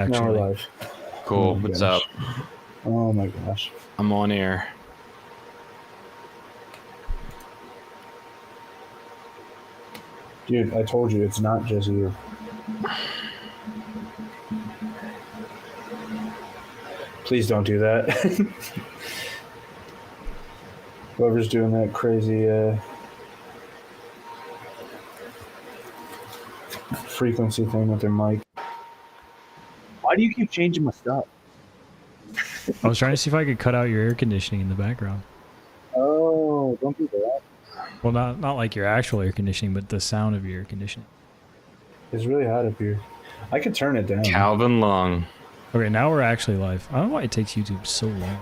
Now we're Actually, live. Cool. Oh my What's gosh. up? Oh my gosh. I'm on air. Dude, I told you, it's not just you. Please don't do that. Whoever's doing that crazy frequency thing with their mic. Why do you keep changing my stuff? I was trying to see if I could cut out your air conditioning in the background. Oh, don't do that. Well, not like your actual air conditioning, but the sound of your air conditioning. It's really hot up here. I could turn it down. Calvin Long. Okay, now we're actually live. I don't know why it takes YouTube so long.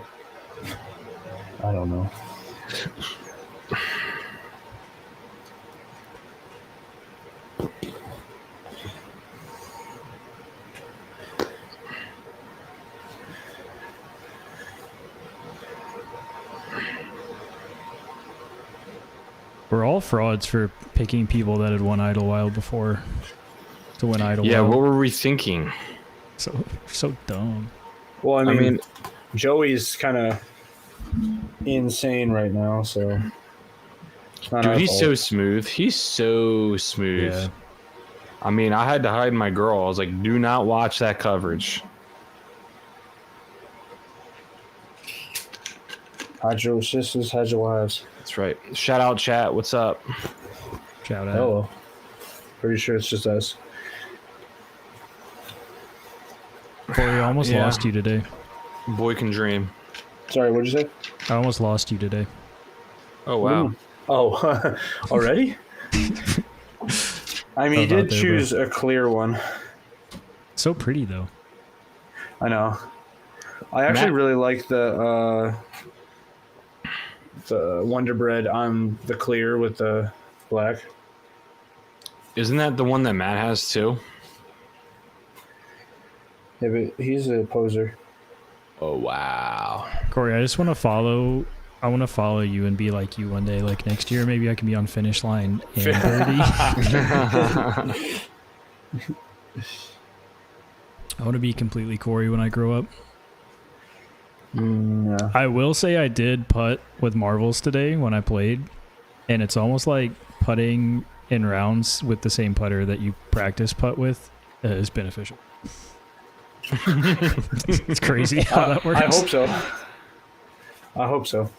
I don't know. We're all frauds for picking people that had won Idlewild before to win Idlewild. Yeah, what were we thinking? So dumb. Well, I mean Joey's kind of insane right now, so... it's not Dude, our he's fault. so smooth. He's so smooth. Yeah. I mean, I had to hide my girl. I was like, do not watch that coverage. Hide your sisters, hide your wives. That's right. Shout out, chat. What's up? Shout out. Hello. Pretty sure it's just us. Corey, I almost Yeah. lost you today. Boy can dream. Sorry, what'd you say? I almost lost you today. Oh, wow. Oh, already? I mean, you did choose a clear one. So pretty though. I know. I actually Matt- really like the Wonder Bread on the clear with the black. Isn't that the one that Matt has too? Yeah, but he's a poser. Oh, wow. Corey, I just want to follow. I want to follow you and be like you one day. Like next year, maybe I can be on finish line and birdie. I want to be completely Corey when I grow up. Yeah. I will say I did putt with marbles today when I played, and it's almost like putting in rounds with the same putter that you practice putt with is beneficial. It's crazy how that works. I hope so. I hope so.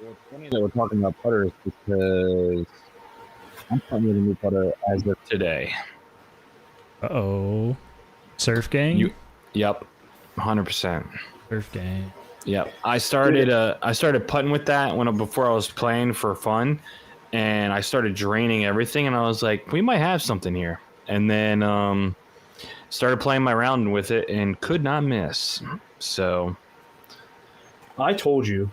Well, it's funny that we're talking about putters because I'm putting with a new putter as of Today. Uh-oh. Surf gang? Yep. 100%. Surf gang. Yep. I started putting with that before I was playing for fun, and I started draining everything, and I was like, we might have something here. And then started playing my round with it and could not miss. So I told you.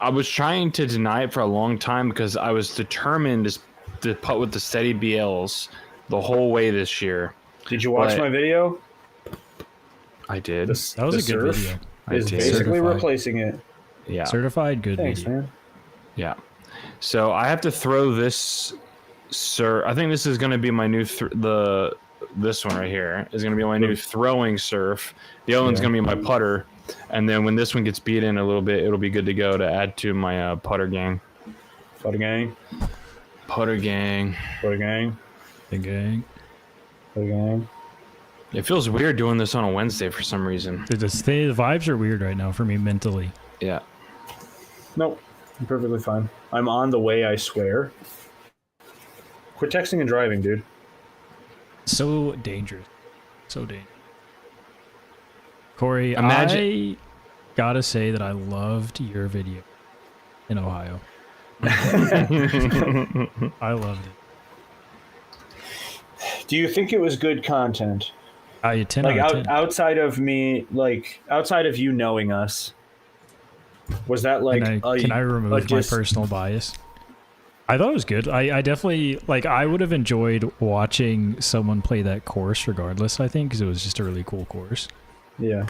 I was trying to deny it for a long time because I was determined to putt with the steady BLs the whole way this year. Did you watch But- my video? I did. That was The a good surf video. I is did. basically Certified. replacing it. Yeah. Certified good Thanks, video. man. Yeah. So I have to throw this, sir. I think this is going to be my new this one right here is going to be my new throwing surf. The other one's Yeah. going to be my putter, and then when this one gets beat in a little bit, it'll be good to go to add to my putter gang. Putter gang. Putter gang. Putter gang. The gang. Putter gang. It feels weird doing this on a Wednesday for some reason. The vibes are weird right now for me mentally. Yeah. Nope. I'm perfectly fine. I'm on the way, I swear. Quit texting and driving, dude. So dangerous. So dangerous. Corey, Imagine- I gotta say that I loved your video in Ohio. I loved it. Do you think it was good content? 10 Like out of 10. outside of me, like outside of you knowing us, was that like Can I remove my personal bias? I thought it was good. I definitely, like, I would have enjoyed watching someone play that course regardless, I think, because it was just a really cool course. Yeah.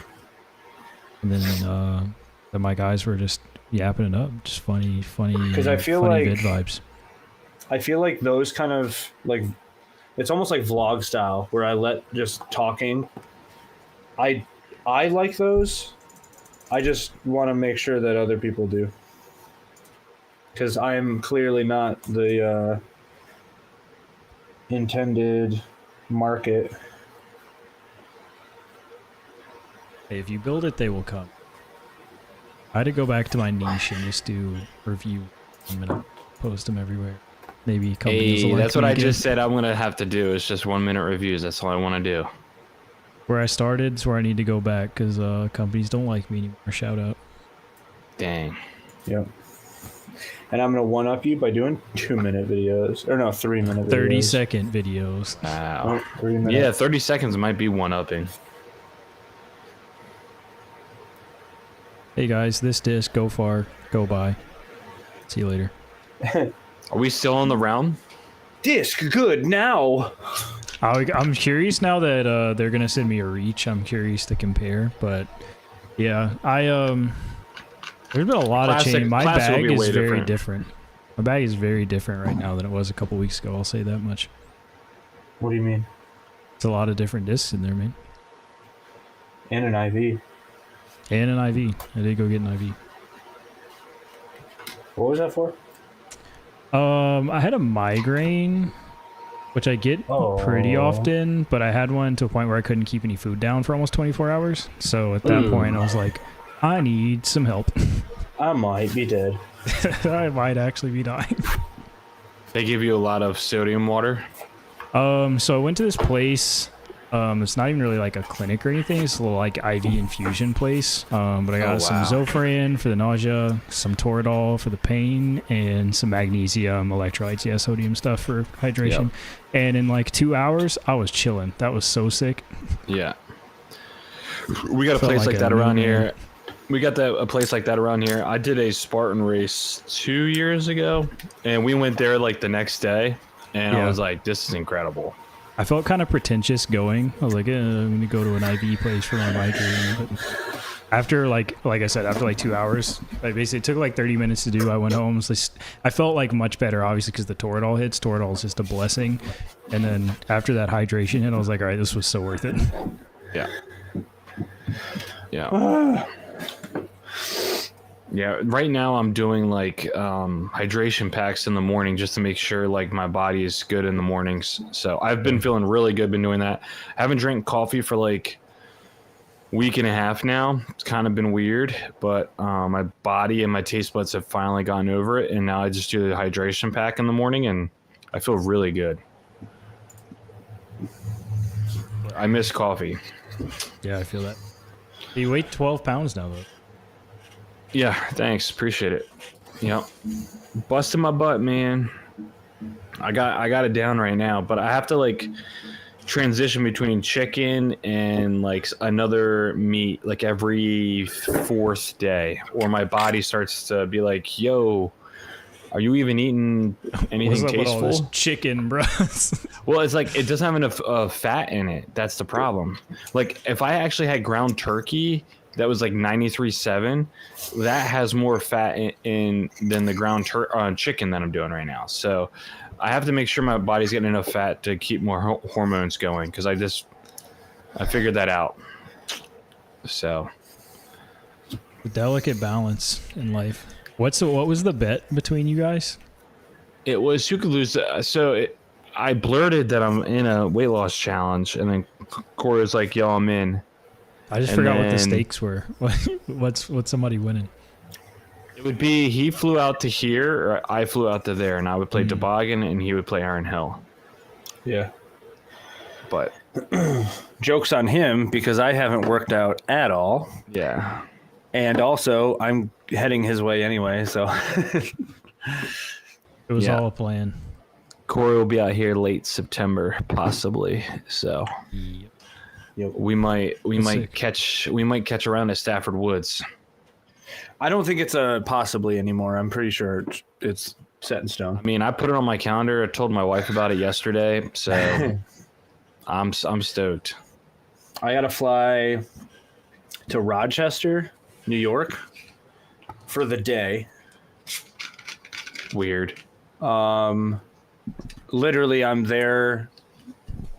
And then my guys were just yapping it up. Just funny, 'Cause I feel funny like- vid vibes. I feel like those kind of like It's almost like vlog style where I let just talking. I like those. I just want to make sure that other people do. Because I'm clearly not the intended market. Hey, if you build it, they will come. I had to go back to my niche and just do review them and post them everywhere. Maybe companies will like that's what me I again. just said I'm gonna have to do. It's just 1 minute reviews. That's all I want to do. Where I started is where I need to go back because companies don't like me anymore. Shout out. Dang. Yep. And I'm gonna one up you by doing 2 minute videos. Or no, 3 minute videos. 30-second videos. Wow. Oh, 3 minutes. Yeah, 30 seconds might be one upping. Hey guys, this disc, go far, go by. See you later. Are we still on the round? Disc good now. I'm curious now that they're gonna send me a reach. I'm curious to compare, but yeah, there's been a lot of change. My Classic will bag be is way very different. different. My bag is very different right now than it was a couple weeks ago. I'll say that much. What do you mean? It's a lot of different discs in there, man. And an IV. And an IV. I did go get an IV. What was that for? I had a migraine, which I get pretty Oh. often, but I had one to a point where I couldn't keep any food down for almost 24 hours. So at that point, I was like, I need some help. I might be dead. I might actually be dying. They give you a lot of sodium water. So I went to this place. It's not even really like a clinic or anything. It's a little like IV infusion place. But I got some Zofran for the nausea, some Toradol for the pain, and some magnesium, electrolytes, yeah, sodium stuff for hydration. Yep. And in like 2 hours, I was chilling. That was so sick. Yeah. We got a Felt place like like a that around new man. here. We got a place like that around here. I did a Spartan race 2 years ago, and we went there like the next day, and I Yeah. was like, this is incredible. I felt kind of pretentious going. I was like, I'm going to go to an IV place for my migraine. But after like I said, after like 2 hours, like basically it took like 30 minutes to do. I went home. So I felt like much better, obviously, because the Toradol hits. Toradol is just a blessing. And then after that hydration hit, I was like, all right, this was so worth it. Yeah. Yeah. Yeah, right now I'm doing like hydration packs in the morning just to make sure like my body is good in the mornings. So I've been feeling really good, been doing that. I haven't drank coffee for like week and a half now. It's kind of been weird, but my body and my taste buds have finally gotten over it, and now I just do the hydration pack in the morning, and I feel really good. I miss coffee. Yeah, I feel that. You weigh 12 pounds now, though. Yeah, thanks. Appreciate it. Yep. Busting my butt, man. I got it down right now, but I have to like transition between chicken and like another meat like every fourth day, or my body starts to be like, yo, are you even eating anything What's up with all this tasteful? chicken, bro? Well, it's like it doesn't have enough fat in it. That's the problem. Like if I actually had ground turkey that was like 93.7, that has more fat in than the ground chicken that I'm doing right now. So I have to make sure my body's getting enough fat to keep more hormones going, because I figured that out. So A delicate balance in life. What was the bet between you guys? it was who could lose. I blurted that I'm in a weight loss challenge, and then Corey was like, "Yo, I'm in." I just And forgot what the then- stakes were. What's somebody winning? It would be he flew out to here, or I flew out to there, and I would play toboggan, and he would play Iron Hill. Yeah. But Joke's on him because I haven't worked out at all. yeah, And also, I'm heading his way anyway, so. It was Yeah. all a plan. Corey will be out here late September, possibly. So Yep. we might sick. catch around at Stafford Woods. I don't think it's a possibly anymore. I'm pretty sure it's set in I stone. mean, I put it on my calendar. I told my wife about it yesterday, so I'm stoked. I got to fly to Rochester, New York for the day. Weird. Literally, I'm there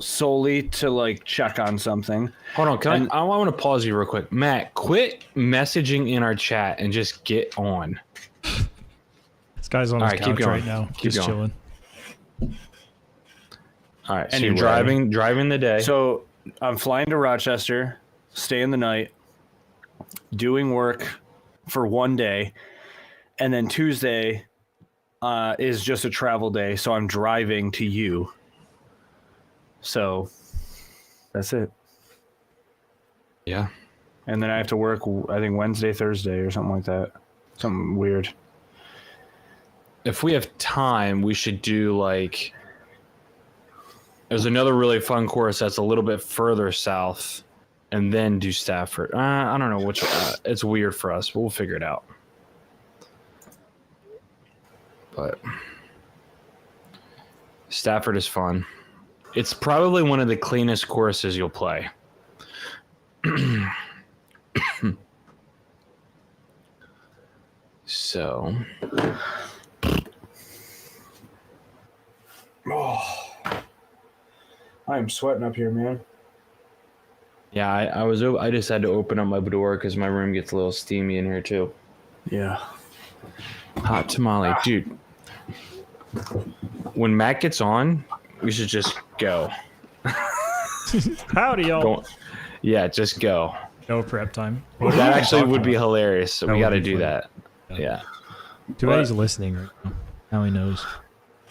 solely to like check on something. Hold on, I want to pause you real quick. Matt, quit messaging in our chat and just get on. This guy's on his couch right now, just chilling. All right, so you're driving the day. So I'm flying to Rochester, staying the night, doing work for one day, and then Tuesday is just a travel day, so I'm driving to you. So that's it. Yeah. And then I have to work, I think, Wednesday, Thursday, or something like that. Something weird. If we have time, we should do like... There's another really fun course that's a little bit further south, and then do Stafford. I don't know which. It's weird for us, but we'll figure it out. But Stafford is fun. It's probably one of the cleanest courses you'll play. So. Oh. I am sweating up here, man. Yeah, I just had to open up my door because my room gets a little steamy in here too. Yeah. Hot tamale, dude. When Matt gets on, we should just go. Howdy, y'all. Yeah, just go. No prep time. That actually would be hilarious. So we got to do that. Yeah. Too bad he's listening right now. Now he knows.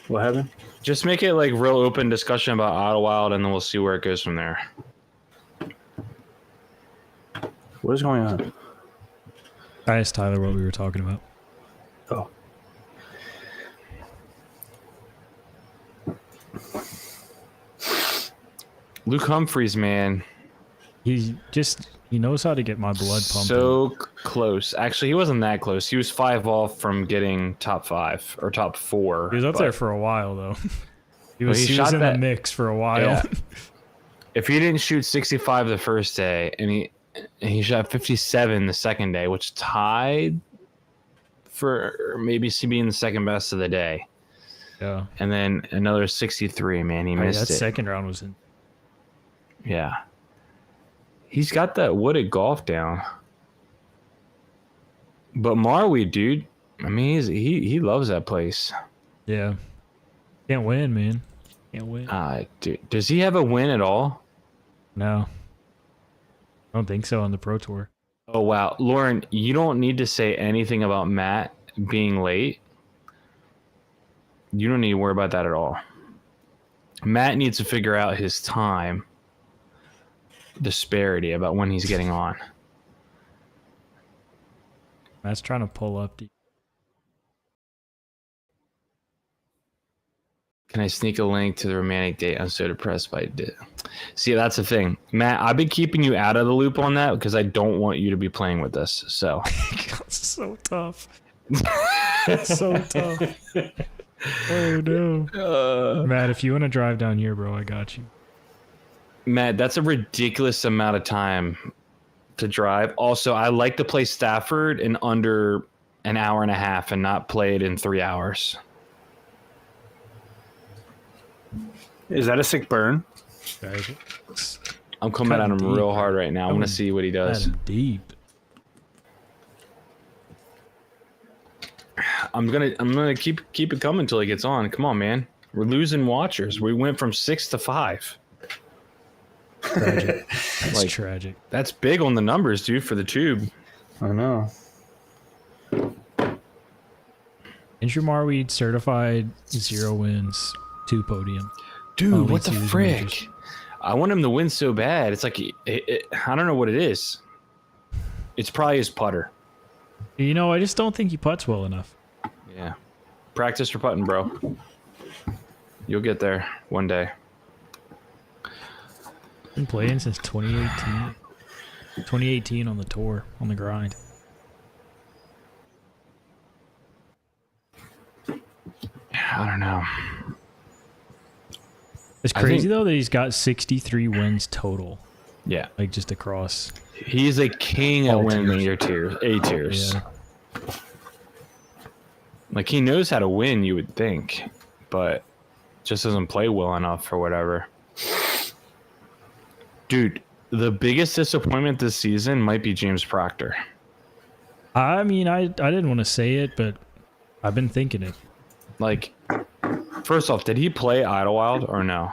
What happened? Just make it like real open discussion about Idlewild, and then we'll see where it goes from there. What is going on? I asked Tyler what we were talking about. Oh. Luke Humphreys, man. He knows how to get my blood pumping. So close. Actually, he wasn't that close. He was 5 off from getting top 5 or top 4. He was up there for a while, though. He was in the mix for a while. Yeah. If he didn't shoot 65 the first day, and he shot 57 the second day, which tied for maybe being the second best of the day. Yeah. And then another 63, man. He missed that it. Second round was in. Yeah. He's got that wooded golf down. But Marweed, dude, I mean, he loves that place. Yeah. Can't win, man. Can't win. Dude, does he have a win at all? No. I don't think so on the Pro Tour. Oh, wow. Lauren, you don't need to say anything about Matt being late. You don't need to worry about that at all. Matt needs to figure out his time disparity about when he's getting on. Matt's trying to pull up. Can I sneak a link to the romantic date? I'm so depressed by it. See, that's the thing. Matt, I've been keeping you out of the loop on that because I don't want you to be playing with us. So. It's so tough. It's so tough. Oh, no. Matt, if you want to drive down here, bro, I got you. Matt, that's a ridiculous amount of time to drive. Also, I like to play Stafford in under an hour and a half and not play it in 3 hours. Is that a sick burn? I'm coming at him real hard right now. I want to see what he does. Deep. I'm gonna keep it coming until he gets on. Come on, man. We're losing watchers. We went from 6 to 5. Tragic. That's tragic. That's big on the numbers, dude, for the tube. I know. Andrew Marweed certified 0 wins, 2 podium. Dude, what the frick? I want him to win so bad. It's like, I don't know what it is. It's probably his putter. You know, I just don't think he putts well enough. Yeah. Practice for putting, bro. You'll get there one day. Been playing since 2018. 2018 on the tour, on the grind. I don't know. It's crazy though that he's got 63 wins total. Yeah. Like just across. He's a king at winning A tiers. Yeah. Like he knows how to win, you would think, but just doesn't play well enough or whatever. Dude, the biggest disappointment this season might be James Proctor. I mean, I didn't want to say it, but I've been thinking it. Like, first off, did he play Idlewild or no?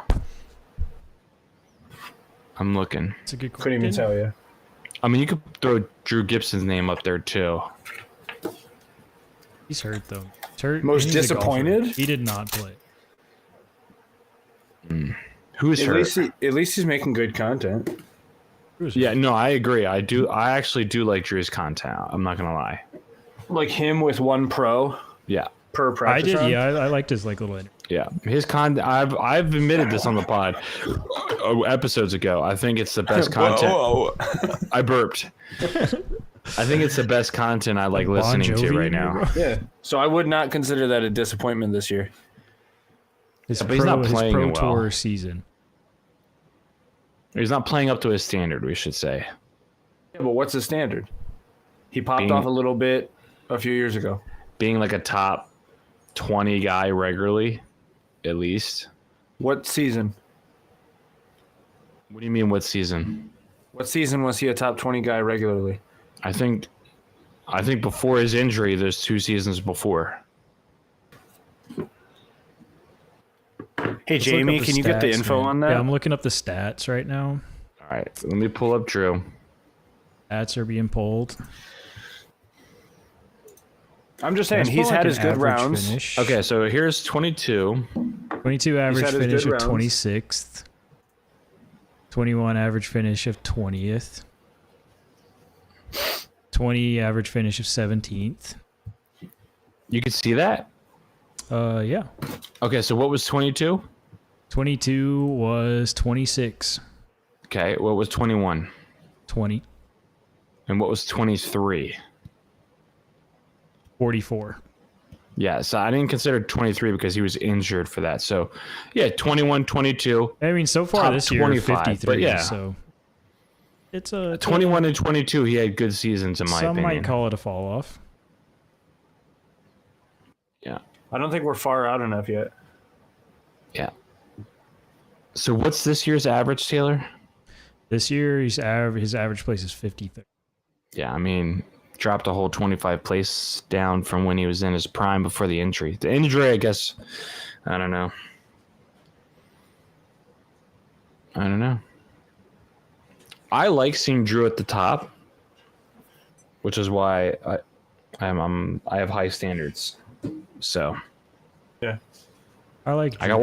I'm looking. It's a good question. Couldn't even tell you. I mean, you could throw Drew Gibson's name up there too. He's hurt though. He's hurt. Most and he's a golfer. disappointed? He did not play. Who's hurt? At least he's making good content. Yeah, no, I agree. I actually do like Drew's content. I'm not gonna lie. Like him with one pro Yeah, per I practice did. round? Yeah, I liked his like little. yeah. His content. I've admitted this on the pod episodes ago. I think it's the best content. Whoa. I burped. I think it's the best content I like Bon listening to Jovi right in there, now. bro. Yeah. So I would not consider that a disappointment this year. His But he's not his playing pro well. tour season. He's not playing up to his standard, we should say. Yeah, but what's the standard? He popped Being- off a little bit a few years ago. Being like a top 20 guy regularly, at least. What season? What do you mean, what season? What season was he a top 20 guy regularly? I think before his injury, there's 2 seasons before. Hey, Let's look up Jamie, the can you get the stats, info man. on that? Yeah, I'm looking up the stats right now. All right, let me pull up Drew. Stats are being pulled. I'm just saying, Let's he's pull, had like, his an good average rounds. finish. Okay, so here's 22. 22 average had his finish good of rounds. 26th. 21 average finish of 20th. 20 average finish of 17th. You could see that? Yeah. Okay, so what was 22? 22 was 26. Okay, what was 21? 20. And what was 23? 44. Yeah, so I didn't consider 23 because he was injured for that. So, yeah, 21, 22. I mean, so far Top this year, 25, 53. but yeah. So it's a 21 and 22, he had good seasons in my Some opinion. might call it a fall off. Yeah. I don't think we're far out enough yet. Yeah. So what's this year's average, Taylor? This year, his average place is 53rd. Yeah, I mean, dropped a whole 25 place down from when he was in his prime before the injury. The injury, I guess, I don't know. I like seeing Drew at the top, which is why I have high standards. So Yeah. I like. I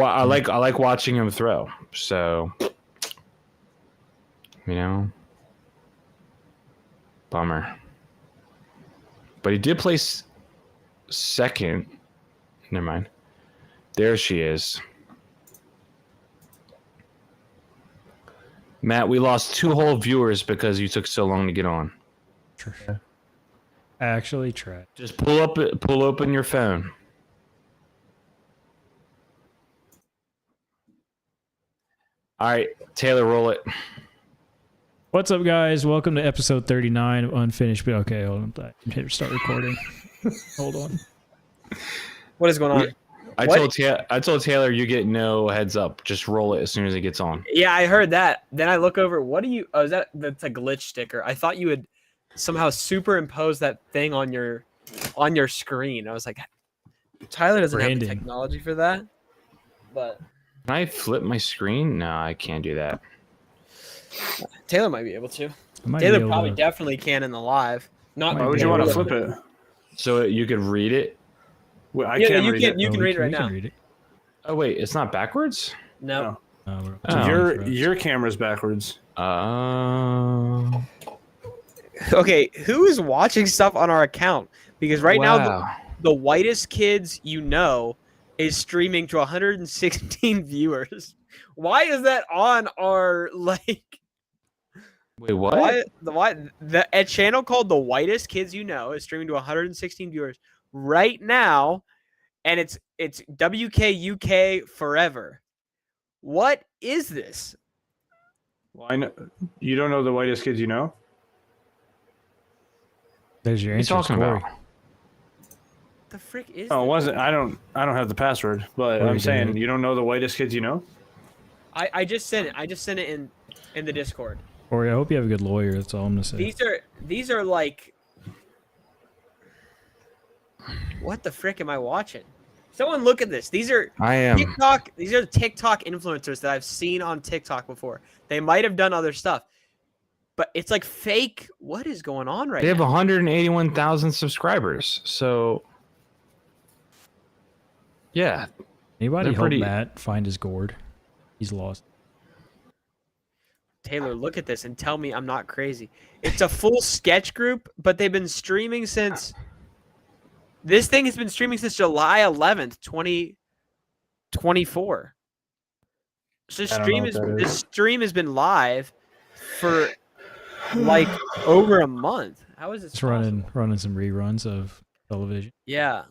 like watching him throw. So bummer. But he did place second. Never mind. There she is. Matt, we lost 2 whole viewers because you took so long to get on. Actually, try. Just pull open your phone. All right, Taylor, roll it. What's up, guys? Welcome to episode 39 of Unfinished. Okay, hold on. Hit start recording. Hold on. What is going on? I What? told Taylor you get no heads up. Just roll it as soon as it gets on. Yeah, I heard that. Then I look over. What do you? Oh, that's a glitch sticker. I thought you would somehow superimpose that thing on your screen. I was like, Tyler doesn't have the Branding. technology for that. But Can I flip my screen? No, I can't do that. Taylor might be able to. I might be Taylor able probably to- definitely can in the live. Not. Why would you want to flip it? So you could read it. Well, I Yeah, can't you read can. it. You can we read it right we now. read it. Oh wait, it's not backwards. No. We're- Oh. Your camera's backwards. Okay, who is watching stuff on our account? Because right now, Wow. the whitest kids you know is streaming to 116 viewers. Why is that on our like? Wait, what? A channel called The Whitest Kids You Know is streaming to 116 viewers right now, and it's WKUK forever. What is this? Well, I know you don't know the whitest kids you know. There's your What are you answer. talking Corey. about? The frick is Oh, it this? wasn't. I don't have the password, but Oh, I'm you saying didn't. you don't know the whitest kids you know. I just sent it. I just sent it in. in the Discord. Corey, I hope you have a good lawyer. That's all I'm gonna say. These are like, what the frick am I watching? Someone look at this. These are I am. TikTok. These are TikTok influencers that I've seen on TikTok before. They might have done other stuff, but it's like fake. What is going on right They have now? 181,000 subscribers. So, yeah. Anybody They're help pretty- Matt find his gourd? He's lost. Taylor, look at this and tell me I'm not crazy. It's a full sketch group, but they've been streaming since. This thing has been streaming since July 11th, 2024. So I don't know what that this is. stream has been live for like over a month. How is this Just possible? running some reruns of television. Yeah.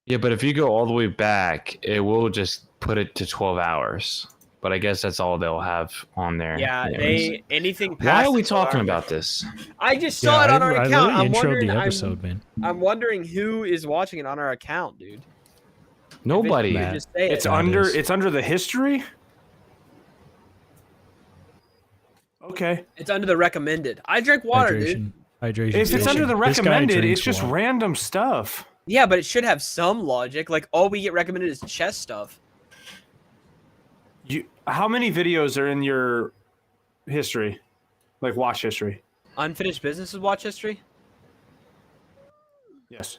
Yeah, but if you go all the way back, it will just put it to 12 hours. But I guess that's all they'll have on there. Yeah, anyways. anything Why past are we the 12 talking hours- about this? I just saw it on our I account. literally I'm introed wondering, the episode, man. I'm wondering who is watching it on our account, dude. Nobody. Matt. Just say It's it. That under is. it's under the history. Okay. It's under the recommended. I drink water, dude. Hydration. If it's under the This guy recommended, drinks it's just water. random stuff. Yeah, but it should have some logic. Like all we get recommended is chess stuff. How many videos are in your history? Like watch history? Unfinished business is watch history. Yes.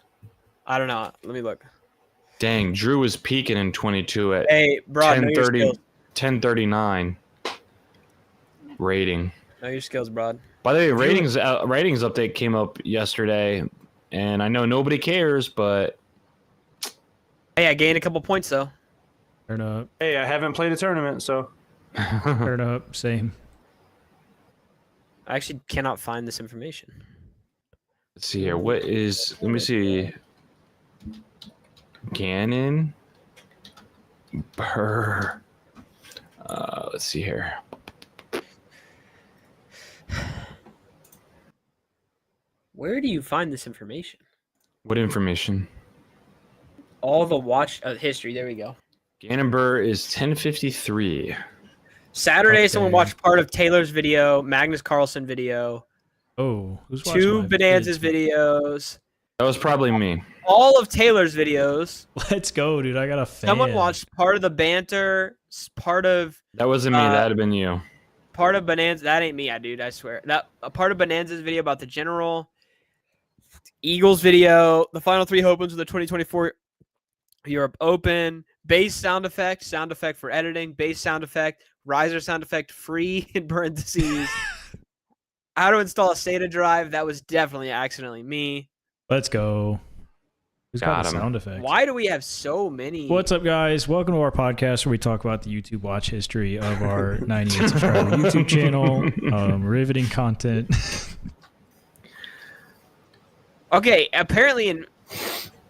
I don't know. Let me look. Dang, Drew was peaking in 22 at Hey, bro, know your 10:30, skills. 10:39 rating. Know your skills, bro. By the way, ratings update came up yesterday, and I know nobody cares, but Hey, I gained a couple points though. Turn up. Hey, I haven't played a tournament, so Turn up. Same. I actually cannot find this information. let's see here. What is? Let me see. Gannon. Burr. Let's see here. Where do you find this information? What information? All the watch history. There we go. Gannon Burr is 1053. Saturday, someone Okay. watched part of Taylor's video, Magnus Carlsen video, Oh, who's watching two my Bonanza's vids? videos, That was probably me. all of Taylor's videos. Let's go, dude. I got a fan. Someone watched part of the banter, part of That wasn't me. That'd have been you. Bonanza. That ain't me, dude. I swear. That a part of Bonanza's video about the general, Eagles video, the final three opens of the 2024 Europe Open, bass sound effect for editing, bass sound effect, riser sound effect free in parentheses. How to install a SATA drive. That was definitely accidentally me. Let's go. Who's got Got the him. sound effect? Why do we have so many? What's up, guys? Welcome to our podcast where we talk about the YouTube watch history of our 98 subscriber YouTube channel. Riveting content. Okay, apparently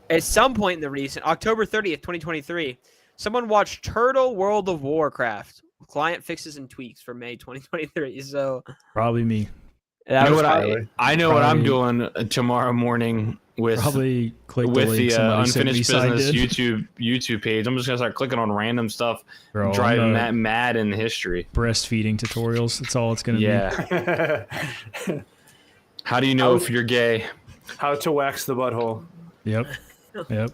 at some point in the recent October 30th, 2023, someone watched Turtle World of Warcraft. Client fixes and tweaks for May 2023. So Probably me. that You know was what probably- I know what I'm Probably- doing tomorrow morning with Probably click the with link the somebody sent me unfinished signed business in. YouTube page. I'm just gonna start clicking on random stuff, Bro, driving I'm, Matt mad in history. breastfeeding tutorials. That's all it's gonna Yeah. How do you know if you're gay? How to wax the butthole. be. Yep. Yep.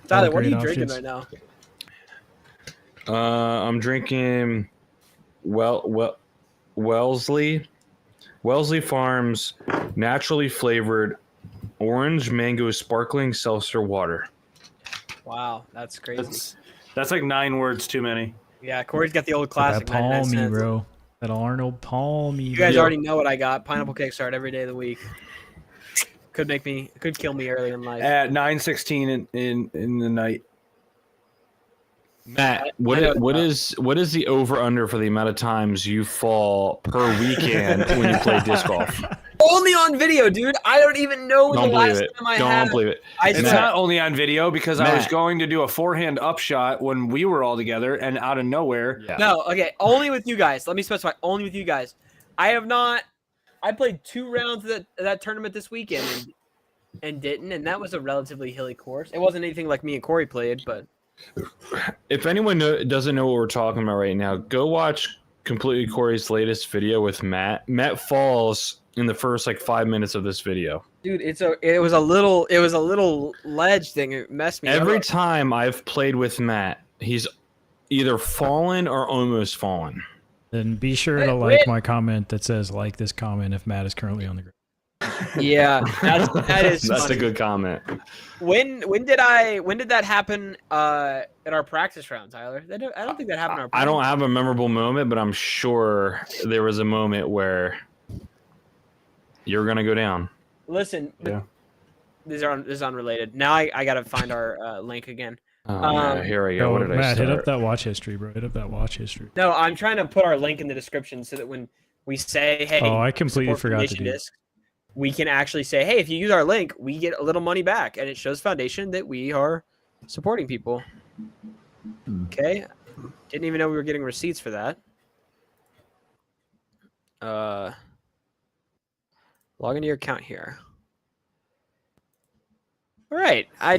Tyler, all what are you great drinking options. right now? I'm drinking Wellesley Farms naturally flavored orange mango sparkling seltzer water. Wow, that's crazy. That's like 9 words too many. Yeah, Corey's got the old classic. That 99 palmy, cents. bro. That Arnold Palmy. You guys Yeah. already know what I got. Pineapple kickstart every day of the week. Could kill me early in life. At 9:16 in the night. Matt, I know what it's is the over under for the amount of times you fall per weekend when you play disc golf? Only on video, dude. I don't even know Don't the believe last it. time I Don't had. believe it. I It's swear. not only on video because I was Matt. going to do a forehand upshot when we were all together, and out of nowhere, Yeah. No, okay. Only with you guys. Let me specify. Only with you guys. I have not. I played 2 rounds of that tournament this weekend and didn't, and that was a relatively hilly course. It wasn't anything like me and Corey played, but If anyone doesn't know what we're talking about right now, go watch completely Corey's latest video with Matt. Matt falls in the first like 5 minutes of this video. Dude, it was a little ledge thing. It messed me Every up. time I've played with Matt, he's either fallen or almost fallen. Then be sure to like my comment that says like this comment if Matt is currently on the ground. Yeah, that is That's funny. a good comment. When did that happen at our practice round, Tyler? I don't think that happened. In our I don't have a memorable moment, but I'm sure there was a moment where you're gonna go down. Listen, Yeah. this is unrelated. Now I gotta find our link again. Yeah, here we go. What did I Matt, start? hit up that watch history, bro. Hit up that watch history. No, I'm trying to put our link in the description so that when we say, "Hey," Oh, I completely support forgot to Foundation do. Disc, we can actually say, "Hey, if you use our link, we get a little money back," and it shows Foundation that we are supporting people. Okay, didn't even know we were getting receipts for that. Log into your account here. All right, I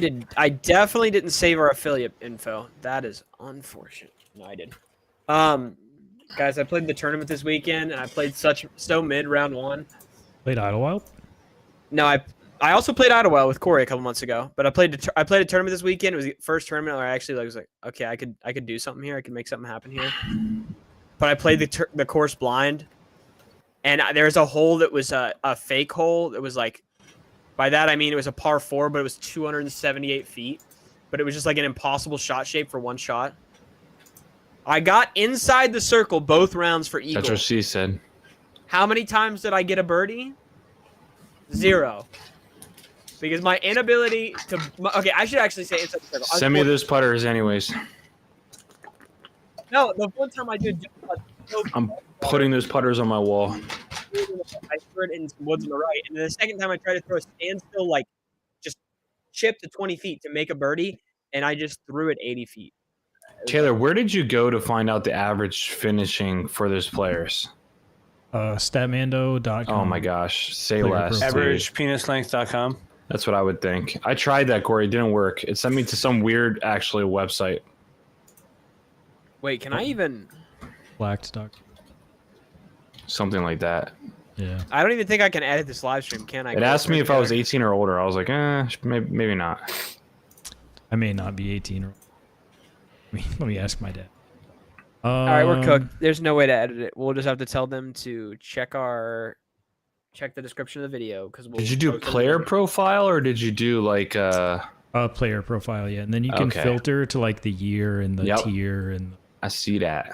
definitely didn't save our affiliate info. That is unfortunate. No, I did. Guys, I played the tournament this weekend, and I played so mid round 1. Played Idlewild? No, I also played Idlewild with Corey a couple months ago, but I played a tournament this weekend. It was the first tournament where I actually was like, okay, I could do something here. I could make something happen here. But I played the course blind, and there was a hole that was a fake hole that was like, by that I mean it was a par 4, but it was 278 feet. But it was just like an impossible shot shape for one shot. I got inside the circle both rounds for eagle. That's what she said. How many times did I get a birdie? 0. Because my inability to... Okay, I should actually say inside the circle. Send me those putters anyways. No, the one time I did... I'm putting those putters on my wall. I threw it in some woods on the right. And then the second time I tried to throw a standstill, like, just chip to 20 feet to make a birdie, and I just threw it 80 feet. Taylor, where did you go to find out the average finishing for those players? Statmando.com. Oh my gosh. Say Player less. profile. AveragePenisLength.com. That's what I would think. I tried that, Corey. It didn't work. It sent me to some weird, actually, website. Wait, can I even... Blacked.com. Something like that. Yeah. I don't even think I can edit this live stream, can I? It asked me if I was 18 or older. I was like, maybe not. I may not be 18 or... Let me ask my dad. All right, we're cooked. There's no way to edit it. We'll just have to tell them to check the description of the video because we'll. Did you do player profile or did you do like player profile? Yeah, and then you can Okay. filter to like the year and the Yep. tier and. I see that.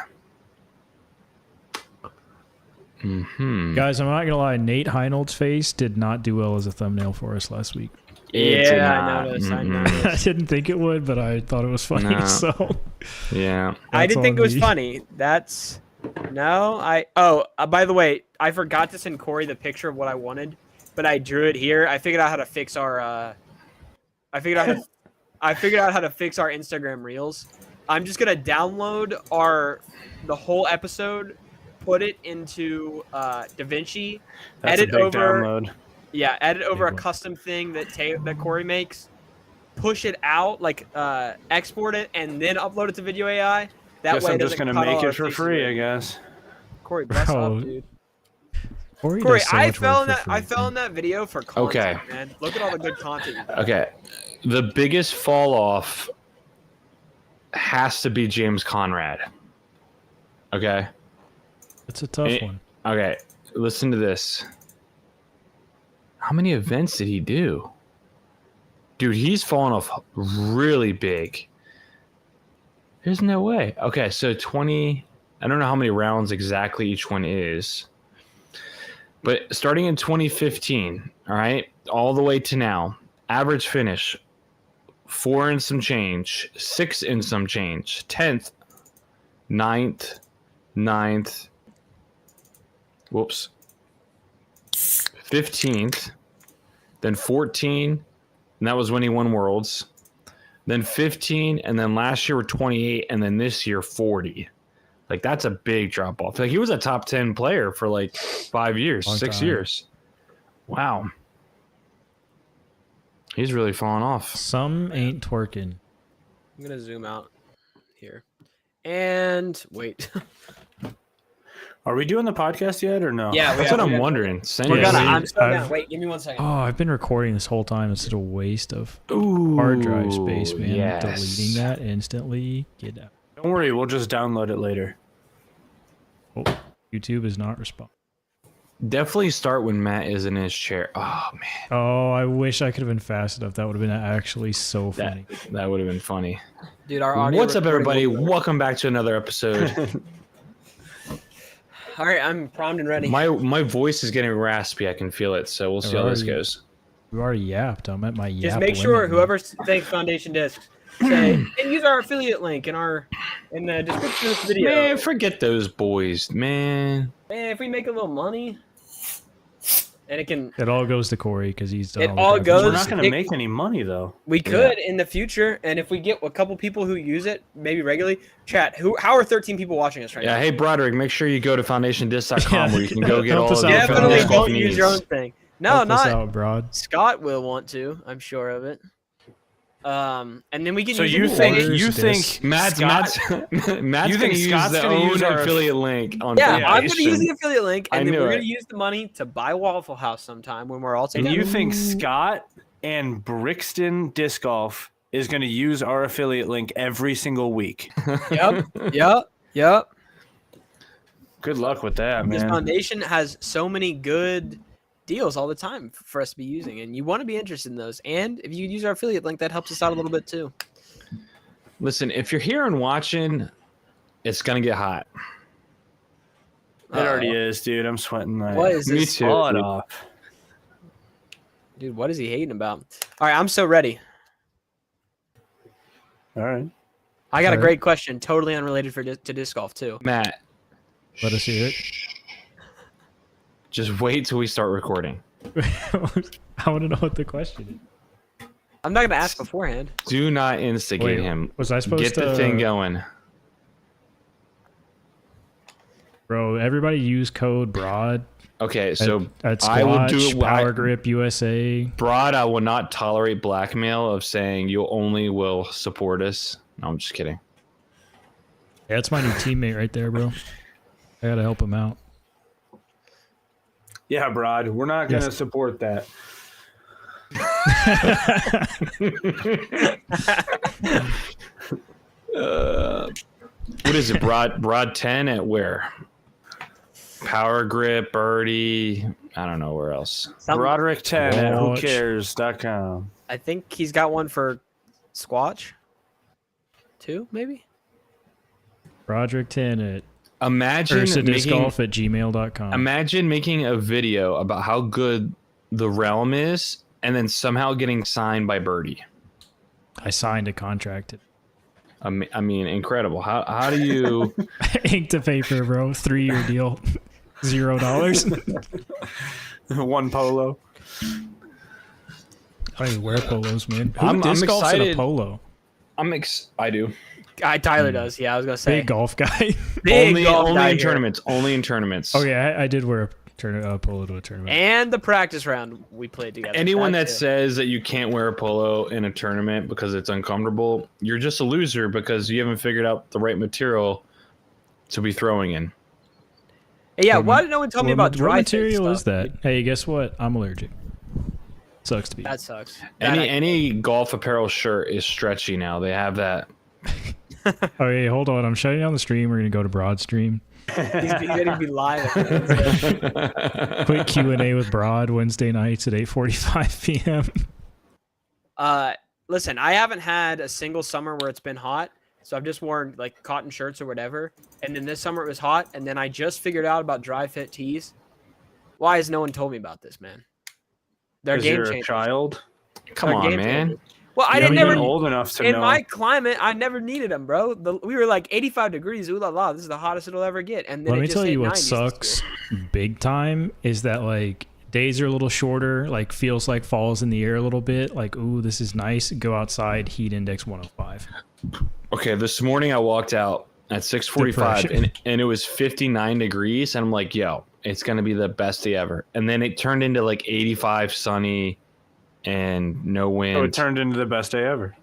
Mm-hmm. Guys, I'm not gonna lie. Nate Heinold's face did not do well as a thumbnail for us last week. I noticed. I noticed. I didn't think it would, but I thought it was funny. No. So Yeah. I that's didn't think on it was me. funny. That's no. By the way, I forgot to send Corey the picture of what I wanted, but I drew it here. I figured out how to fix our. I figured out how to fix our Instagram reels. I'm just gonna download the whole episode, put it into DaVinci, That's a edit big over. download. Yeah, edit over a one. custom thing that Corey makes, push it out, like export it, and then upload it to Video AI. That Guess way, I'm it just doesn't gonna cut all make our it for faces free, away. I guess. Corey, bless Bro, up, dude. Corey, Corey, does so I much fell work in for that. free, I fell man. in that video for content, Okay. man. Look at all the good content. You got. Okay. The biggest fall off has to be James Conrad. Okay. It's a tough Eh, one. Okay. Listen to this. How many events did he do? Dude, he's fallen off really big. There's no way. Okay, so 20. I don't know how many rounds exactly each one is. But starting in 2015, all right, all the way to now, average finish 4 and some change, 6 and some change, 10th, 9th, 9th, whoops, 15th, then 14, and that was when he won Worlds, then 15, and then last year were 28, and then this year 40. Like, that's a big drop off. Like, he was a top 10 player for like 5 years, Long 6 time. years. Wow. He's really fallen off. Some ain't twerking. I'm gonna zoom out here, and wait. Are we doing the podcast yet or no? Yeah, That's what I'm wondering. Send We're it. gonna. see, I'm still I've- down. Wait, give me 1 second. Oh, I've been recording this whole time. It's such a waste of Ooh, hard drive space, man. yes. Deleting that instantly. Get out. Don't worry, we'll just download it later. Oh, YouTube is not responding. Definitely start when Matt is in his chair. Oh man, Oh, I wish I could have been fast enough. That would have been actually so funny. that would have been funny. Dude, our audio. What's up, recording everybody? will- Welcome back to another episode. All right, I'm primed and ready. my voice is getting raspy. I can feel it. So we'll see how this Alright. goes. We already yapped. I'm at my yap. Just make sure limit. whoever thanks Foundation Discs say and use our affiliate link in the description of this video. Man, forget those boys, man. Man, if we make a little money, and it can, It all goes to Corey because he's done It the all graphics. goes- We're not going it- to make any money though. we could in the future, and if we get a couple people who use it, maybe regularly, chat. How are 13 people watching us right Yeah, now? hey Broderick, make sure you go to foundationdisc.com Yeah. where you can go get Help all us of out, your Definitely Foundation foundation don't use needs. your own thing. No, Help us not out, Broad. Scott will want to. I'm sure of it. And then we can. So use you it think for- Orders you this. think Matt's Scott- Matt's You gonna think use Scott's the gonna own use our- affiliate link on Yeah, I'm going to Foundation. use the affiliate link, I and then knew we're it. going to use the money to buy Waffle House sometime when we're all and together. you think Scott and Brixton Disc Golf is going to use our affiliate link every single week? Yep. Good luck with that, This man. foundation has so many good deals all the time for us to be using, and you want to be interested in those. And if you use our affiliate link, that helps us out a little bit too. Listen, if you're here and watching, it's gonna get hot. It already is, dude. I'm sweating my What is Me this? too. butt dude. off. Dude, what is he hating about? All right, I'm so ready. All right. I got a All right. great question, totally unrelated to disc golf too. Matt, Let us hear it. just wait till we start recording. I want to know what the question I'm not going to ask beforehand. Do not is. instigate him. Was I supposed Get to? the thing going. Bro, everybody use code BROAD Okay, so at I will do Squatch, it. Power Grip USA. Broad, I will not tolerate blackmail of saying you only will support us. No, I'm just kidding. Yeah, that's my new teammate right there, bro. I gotta help him out. Yeah, Brod. We're not going to Yes. support that. What is it? Broad 10 at where? Power Grip, Birdie. I don't know where else. Broderick 10 at Watch. whocares.com. I think he's got one for Squatch. 2, maybe? Roderick 10 at Imagine making, ursadiscgolf at gmail.com. imagine making a video about how good the realm is and then somehow getting signed by Birdie. I signed a contract. I mean, incredible. How do you... Ink to paper, bro. 3-year deal. $0. One polo. I don't even wear polos, man. Who I'm disc golfs in a excited. polo? I do. Tyler does. Yeah, I was going to say. Big golf guy. Big only golf only guy in here. tournaments. Only in tournaments. Oh, yeah, I did wear a polo to a tournament. And the practice round we played together. Anyone that That's it. says that you can't wear a polo in a tournament because it's uncomfortable, you're just a loser because you haven't figured out the right material to be throwing in. Hey, yeah, why did no one tell me about what dry fit material stuff? is that? Hey, guess what? I'm allergic. Sucks to be. That sucks. Any golf apparel shirt is stretchy now. They have that. Oh, hey, hold on. I'm shutting down the stream. We're going to go to Broad Stream. He's going to be live. Quick Q&A with Broad Wednesday nights at 8:45 p.m. Listen, I haven't had a single summer where it's been hot, so I've just worn like cotton shirts or whatever. And then this summer it was hot, and then I just figured out about dry fit tees. Why has no one told me about this, man? They're Because game you're a changers. child. Come They're on, game man. changers. Well, I You didn't haven't never been old enough to in know. my climate. I never needed them, bro. We were like 85 degrees. Ooh la la! This is the hottest it'll ever get. And then Let it me just tell hit you what 90s this sucks year. big time is that like days are a little shorter, like feels like falls in the air a little bit. Like, ooh, this is nice. Go outside, heat index 105. Okay, this morning I walked out at 6:45 Depression. and it was 59 degrees and I'm like, yo, it's gonna be the best day ever. And then it turned into like 85 sunny and no wind. So it turned into the best day ever.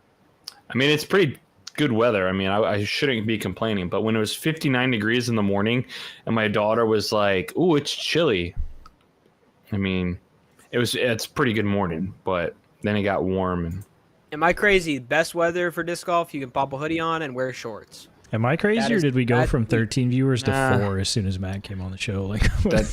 I mean, it's pretty good weather. I mean, I shouldn't be complaining. But when it was 59 degrees in the morning, and my daughter was like, "Ooh, it's chilly." I mean, it's pretty good morning, but then it got warm and. Am I crazy? Best weather for disc golf, you can pop a hoodie on and wear shorts. Am I crazy, That or is- did we go that- from 13 viewers to Nah. 4 as soon as Matt came on the show? Like,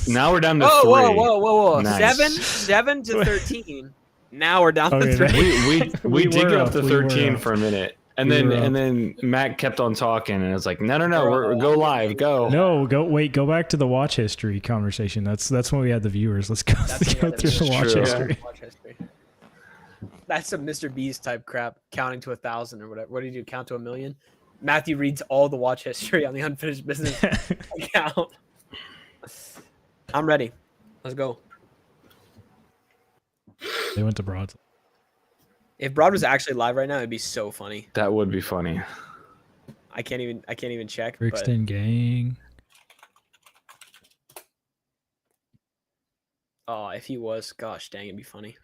Now we're down to Whoa, 3. whoa. Nice. 7 to 13. Now we're down Okay, to 3. We We did were get up, up to we were 13 up. for a minute, and We then were up. Matt kept on talking, and it was like, no, go live, go. no, go back to the watch history conversation. That's when we had the viewers. Let's go, That's go the through the watch true. history. Watch history. That's some Mr. Beast type crap, counting to 1,000 or whatever. What do you do? Count to 1,000,000? Matthew reads all the watch history on the Unfinished Business account. I'm ready. Let's go. They went to Broad. If Broad was actually live right now, it'd be so funny. That would be funny. I can't even check. But Brixton gang. oh, if he was, gosh dang, it'd be funny.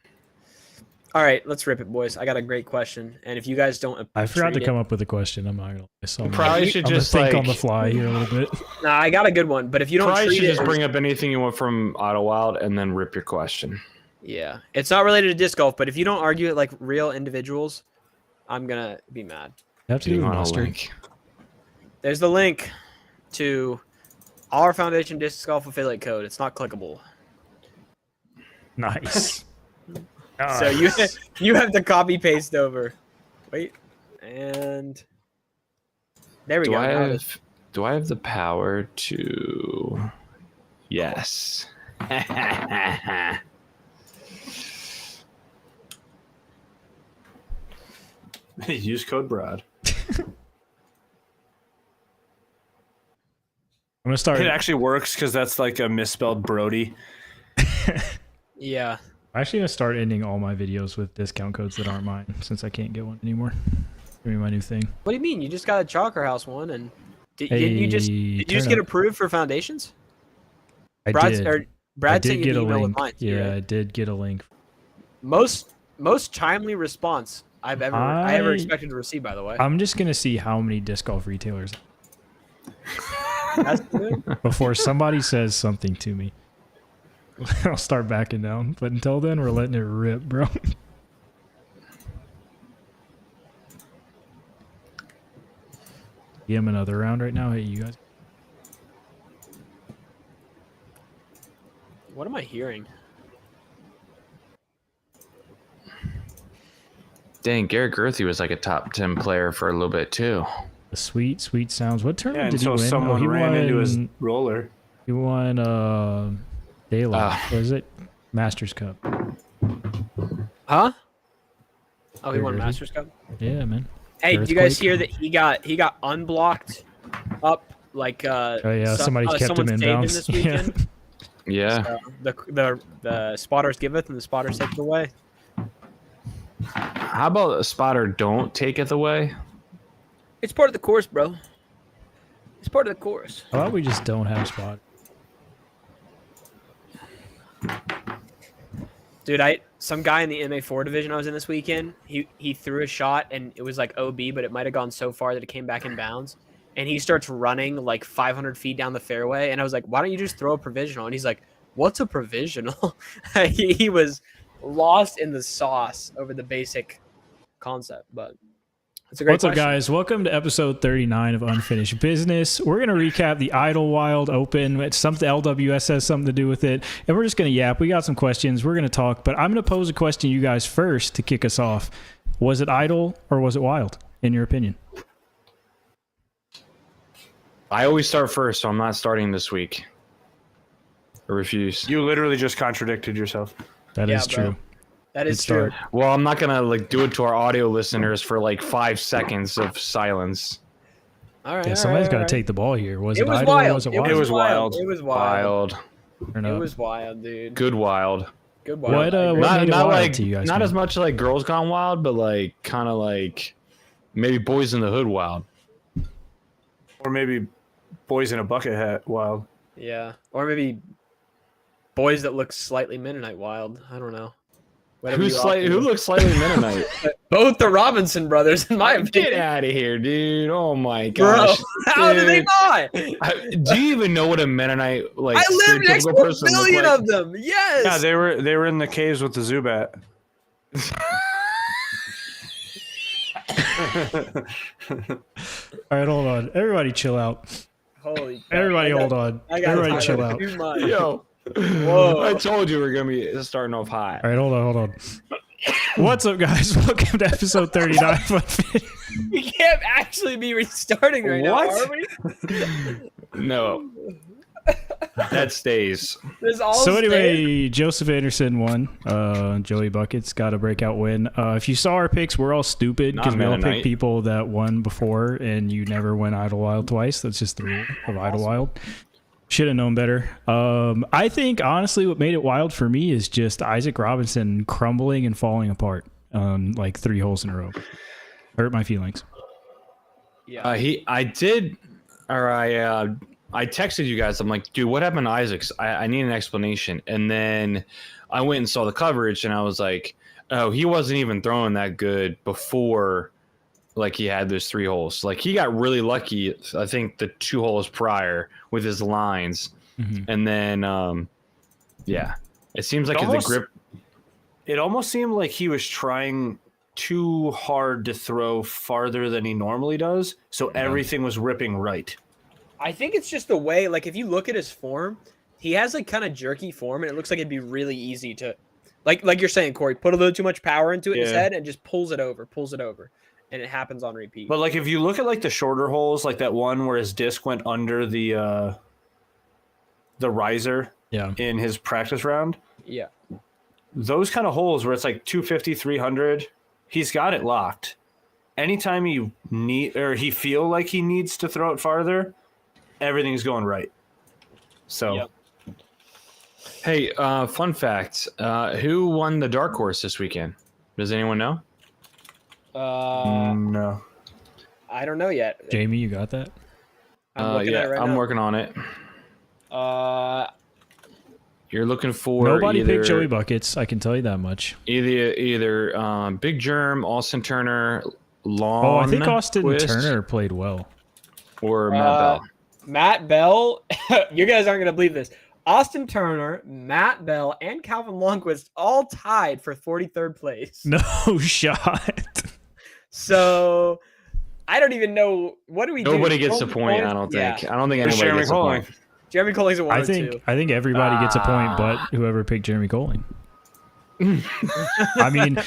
All right, let's rip it, boys. I got a great question, and if you guys don't, I forgot to treat come up with a question. I'm not gonna lie. So Probably should I'm gonna just, think like- on the fly here a little bit. Nah, I got a good one. But if you don't Probably treat should it, just bring up anything you want from Auto Wild and then rip your question. yeah, it's not related to disc golf. But if you don't argue it like real individuals, I'm gonna be mad. You have to Do do you the want a mustard. link? There's the link to our Foundation Disc Golf affiliate code. It's not clickable, Nice. so you have to copy paste over. Wait, and there we Do go. I Now it is. have the power to? Yes. Use code Brad. I'm gonna start. It actually works because that's like a misspelled Brody. Yeah. I'm actually gonna start ending all my videos with discount codes that aren't mine, since I can't get one anymore. Gonna be my new thing. What do you mean? You just got a Chalker House one, and did you just get approved for foundations? I Brad's, did. or Brad I did sent you get an a email link. with mine. Too, Yeah, right? I did get a link. Most timely response I ever I- expected to receive. By the way, I'm just gonna see how many disc golf retailers that's good. before somebody says something to me. I'll start backing down. But until then, we're letting it rip, bro. Give him another round right now. Hey, you guys. What am I hearing? Dang, Garrett Gerthy was like a top 10 player for a little bit too. The sweet sounds. What Yeah, tournament did he until win? someone he ran won, into his roller. He won Daylight. Ah. What is it? Masters Cup. Huh? Oh, he Very won good. Masters Cup. Yeah, man. Hey, did you guys Earthquake. hear that he got unblocked up like Oh yeah, somebody kept him someone in saved him bounds. this weekend? Yeah. So the spotters giveth and the spotters take it away. How about a spotter don't take it away? It's part of the course, bro. It's part of the course. How about we just don't have spot? Dude, some guy in the MA4 division I was in this weekend, he threw a shot and it was like OB, but it might have gone so far that it came back in bounds. And he starts running like 500 feet down the fairway, and I was like, "Why don't you just throw a provisional?" And he's like, "What's a provisional?" he was lost in the sauce over the basic concept, but it's a great What's up, question. guys? Welcome to episode 39 of Unfinished Business. We're going to recap the Idlewild Open. It's something LWS has something to do with it, and we're just going to yap. We got some questions. We're going to talk, but I'm going to pose a question to you guys first to kick us off. Was it idle or was it wild, in your opinion? I always start first, so I'm not starting this week. I refuse. You literally just contradicted yourself. That Yeah, is bro. true. That is Good start. true. Well, I'm not gonna like do it to our audio listeners for like 5 seconds of silence. All right, Yeah, all somebody's right, got all to right. take the ball here. Was It it, was idle or wild. was it It wild? was wild. It was wild. Wild, Turn It up. was wild, dude. good wild. Good wild. What, I agree. what Not made it not wild like to you guys? not man? as much like Girls Gone Wild, but like kind of like maybe Boys in the Hood wild. Or maybe boys in a bucket hat wild. Yeah, or maybe boys that look slightly Mennonite wild. I don't know. Whatever you Who offer. looks slightly Mennonite? Both the Robinson brothers, in my Get opinion. out of here, dude! Oh my Bro, gosh, how did they dude. not? Do you even know what a Mennonite like? I live next to stereotypical a person look billion like? of them. Yes. Yeah, they were in the caves with the Zubat. All right, hold on. Everybody chill out. Holy crap. Everybody I got- hold on. I got Everybody tired chill of out. Too much. Yo, Whoa. I told you we're gonna be starting off hot. All right, hold on. What's up, guys? Welcome to episode 39. We can't actually be restarting right What? now, are we? No, that stays. This all So stays. anyway, Joseph Anderson won. Joey Buckets got a breakout win. If you saw our picks, we're all stupid because Not we all Mennonite. picked people that won before, and you never win Idlewild twice. That's just the rule of Idlewild. Should have known better. I think honestly, what made it wild for me is just Isaac Robinson crumbling and falling apart on like 3 holes in a row. Hurt my feelings. Yeah. I texted you guys. I'm like, dude, what happened to Isaacs? I need an explanation. And then I went and saw the coverage, and I was like, oh, he wasn't even throwing that good before, like, he had those 3 holes. Like, he got really lucky, I think, the 2 holes prior with his lines. Mhm. And then, yeah, it seems like Almost- the grip. It almost seemed like he was trying too hard to throw farther than he normally does, so everything was ripping right. I think it's just the way, like, if you look at his form, he has like kind of jerky form, and it looks like it'd be really easy to, like you're saying, Corey, put a little too much power into it in his Yeah. head and just pulls it over, and it happens on repeat. But like if you look at like the shorter holes, like that one where his disc went under the riser Yeah. in his practice round, Yeah. those kind of holes where it's like 250, 300, he's got it locked. Anytime he feel like he needs to throw it farther, everything's going right. So Yep. Hey, fun fact. Who won the dark horse this weekend? Does anyone know? no. I don't know yet. Jamie, you got that? I'm looking at it right I'm now. working on it. Uh, You're looking for Nobody either, picked Joey Buckets. I can tell you that much. either Big Germ, Austin Turner, Long. Oh, I think Austin Twist, Turner played well. or Matt Bell. Matt Bell. You guys aren't gonna believe this. Austin Turner, Matt Bell, and Calvin Lundquist all tied for 43rd place. No shot. So I don't even know what do we do. Nobody gets a Golden point. point? I don't Yeah. think. I don't think There's anybody Jeremy gets a Colling. point. Jeremy Colling's a 102. I think everybody gets a point, but whoever picked Jeremy Colling. I mean,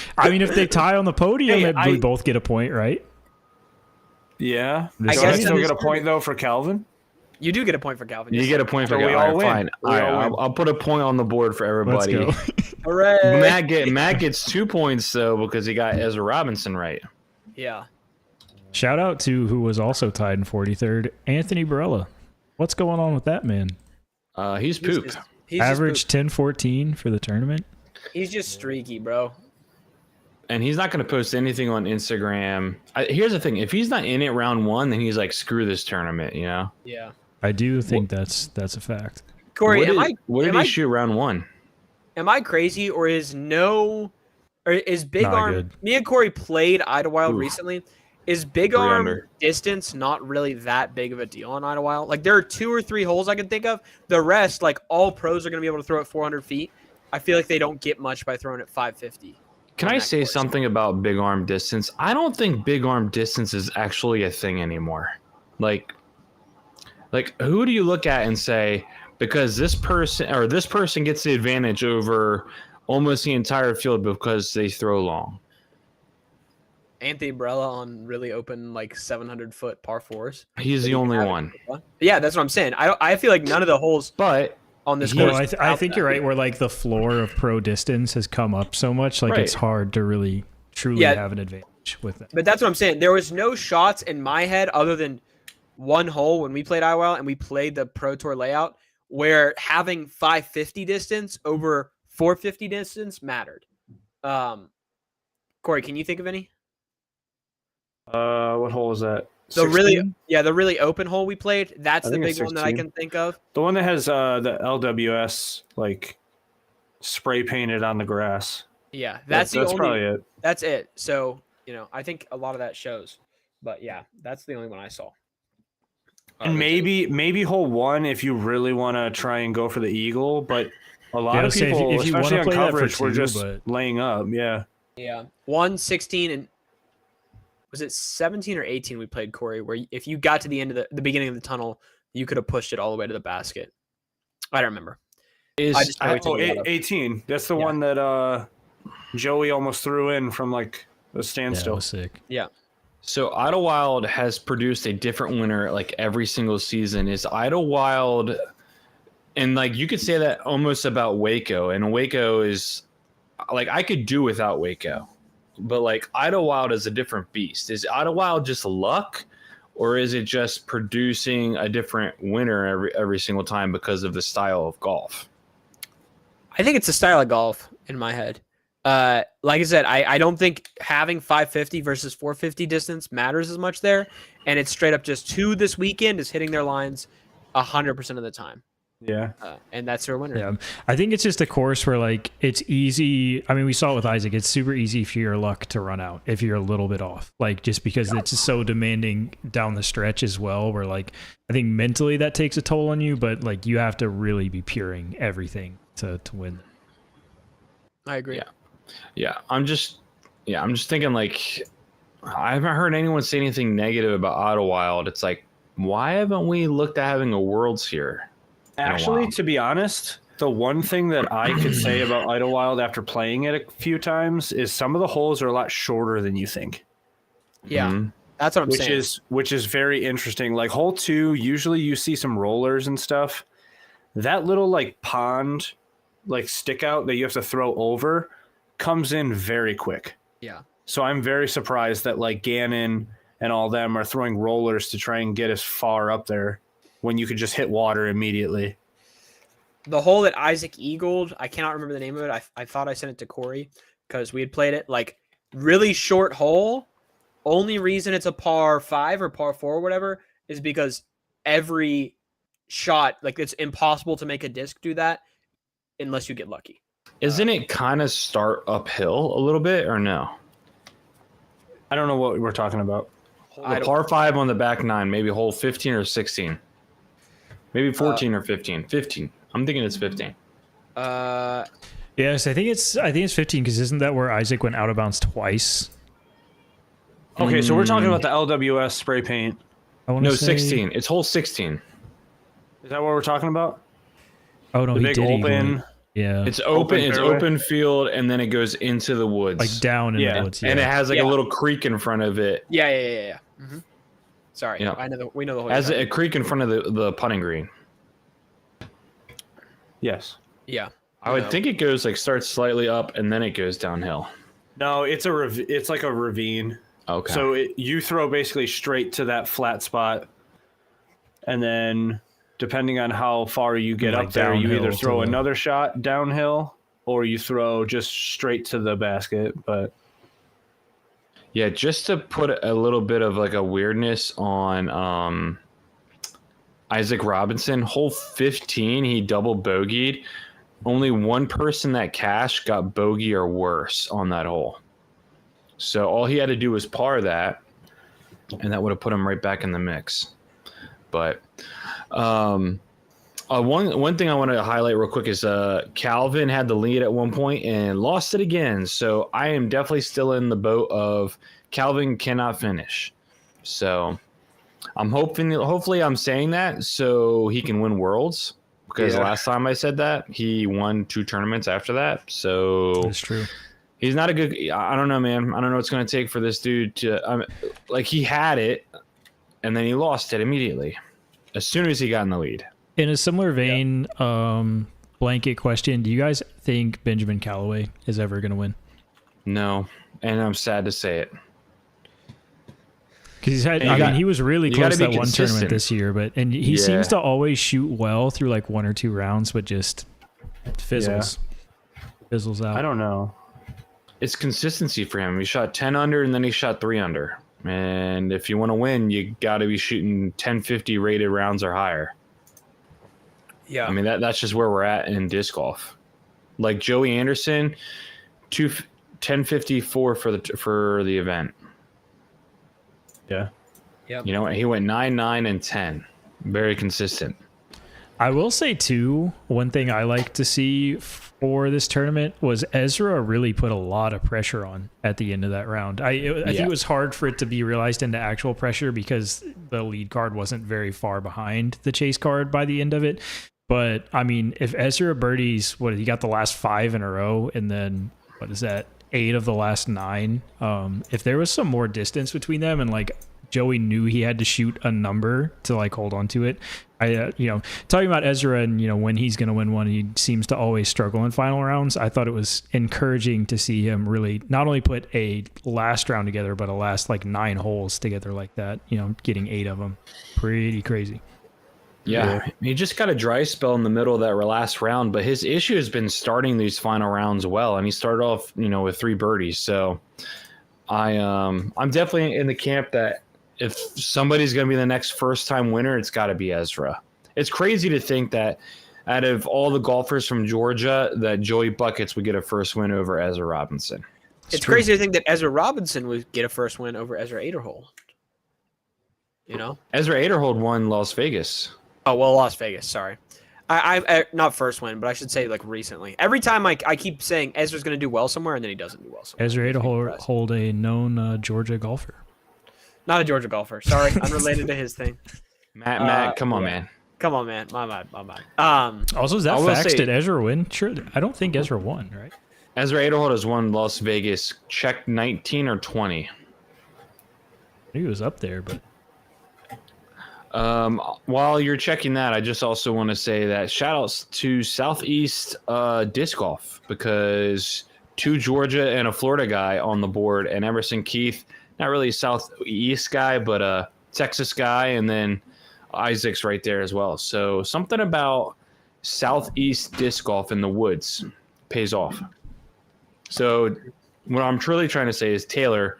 if they tie on the podium, Hey, we both get a point, right? Yeah. I So guess I still in get a this- point though for Calvin. You do get a point for Calvin. You yes. get a point for So we all all right, win. fine. We All right, all win. I'll put a point on the board for Let's everybody. go. Hooray. Matt gets 2 points though because he got Ezra Robinson right. Yeah. Shout out to who was also tied in 43rd, Anthony Barella. What's going on with that man? He's poop. He's Average 10-14 for the tournament. He's just streaky, bro. And he's not going to post anything on Instagram. Here's the thing: if he's not in it round 1, then he's like, "Screw this tournament," you know. Yeah. I do think that's a fact. Corey, what did am he I shoot round 1? am I crazy or is Big Not Arm? good. Me and Corey played Idlewild Oof. recently. Is Big 3 Arm under. distance not really that big of a deal on Idlewild? Like there are 2 or 3 holes I can think of. The rest, like all pros are going to be able to throw at 400 feet. I feel like they don't get much by throwing at 550. Can on I that say course. something about big arm distance? I don't think big arm distance is actually a thing anymore. Like who do you look at and say, because this person gets the advantage over almost the entire field because they throw long? Anthony Brella on really open like 700-foot par 4s. He's the only one. Yeah, that's what I'm saying. I feel like none of the holes But on this No, course. I think you're right. Where like the floor of pro distance has come up so much, like it's Right. hard to really truly Yeah. have an advantage with it. But that's what I'm saying. There was no shots in my head other than one hole when we played IWL and we played the Pro Tour layout where having 550 distance over 450 distance mattered. Corey, can you think of any? What hole was that? The 16? really open hole we played. That's I the think big it's one that I 16. can think of. The one that has the LWS like spray painted on the grass. Yeah, that's the only. probably it. That's it. So I think a lot of that shows, but yeah, that's the only one I saw. And maybe hole 1 if you really want to try and go for the eagle, but a lot of say people, if you especially wanna on play that for coverage, were two, just but- laying up. Yeah. Yeah, 116 and was it 17 or 18? We played Corey, where if you got to the end of the beginning of the tunnel, you could have pushed it all the way to the basket. I don't remember. I just know we took a lot of- 18. That's the Yeah. one that Joey almost threw in from like a Yeah, standstill. that was sick. Yeah. So Idlewild has produced a different winner like every single season. Is Idlewild, and like you could say that almost about Waco, and Waco is like I could do without Waco, but like Idlewild is a different beast. Is Idlewild just luck, or is it just producing a different winner every single time because of the style of golf? I think it's a style of golf in my head. Like I said, I don't think having 550 versus 450 distance matters as much there, and it's straight up just who this weekend is hitting their lines 100% of the time, Yeah. and that's their winner. Yeah, I think it's just a course where like it's easy. I mean, we saw it with Isaac. It's super easy for your luck to run out if you're a little bit off. Like just because it's just so demanding down the stretch as well. Where like I think mentally that takes a toll on you, but like you have to really be puring everything to win. I agree. Yeah, I'm just thinking like I haven't heard anyone say anything negative about Idlewild. It's like why haven't we looked at having a Worlds here? Actually, to be honest, the one thing that I could say about Idlewild after playing it a few times is some of the holes are a lot shorter than you think. Yeah, Mhm. that's what I'm saying. Which is very interesting. Like hole 2, usually you see some rollers and stuff. That little like pond, like stick out that you have to throw over, comes in very quick. Yeah. So I'm very surprised that like Gannon and all them are throwing rollers to try and get as far up there when you could just hit water immediately. The hole that Isaac eagled, I cannot remember the name of it. I thought I sent it to Corey because we had played it. Like really short hole. Only reason it's a par 5 or par 4 or whatever is because every shot, like it's impossible to make a disc do that unless you get lucky. Isn't it kind of start uphill a little bit or no? I don't know what we're talking about. The par 5 on the back 9, maybe hole 15 or 16. Maybe 14 or 15. 15. I'm thinking it's 15. Yes, I think it's 15 because isn't that where Isaac went out of bounds twice? Okay, so we're talking about the LWS spray paint. I want to No, say 16. It's hole 16. Is that what we're talking about? Oh no, The he big did eagle open. it. Yeah, It's open. It's fairway? open field, and then it goes into the woods. like down in Yeah. the woods. And it Yeah. has like Yeah. a little creek in front of it. Yeah. Mm-hmm. Sorry, Yeah. I know we know the whole. Has a creek in front of the putting green. Yes. Yeah. I would think it goes like starts slightly up and then it goes downhill. No, it's it's like a ravine. Okay. So you throw basically straight to that flat spot, and then depending on how far you get Like up there, you downhill either to throw the- another shot downhill or you throw just straight to the basket. But yeah, just to put a little bit of like a weirdness on Isaac Robinson, hole 15, he double bogeyed. Only one person that cashed got bogey or worse on that hole. So all he had to do was par that, and that would have put him right back in the mix. But one thing I want to highlight real quick is Calvin had the lead at one point and lost it again. So I am definitely still in the boat of Calvin cannot finish. So I'm hopefully I'm saying that so he can win Worlds. Because Yeah. last time I said that, he won 2 tournaments after that. So That's true. he's not a good. I don't know, man. I don't know what's going to take for this dude to. Like he had it, and then he lost it immediately, as soon as he got in the lead. In a similar vein, blanket question: do you guys think Benjamin Callaway is ever going to win? No, and I'm sad to say it. Because You got- he was really you close gotta to be that one consistent. tournament this year, but he Yeah. seems to always shoot well through like 1 or 2 rounds, but just fizzles out. I don't know. It's consistency for him. He shot 10 under, and then he shot 3 under. And if you want to win, you got to be shooting 1050 rated rounds or higher. Yeah. I mean, that's just where we're at in disc golf. Like Joey Anderson, 1054 for the event. Yeah. Yep. You know, he went 9, 9, and 10. Very consistent. I will say too, one thing I like to see for this tournament was Ezra really put a lot of pressure on at the end of that round. I think it was hard for it to be realized into actual pressure because the lead card wasn't very far behind the chase card by the end of it. But I mean, if Ezra birdies, he got the last 5 in a row, and then what is that, 8 of the last 9? If there was some more distance between them, and like Joey knew he had to shoot a number to like hold on to it. Talking about Ezra and when he's going to win one, he seems to always struggle in final rounds. I thought it was encouraging to see him really not only put a last round together, but a last like 9 holes together like that. Getting 8 of them, pretty crazy. Yeah, he just got a dry spell in the middle of that last round, but his issue has been starting these final rounds well, and he started off with 3 birdies. So I'm definitely in the camp that if somebody's going to be the next first-time winner, it's got to be Ezra. It's crazy to think that out of all the golfers from Georgia, that Joey Buckets would get a first win over Ezra Robinson. It's crazy to think that Ezra Robinson would get a first win over Ezra Aderhold. Ezra Aderhold won Las Vegas. Oh, well, Las Vegas, sorry. I not first win, but I should say like recently. Every time I keep saying Ezra's going to do well somewhere, and then he doesn't do well somewhere. Ezra Aderhold, a known Georgia golfer. Not a Georgia golfer. Sorry, unrelated to his thing. Matt, come on, man. Come on, man. My bad. Also, is that facts? Did Ezra win? Sure. I don't think Ezra won, right? Ezra Aderhold has won Las Vegas. Check 19 or 20. He was up there, but while you're checking that, I just also want to say that shout outs to Southeast Disc Golf, because 2 Georgia and a Florida guy on the board, and Emerson Keith, not really a Southeast guy, but a Texas guy, and then Isaac's right there as well. So something about Southeast Disc Golf in the woods pays off. So what I'm truly trying to say is, Taylor,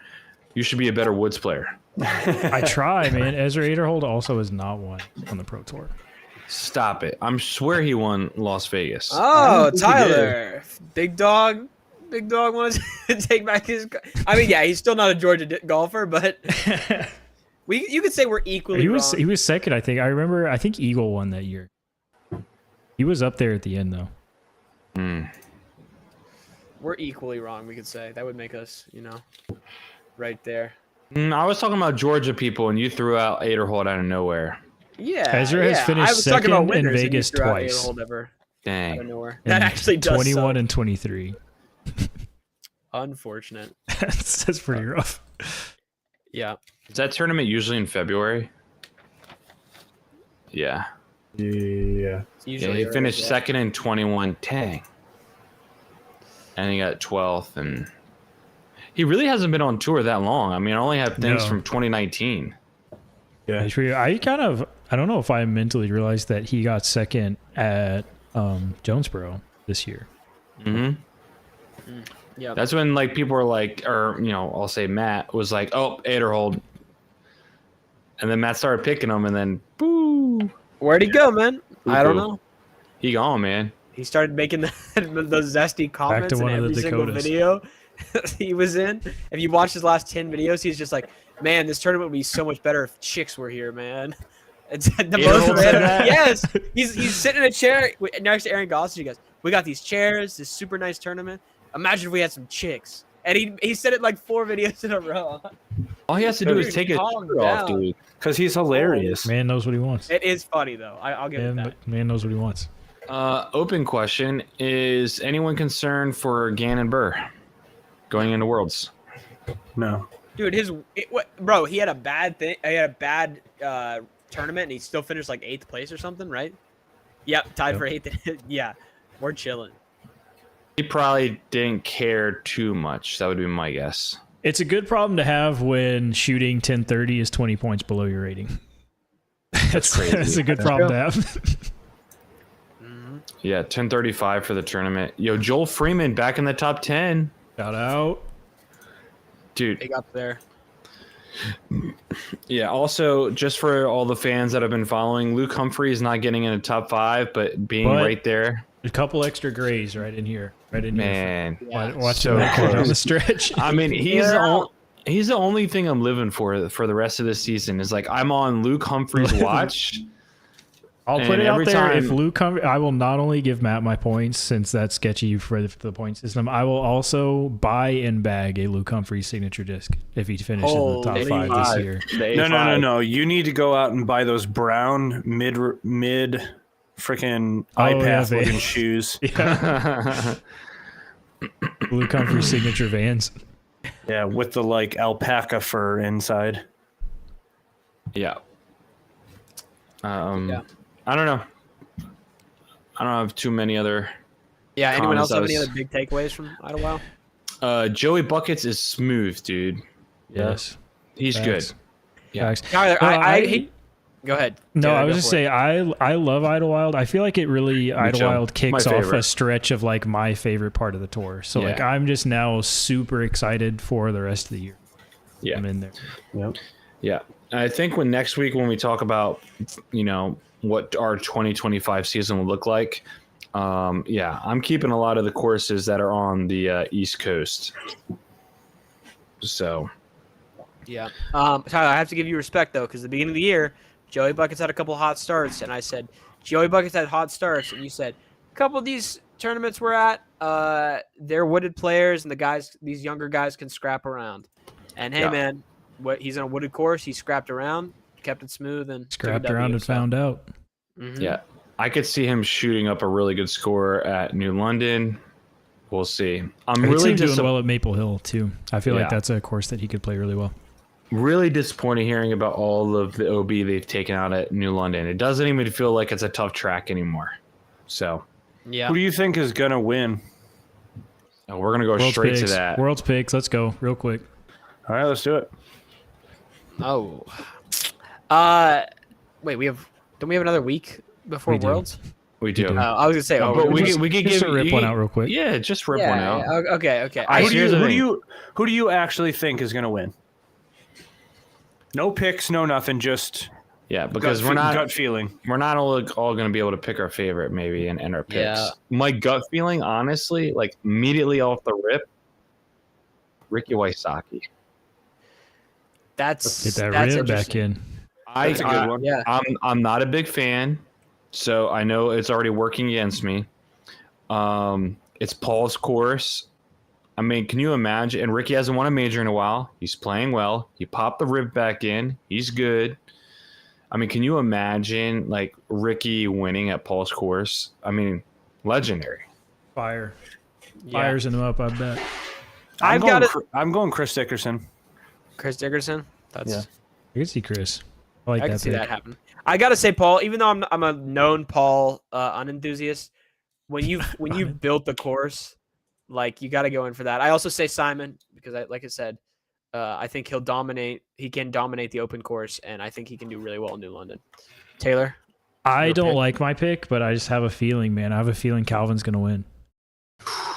you should be a better woods player. I try, man. Ezra Aderhold also has not won on the Pro Tour. Stop it. I swear he won Las Vegas. Oh, Tyler. Big dog wanted to take back his... I mean, yeah, he's still not a Georgia golfer, but you could say we're equally wrong. He was second, I think. I think Eagle won that year. He was up there at the end, though. We're equally wrong, we could say. That would make us, right there. I was talking about Georgia people, and you threw out Aderhold out of nowhere. Yeah. Ezra has finished second in Vegas twice. Dang. Out of nowhere. That actually does 21 suck. and 23. Unfortunate. That's pretty rough. Yeah. Is that tournament usually in February? Yeah. Yeah. He finished second in 21. Dang. And he got 12th, and he really hasn't been on tour that long. I mean, I only have things from 2019. Yeah. I don't know if I mentally realized that he got second at Jonesboro this year. Mm-hmm. Yeah. That's when people were like, or I'll say Matt was like, "Oh, Aderhold," and then Matt started picking him, and then boo. Where'd he go, man? I don't know. He gone, man. He started making those zesty comments in every single video he was in. If you watch his last 10 videos, he's just like, "Man, this tournament would be so much better if chicks were here, man." It's the most random. Yes, he's sitting in a chair next to Aaron Goss. He goes, "We got these chairs, this super nice tournament. Imagine if we had some chicks." And he said it like 4 videos in a row. All he has to do is take his shirt off, dude. Because he's hilarious. Man knows what he wants. It is funny though. I'll give it that. Man knows what he wants. Open question: is anyone concerned for Gannon Burr going into Worlds? No. Dude, he had a bad thing. He had a bad tournament, and he still finished like 8th place or something, right? Yep, tied for 8th. Yeah, we're chilling. He probably didn't care too much. That would be my guess. It's a good problem to have when shooting 1030 is 20 points below your rating. That's crazy. That's a good problem to have. Yeah, 1035 for the tournament. Yo, Joel Freeman back in the top 10. Shout out. Dude. Big up there. Yeah, also, just for all the fans that have been following, Luke Humphrey is not getting in the top 5, but being right there. A couple extra grays right in here. Right in here. Man, Watch so that down close. the stretch. I mean, he's the only thing I'm living for the rest of this season. Is like I'm on Luke Humphrey's watch. I'll put And it out every there. If time- Luke, I will not only give Matt my points since that's sketchy for the point system. I will also buy and bag a Luke Humphrey signature disc if he finishes in the top Holy 5 this year. No. You need to go out and buy those brown mid freaking iPath looking Vans. shoes. Yeah. Luke Humphrey signature Vans. Yeah, with the like alpaca fur inside. Yeah. Yeah. I don't know. I don't have too many other. Yeah. Anyone else have Comments, any I other big takeaways from Idlewild? Joey Buckets is smooth, dude. Yes. He's Facts. good. Yeah. Facts. Tyler, No, I hate. Go ahead. No, Taylor, I was go just for it. say I love Idlewild. I feel like it really Idlewild too. kicks My off favorite. a stretch of like my favorite part of the tour. So like Yeah. I'm just now super excited for the rest of the year. Yeah. I'm in there. Yep. Yeah. I think next week when we talk about, what our 2025 season will look like, I'm keeping a lot of the courses that are on the East Coast. So, Yeah. Tyler, I have to give you respect though, because the beginning of the year, Joey Buckets had a couple hot starts, and I said Joey Buckets had hot starts, and you said a couple of these tournaments we're at, they're wooded players, and these younger guys can scrap around. And hey, Yeah. man, he's on a wooded course. He scrapped around, kept it smooth, and Scrapped around and found out. Mm-hmm. yeah, I could see him shooting up a really good score at New London. We'll see. I'm I could see really him doing well at Maple Hill too. I feel like Yeah. that's a course that he could play really well. really disappointed hearing about all of the OB they've taken out at New London. It doesn't even feel like it's a tough track anymore. So, Yeah. Who do you think is gonna win? we're going to go World's straight picks. to that. World's picks. Let's go real quick. All right, let's do it. Oh. Wait, don't we have another week before We do. Worlds? We do. do. I was gonna say, but we could Just give rip you- one out real quick. Yeah, just rip one out. Okay. Who do here's the you thing. who do you actually think is gonna win? No picks, no nothing, just Yeah, because gut feeling. we're not all going to be able to pick our favorite maybe and our picks. Yeah. My gut feeling, honestly, like immediately off the rip, Ricky Wysocki. That's Get that that's rib back interesting. in. That's a good one. Yeah. I'm not a big fan, so I know it's already working against me. It's Paul's course. I mean, can you imagine? And Ricky hasn't won a major in a while. He's playing well. He popped the rib back in. He's good. I mean, can you imagine like Ricky winning at Paul's course? I mean, legendary. Fire. Yeah. Fires him up, I bet. I'm going Chris Dickerson. Chris Dickerson. That's Yeah. I can see Chris. I like I can that see pick. that happen. I gotta say, Paul. Even though I'm a known Paul unenthusiast, when you built the course, like you got to go in for that. I also say Simon because like I said, I think he'll dominate. He can dominate the open course, and I think he can do really well in New London. Taylor. I Your don't pick? like my pick, but I just have a feeling, man. I have a feeling Calvin's going to win.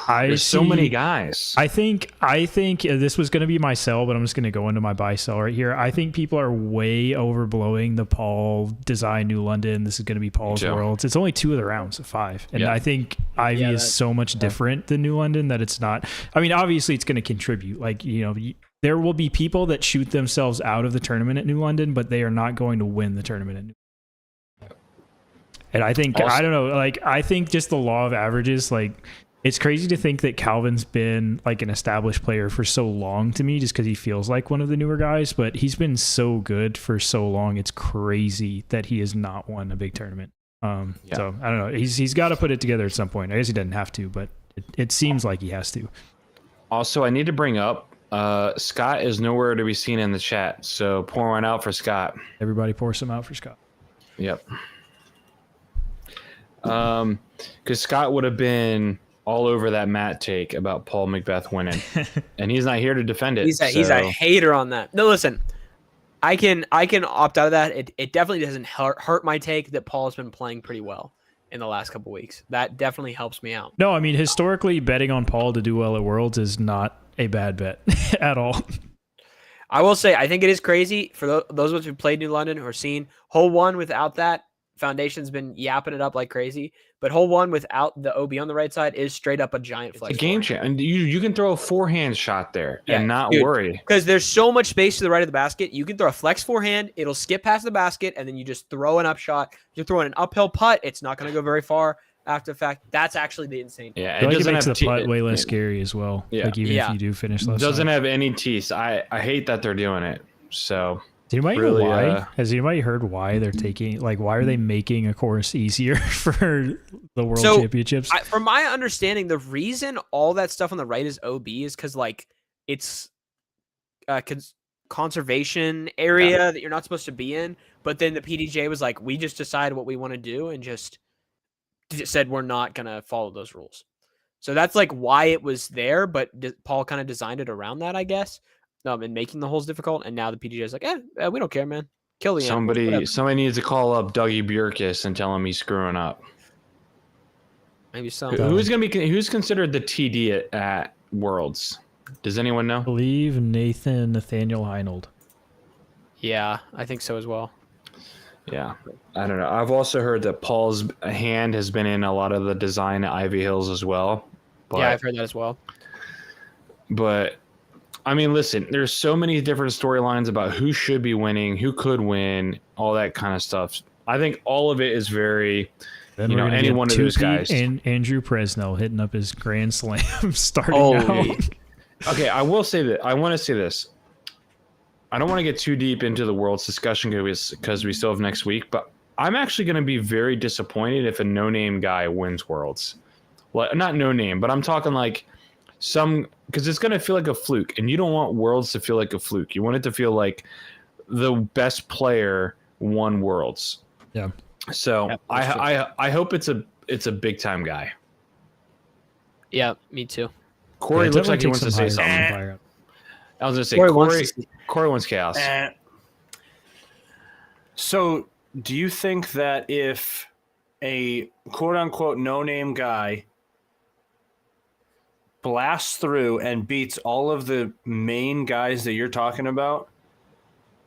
There's so many guys. I think this was going to be my sell, but I'm just going to go into my buy sell right here. I think people are way overblowing the Paul design New London. This is going to be Paul's Yeah. Worlds. It's only 2 of the rounds of 5. And Yeah. I think Ivy Yeah, is so much different than New London that it's not. I mean, obviously it's going to contribute. Like, there will be people that shoot themselves out of the tournament at New London, but they are not going to win the tournament at New London. And I think, Also- I don't know, like, I think just the law of averages, like, it's crazy to think that Calvin's been like an established player for so long to me just because he feels like one of the newer guys, but he's been so good for so long. It's crazy that he has not won a big tournament. So I don't know. He's got to put it together at some point. I guess he doesn't have to, but it seems like he has to. Also, I need to bring up Scott is nowhere to be seen in the chat, so pour one out for Scott. Everybody pour some out for Scott. Yep. Because Scott would have been all over that Matt take about Paul Macbeth winning, and he's not here to defend it. He's a hater on that. No, listen, I can opt out of that. It definitely doesn't hurt my take that Paul has been playing pretty well in the last couple weeks. That definitely helps me out. No, I mean, historically, betting on Paul to do well at Worlds is not a bad bet at all. I will say, I think it is crazy for those of us who played New London or seen hole 1 without that Foundation's been yapping it up like crazy, but hole 1 without the OB on the right side is straight up a giant It's flex. a game changer, and you can throw a forehand shot there Yeah, and not dude. worry. Because there's so much space to the right of the basket. You can throw a flex forehand, it'll skip past the basket, and then you just throw an up shot. You're throwing an uphill putt, it's not going to go very far after the fact. That's actually the insane. Yeah, I feel like it doesn't makes the have putt way less scary as well. Yeah. Like even if you do finish left doesn't side. have any teeth. I hate that they're doing it. So Does anybody really, know why? Has anybody heard why they're taking, like, why are they making a course easier for the World Championships? From my understanding, the reason all that stuff on the right is OB is because, like, it's conservation area that you're not supposed to be in. But then the PDJ was like, we just decide what we want to do and just said we're not going to follow those rules. So that's, like, why it was there, but Paul kind of designed it around that, I guess. And making the holes difficult, and now the PDJ is like, we don't care, man. Kill the animals, somebody needs to call up Dougie Bjerkes and tell him he's screwing up. Maybe so. Who's considered the TD at Worlds? Does anyone know? I believe Nathaniel Heinold. Yeah, I think so as well. Yeah, I don't know. I've also heard that Paul's hand has been in a lot of the design at Ivy Hills as well. But, yeah, I've heard that as well. But I mean, listen, there's so many different storylines about who should be winning, who could win, all that kind of stuff. I think all of it is very, Then any one of those guys. And Andrew Presnell hitting up his Grand Slam starting out. Okay, I will say that. I want to say this. I don't want to get too deep into the Worlds discussion because we still have next week, but I'm actually going to be very disappointed if a no-name guy wins Worlds. Well, not no-name, but I'm talking like because it's going to feel like a fluke, and you don't want Worlds to feel like a fluke. You want it to feel like the best player won Worlds. Yeah. So I hope it's a big time guy. Yeah, me too. Corey looks like he wants to say something. I was going to say Corey wants chaos. So, do you think that if a quote unquote no name guy blasts through and beats all of the main guys that you're talking about,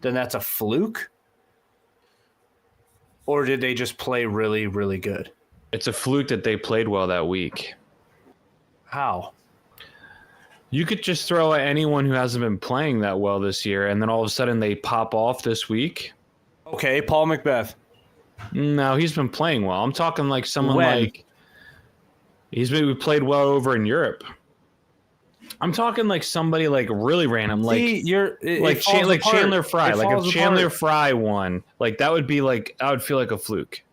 then that's a fluke? Or did they just play really, really good? It's a fluke that they played well that week. How? You could just throw at anyone who hasn't been playing that well this year, and then all of a sudden they pop off this week. Okay, Paul Macbeth. No, he's been playing well. I'm talking like someone When? like he's maybe played well over in Europe. I'm talking like somebody like really random, like Chandler Fry. Like if Chandler Fry won, like that would be like I would feel like a fluke.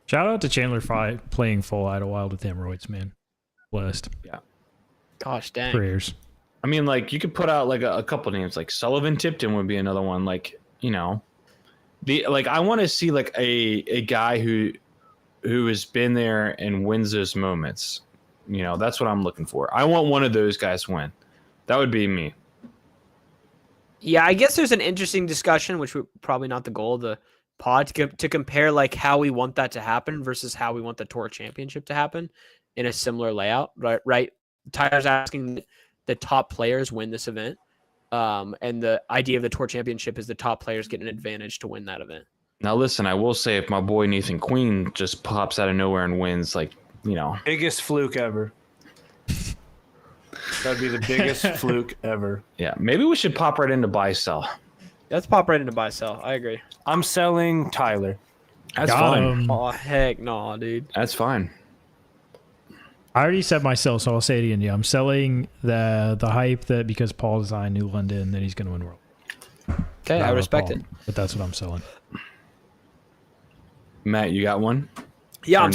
Shout out to Chandler Fry playing full Idlewild with hemorrhoids, man. Blessed. Yeah. Gosh dang. Prayers. I mean, like you could put out like a couple names, like Sullivan Tipton would be another one. Like I want to see like a guy who has been there and wins those moments. That's what I'm looking for. I want one of those guys to win. That would be me. Yeah, I guess there's an interesting discussion, which we're probably not the goal of the pod, to compare like how we want that to happen versus how we want the Tour Championship to happen in a similar layout. Right. Tyler's asking that the top players win this event. And the idea of the Tour Championship is the top players get an advantage to win that event. Now, listen, I will say if my boy Nathan Queen just pops out of nowhere and wins, biggest fluke ever. That'd be the biggest fluke ever. Yeah, maybe we should pop right into buy sell. Let's pop right into buy sell. I agree. I'm selling Tyler. That's fine. Oh heck no, dude. That's fine. I already said my sell, so I'll say it again. Yeah, I'm selling the hype that because Paul designed New London that he's going to win World. Okay, I respect it. But that's what I'm selling. Matt, you got one? Yeah, I'm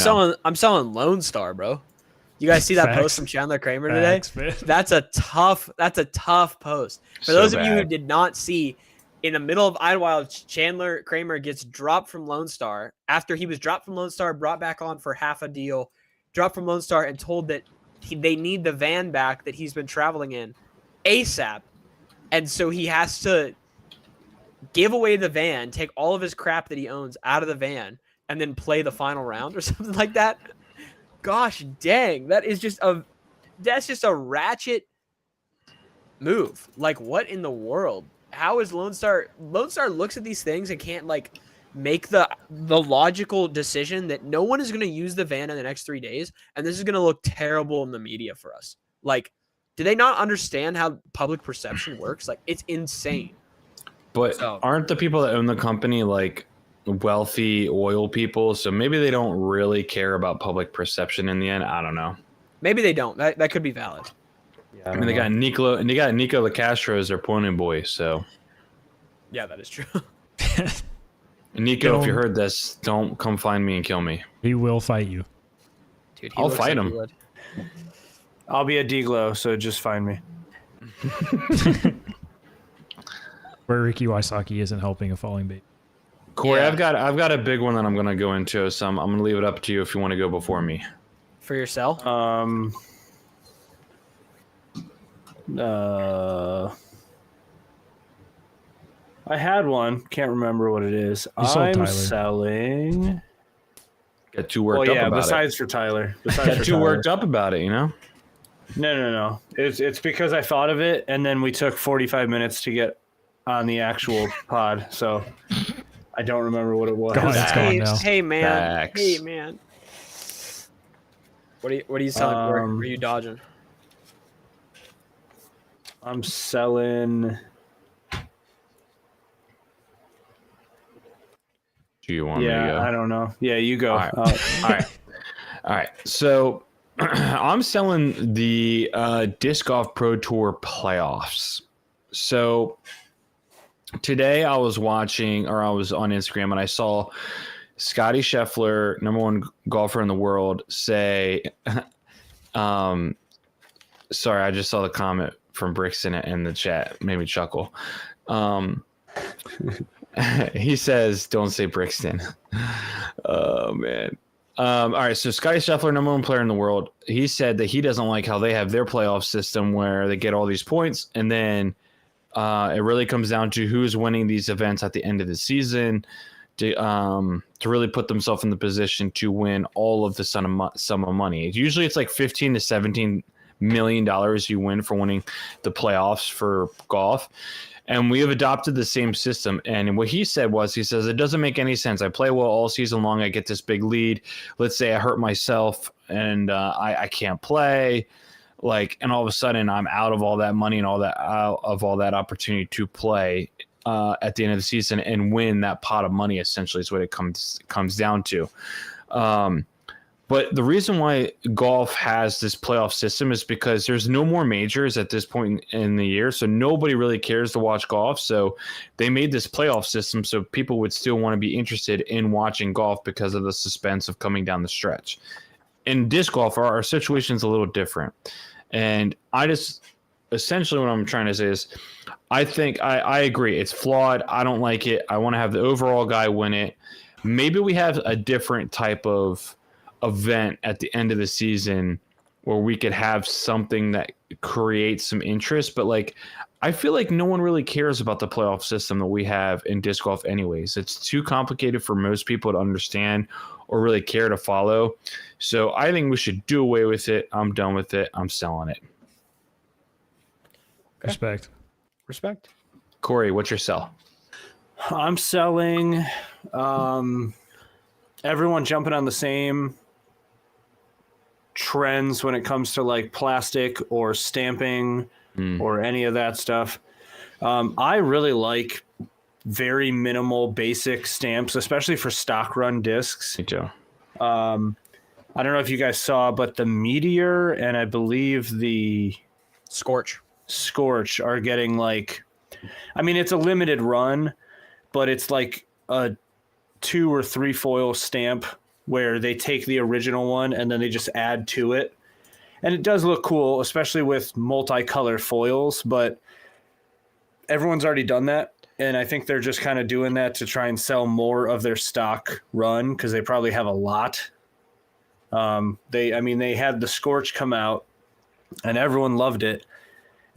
selling Lone Star, bro. You guys see that post from Chandler Kramer today? That's a tough post. For those of you who did not see, in the middle of Idlewild, Chandler Kramer gets dropped from Lone Star. After he was dropped from Lone Star, brought back on for half a deal, dropped from Lone Star and told that they need the van back that he's been traveling in ASAP. And so he has to give away the van, take all of his crap that he owns out of the van, and then play the final round or something like that. Gosh dang, that's just a ratchet move. Like, what in the world? How is Lone Star looks at these things and can't like make the logical decision that no one is going to use the van in the next 3 days, and this is going to look terrible in the media for us. Like, do they not understand how public perception works? Like, it's insane. But aren't the people that own the company like wealthy oil people? So maybe they don't really care about public perception in the end. I don't know. Maybe they don't. That could be valid. Yeah, I mean, they got Nico LaCastro as their pointing boy. So Yeah, that is true. Nico, if you heard this, don't come find me and kill me. He will fight you. Dude, I'll fight him. I'll be a D-Glow, so just find me. Where Ricky Wysocki isn't helping a falling baby. Corey, Yeah. I've got a big one that I'm gonna go into, so I'm gonna leave it up to you if you want to go before me. For yourself? I had one. Can't remember what it is. You sold I'm Tyler. selling. Get too worked up about besides for Tyler. it. Besides Get for too Tyler. worked up about it, you know? No. It's because I thought of it, and then we took 45 minutes to get on the actual pod, so I don't remember what it was. Go ahead, it's going now. Hey man. Facts. Hey man. What are you selling? Where are you dodging? I'm selling. Do you want me to Yeah, go? I don't know. Yeah, you go. All right. All right. So I'm selling the Disc Golf Pro Tour playoffs. So today I was watching, or I was on Instagram, and I saw Scotty Scheffler, number one golfer in the world, say, sorry, I just saw the comment from Brixton in the chat. Made me chuckle. He says, don't say Brixton. Oh, man. All right, so Scotty Scheffler, number one player in the world, he said that he doesn't like how they have their playoff system where they get all these points, and then it really comes down to who's winning these events at the end of the season to really put themselves in the position to win all of the sum of money. Usually it's like $15 to $17 million you win for winning the playoffs for golf. And we have adopted the same system. And what he said was, he says, it doesn't make any sense. I play well all season long. I get this big lead. Let's say I hurt myself and I can't play. And all of a sudden I'm out of all that money and all that opportunity to play at the end of the season and win that pot of money, essentially, is what it comes down to. But the reason why golf has this playoff system is because there's no more majors at this point in the year. So nobody really cares to watch golf. So they made this playoff system so people would still want to be interested in watching golf because of the suspense of coming down the stretch. In disc golf, our situation's a little different. And essentially what I'm trying to say is, I think I agree. It's flawed. I don't like it. I want to have the overall guy win it. Maybe we have a different type of event at the end of the season where we could have something that creates some interest, but I feel like no one really cares about the playoff system that we have in disc golf anyways. It's too complicated for most people to understand or really care to follow. So I think we should do away with it. I'm done with it. I'm selling it. Okay. Respect. Corey, what's your sell? I'm selling everyone jumping on the same trends when it comes to plastic or stamping or any of that stuff. I really like very minimal basic stamps, especially for stock run discs. Me too. I don't know if you guys saw, but the Meteor and I believe the Scorch are getting it's a limited run, but it's like a 2 or 3 foil stamp where they take the original one and then they just add to it. And it does look cool, especially with multicolor foils, but everyone's already done that. And I think they're just kind of doing that to try and sell more of their stock run because they probably have a lot. They had the Scorch come out and everyone loved it.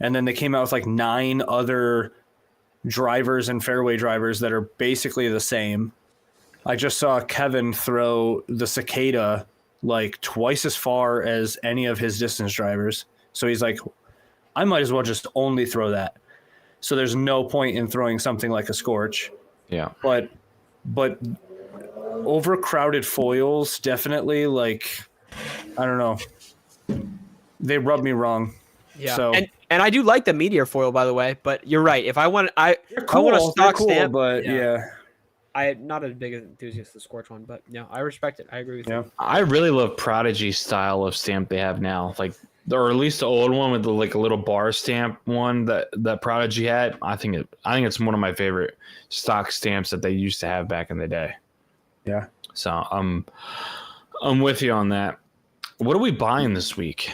And then they came out with 9 other drivers and fairway drivers that are basically the same. I just saw Kevin throw the Cicada twice as far as any of his distance drivers. So he's like, I might as well just only throw that. So there's no point in throwing something like a Scorch. Yeah. But but overcrowded foils definitely, like, I don't know. They rub me wrong. Yeah, So and I do like the meteor foil, by the way. But you're right. If I want, they're I want a cool. stock They're cool, stamp. but yeah. I'm not as big an enthusiast of the Scorch one, but yeah, I respect it. I agree with you. I really love Prodigy style of stamp they have now, like, or at least the old one with the, like, a little bar stamp one that Prodigy had. I think it's one of my favorite stock stamps that they used to have back in the day. Yeah. So I'm with you on that. What are we buying this week?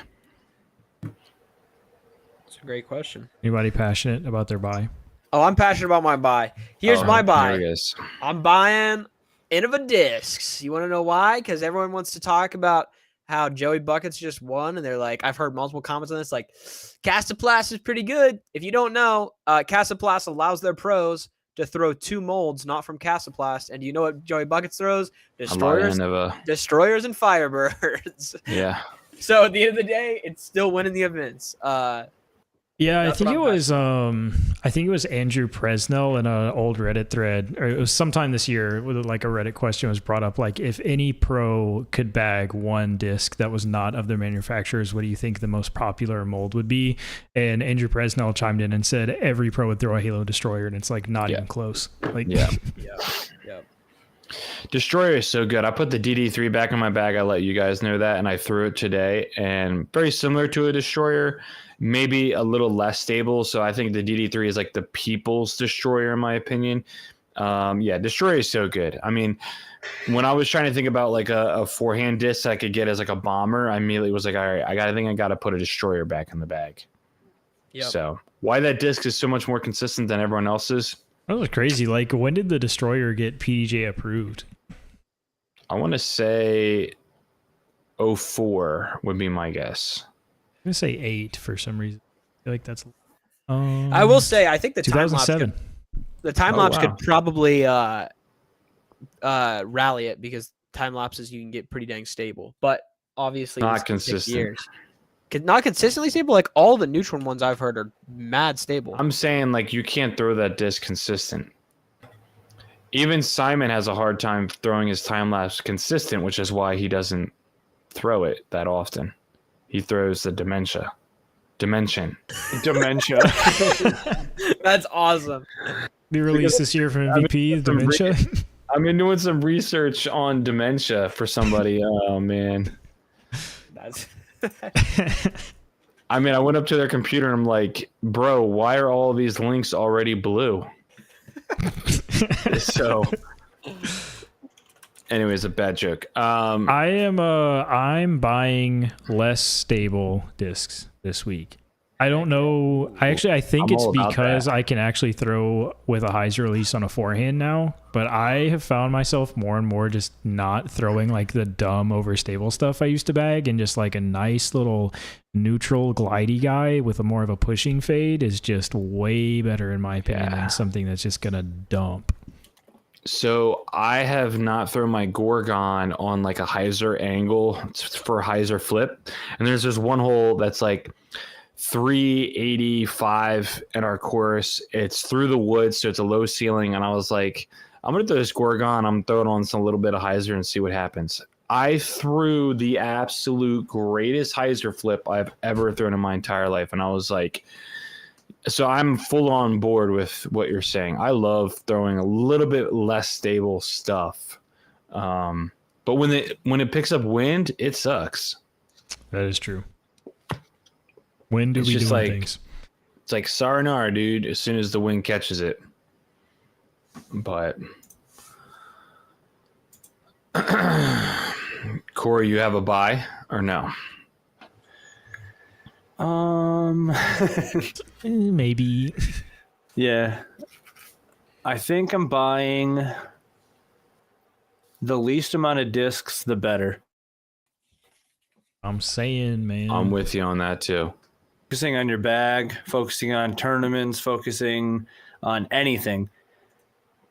It's a great question. Anybody passionate about their buy? Oh, I'm passionate about my buy. Here's my There buy. he is. I'm buying Innova Discs. You want to know why? Because everyone wants to talk about how Joey Buckets just won, and they're like, I've heard multiple comments on this, like, Castaplast is pretty good. If you don't know, Castaplast allows their pros to throw 2 molds, not from Castaplast. And do you know what Joey Buckets throws? Destroyers, Destroyers and Firebirds. Yeah. So at the end of the day, it's still winning the events. Yeah, That's what I'm I think it was Andrew Presnell in an old Reddit thread, or it was sometime this year, with like a Reddit question was brought up, like, if any pro could bag one disc that was not of their manufacturers, what do you think the most popular mold would be? And Andrew Presnell chimed in and said every pro would throw a Halo Destroyer, and it's like not even close. Like, Yeah. Yeah. Destroyer is so good. I put the DD3 back in my bag. I let you guys know that, and I threw it today. And very similar to a Destroyer, maybe a little less stable. So I think the DD3 is like the people's Destroyer, in my opinion. Destroyer is so good. I mean, when I was trying to think about like a forehand disc I could get as like a bomber, I immediately was like, all right, I got to put a Destroyer back in the bag. Yep. So why that disc is so much more consistent than everyone else's? that was crazy. Like, when did the Destroyer get PDJ approved? I want to say 04 would be my guess. I'm gonna say 8 for some reason. I feel like that's. I will say, I think the time lapse 2007. could probably rally it, because time lapses you can get pretty dang stable, but obviously Not it's gonna take consistent. years. Not consistently stable. Like, all the neutron ones I've heard are mad stable. I'm saying, like, you can't throw that disc consistent. Even Simon has a hard time throwing his time lapse consistent, which is why he doesn't throw it that often. He throws the dimension. That's awesome. The release this year from MVP, Dementia. I've been doing some research on dementia for somebody. Oh, man. That's I mean, I went up to their computer and I'm like, bro, why are all of these links already blue? So, anyways, a bad joke. I'm buying less stable discs this week. I don't know. I think I'm it's all about because that. I can actually throw with a hyzer release on a forehand now, but I have found myself more and more just not throwing like the dumb overstable stuff I used to bag, and just like a nice little neutral glidey guy with a more of a pushing fade is just way better in my opinion than something that's just gonna dump. So I have not thrown my Gorgon on like a hyzer angle for a hyzer flip, and there's this one hole that's like 385 in our course. It's through the woods, so it's a low ceiling, and I was like, I'm gonna throw this Gorgon, I'm throwing on some little bit of hyzer and see what happens. I threw the absolute greatest hyzer flip I've ever thrown in my entire life, and I was like, so I'm full on board with what you're saying. I love throwing a little bit less stable stuff, but when it picks up wind, it sucks. That is true. When do It's we just do like- things? It's like sayonara, dude, as soon as the wind catches it. But Corey, you have a buy or no? Maybe. Yeah. I think I'm buying the least amount of discs, the better. I'm saying, man. I'm with you on that too. Focusing on your bag, focusing on tournaments, focusing on anything.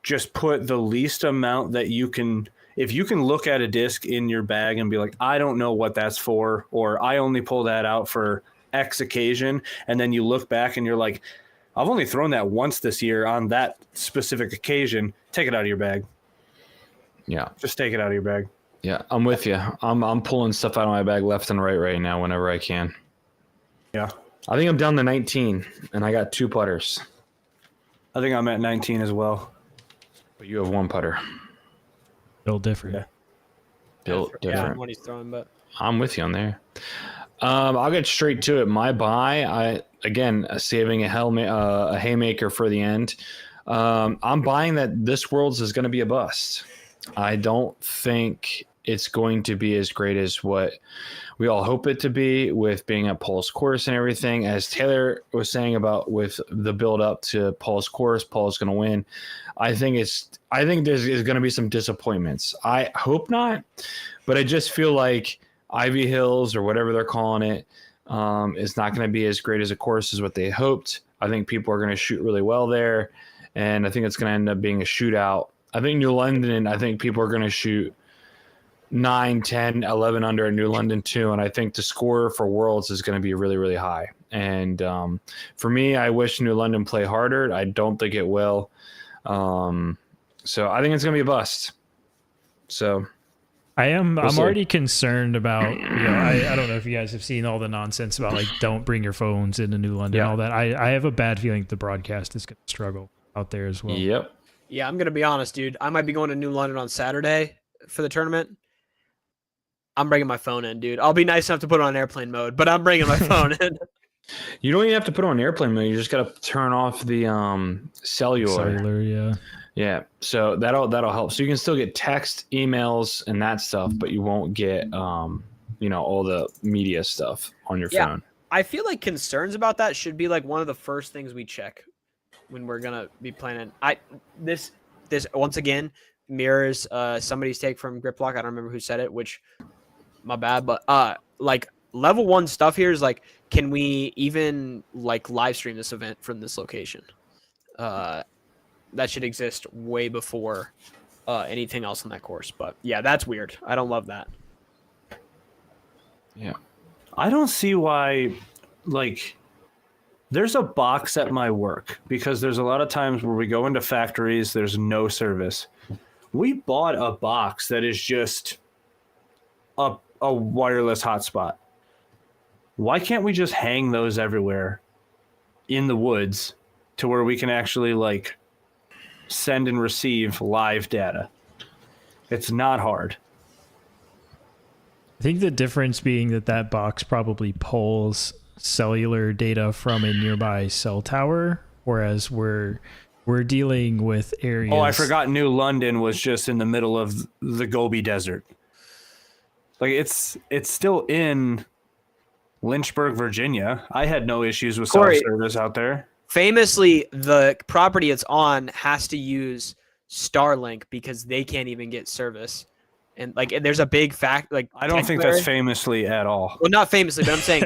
Just put the least amount that you can. If you can look at a disc in your bag and be like, I don't know what that's for, or I only pull that out for X occasion, and then you look back and you're like, I've only thrown that once this year on that specific occasion, take it out of your bag. Yeah. Just take it out of your bag. Yeah, I'm with you. I'm pulling stuff out of my bag left and right now whenever I can. Yeah. I think I'm down to 19, and I got 2 putters. I think I'm at 19 as well. But you have 1 putter. Still different. Yeah. Built Yeah, different. what he's throwing, but I'm with you on there. I'll get straight to it. My buy, saving a haymaker for the end. I'm buying that this Worlds is going to be a bust. I don't think it's going to be as great as what we all hope it to be, with being at Paul's course and everything. As Taylor was saying about with the build up to Paul's course, Paul's going to win. I think there's going to be some disappointments. I hope not, but I just feel like Ivy Hills, or whatever they're calling it, is not going to be as great as a course as what they hoped. I think people are going to shoot really well there, and I think it's going to end up being a shootout. I think New London, I think people are going to shoot 9, 10, 11 under in New London too, and I think the score for Worlds is going to be really, really high. And for me, I wish New London play harder. I don't think it will. So I think it's going to be a bust. So I'm see. already concerned about, I don't know if you guys have seen all the nonsense about like don't bring your phones into New London and all that. I have a bad feeling the broadcast is going to struggle out there as well. Yep. yeah, I'm gonna be honest, dude. I might be going to New London on Saturday for the tournament. I'm bringing my phone in, dude. I'll be nice enough to put it on airplane mode, but I'm bringing my phone in. You don't even have to put it on airplane mode. You just got to turn off the cellular. Yeah. Yeah, so that'll help. So you can still get text, emails, and that stuff, but you won't get all the media stuff on your phone. I feel like concerns about that should be like one of the first things we check when we're gonna be planning. This once again mirrors somebody's take from Griplock. I don't remember who said it, which my bad, but like level 1 stuff here is like, can we even like live stream this event from this location? That should exist way before anything else on that course. But yeah, that's weird. I don't love that. Yeah. I don't see why, like, there's a box at my work because there's a lot of times where we go into factories, there's no service. We bought a box that is just a wireless hotspot. Why can't we just hang those everywhere in the woods to where we can actually, like, send and receive live data? It's not hard. I think the difference being that box probably pulls cellular data from a nearby cell tower, whereas we're dealing with areas. Oh, I forgot New London was just in the middle of the Gobi Desert. Like, it's still in Lynchburg, Virginia. I had no issues with cell Corey, service out there. Famously, the property it's on has to use Starlink because they can't even get service. And like, there's a big fact. Like, I don't think that's famously at all. Well, not famously, but I'm saying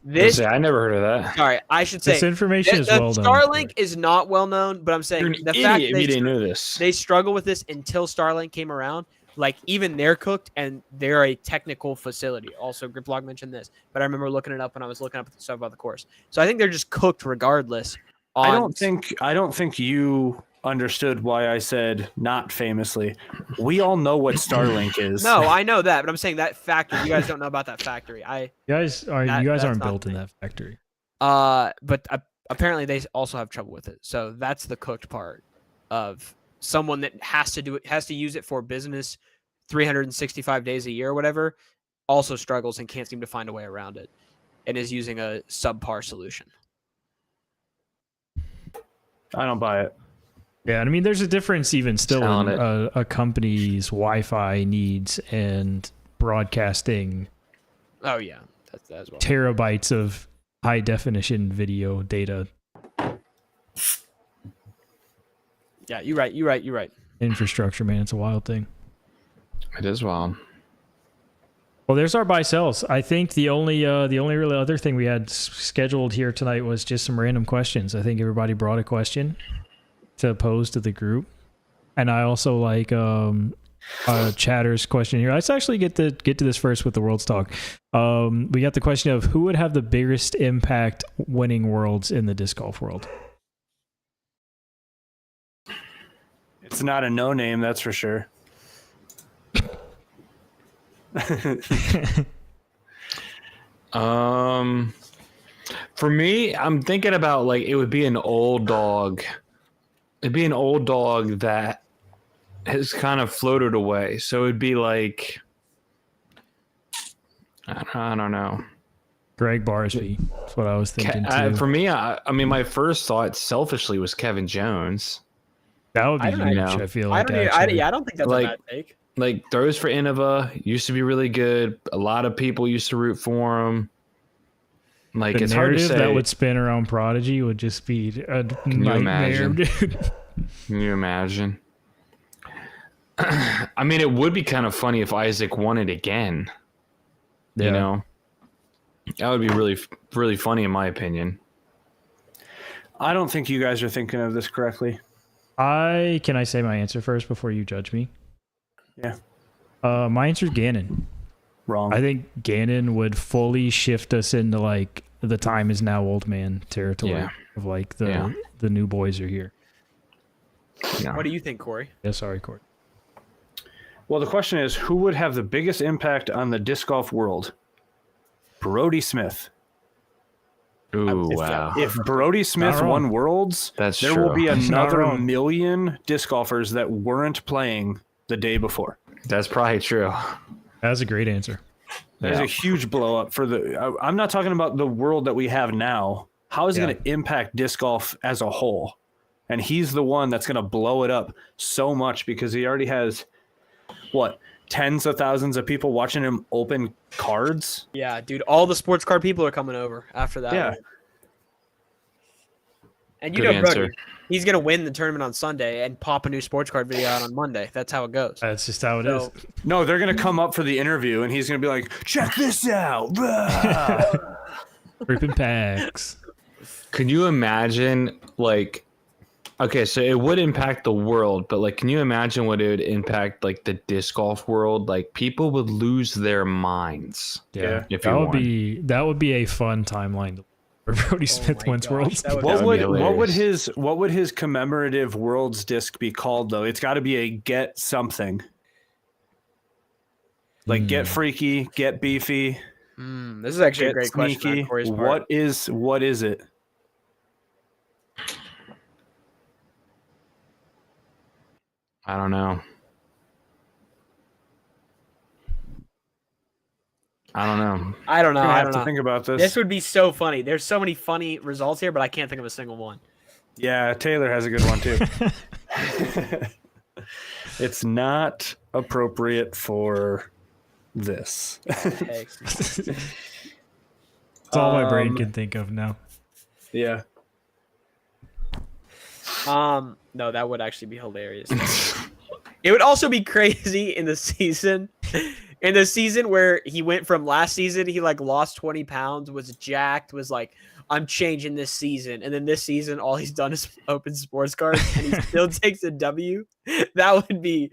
this. I never heard of that. Sorry, I should say this information is well known. Starlink is not well known, but I'm saying You're an the idiot fact if you didn't know this. they struggle with this until Starlink came around. Like, even they're cooked, and they're a technical facility. Also, Griplog mentioned this, but I remember looking it up when I was looking up stuff about the course. So I think they're just cooked regardless. I don't think you understood why I said not famously. We all know what Starlink is. No, I know that, but I'm saying that factory. You guys don't know about that factory. You guys aren't built in that factory. But apparently they also have trouble with it. So that's the cooked part of someone that has to use it for business 365 days a year or whatever, also struggles and can't seem to find a way around it and is using a subpar solution. I don't buy it. Yeah, and I mean, there's a difference even still in a company's Wi-Fi needs and broadcasting. Oh yeah, that's as well. Terabytes of high definition video data. Yeah, you're right. Infrastructure, man, it's a wild thing. It is wild. Well, there's our buy sells. I think the only really other thing we had scheduled here tonight was just some random questions. I think everybody brought a question to pose to the group, and I also like Chatter's question here. Let's actually get to this first with the Worlds talk. We got the question of who would have the biggest impact winning Worlds in the disc golf world. It's not a no name, that's for sure. For me, I'm thinking about like it would be an old dog. It'd be an old dog that has kind of floated away. So it'd be like I don't know. Greg Barsby. That's what I was thinking too. For me, I mean, my first thought selfishly was Kevin Jones. That would be I don't huge. know. I feel I like. don't. Even, I don't think that's Like- a bad take. Like throws for Innova used to be really good. A lot of people used to root for him. Like The it's hard to narrative say. that would spin around Prodigy would just be a nightmare, imagine? dude. Can you imagine? I mean, it would be kind of funny if Isaac won it again. You Yeah. know, that would be really funny in my opinion. I don't think you guys are thinking of this correctly. Can I say my answer first before you judge me? Yeah. My answer is Gannon. Wrong. I think Gannon would fully shift us into like the time is now old man territory Yeah. of like the new boys are here. Yeah. What do you think, Corey? Yeah, sorry, Court. Well, the question is, who would have the biggest impact on the disc golf world? Brody Smith. Ooh, wow. If Brody Smith Not wrong. won Worlds, That's there true. will be He's not another wrong. million disc golfers that weren't playing the day before. That's probably true. That's a great answer. There's Yeah. a huge blow up for I'm not talking about the world that we have now. How is it Yeah. going to impact disc golf as a whole? And he's the one that's going to blow it up so much because he already has, what, tens of thousands of people watching him open cards? Yeah, dude. All the sports card people are coming over after that. Yeah. And you Good know, answer. Brody, he's gonna win the tournament on Sunday and pop a new sports card video out on Monday. That's how it goes. That's just how it is. So, No, they're going to come up for the interview and he's going to be like, check this out. Rah." Ripping packs. Can you imagine, like, okay, so it would impact the world, but like, can you imagine what it would impact, like, the disc golf world? Like, people would lose their minds. Yeah, If that he would won. be a fun timeline where Brody Smith my wins gosh, Worlds. that would What That would would be what would his commemorative world's disc be called though? It's got to be a get something. Like get freaky, get beefy, this is actually a get great question sneaky. on Corey's part. What is it? I don't know. I don't know. I don't know. I'm gonna I have don't to know. think about this. This would be so funny. There's so many funny results here, but I can't think of a single one. Yeah, Taylor has a good one too. It's not appropriate for this. Okay. That's all my brain can think of now. Yeah. No, that would actually be hilarious. It would also be crazy in the season. In the season where he went from last season, he like lost 20 pounds, was jacked, was like, I'm changing this season. And then this season, all he's done is open sports cards and he still takes a W. That would be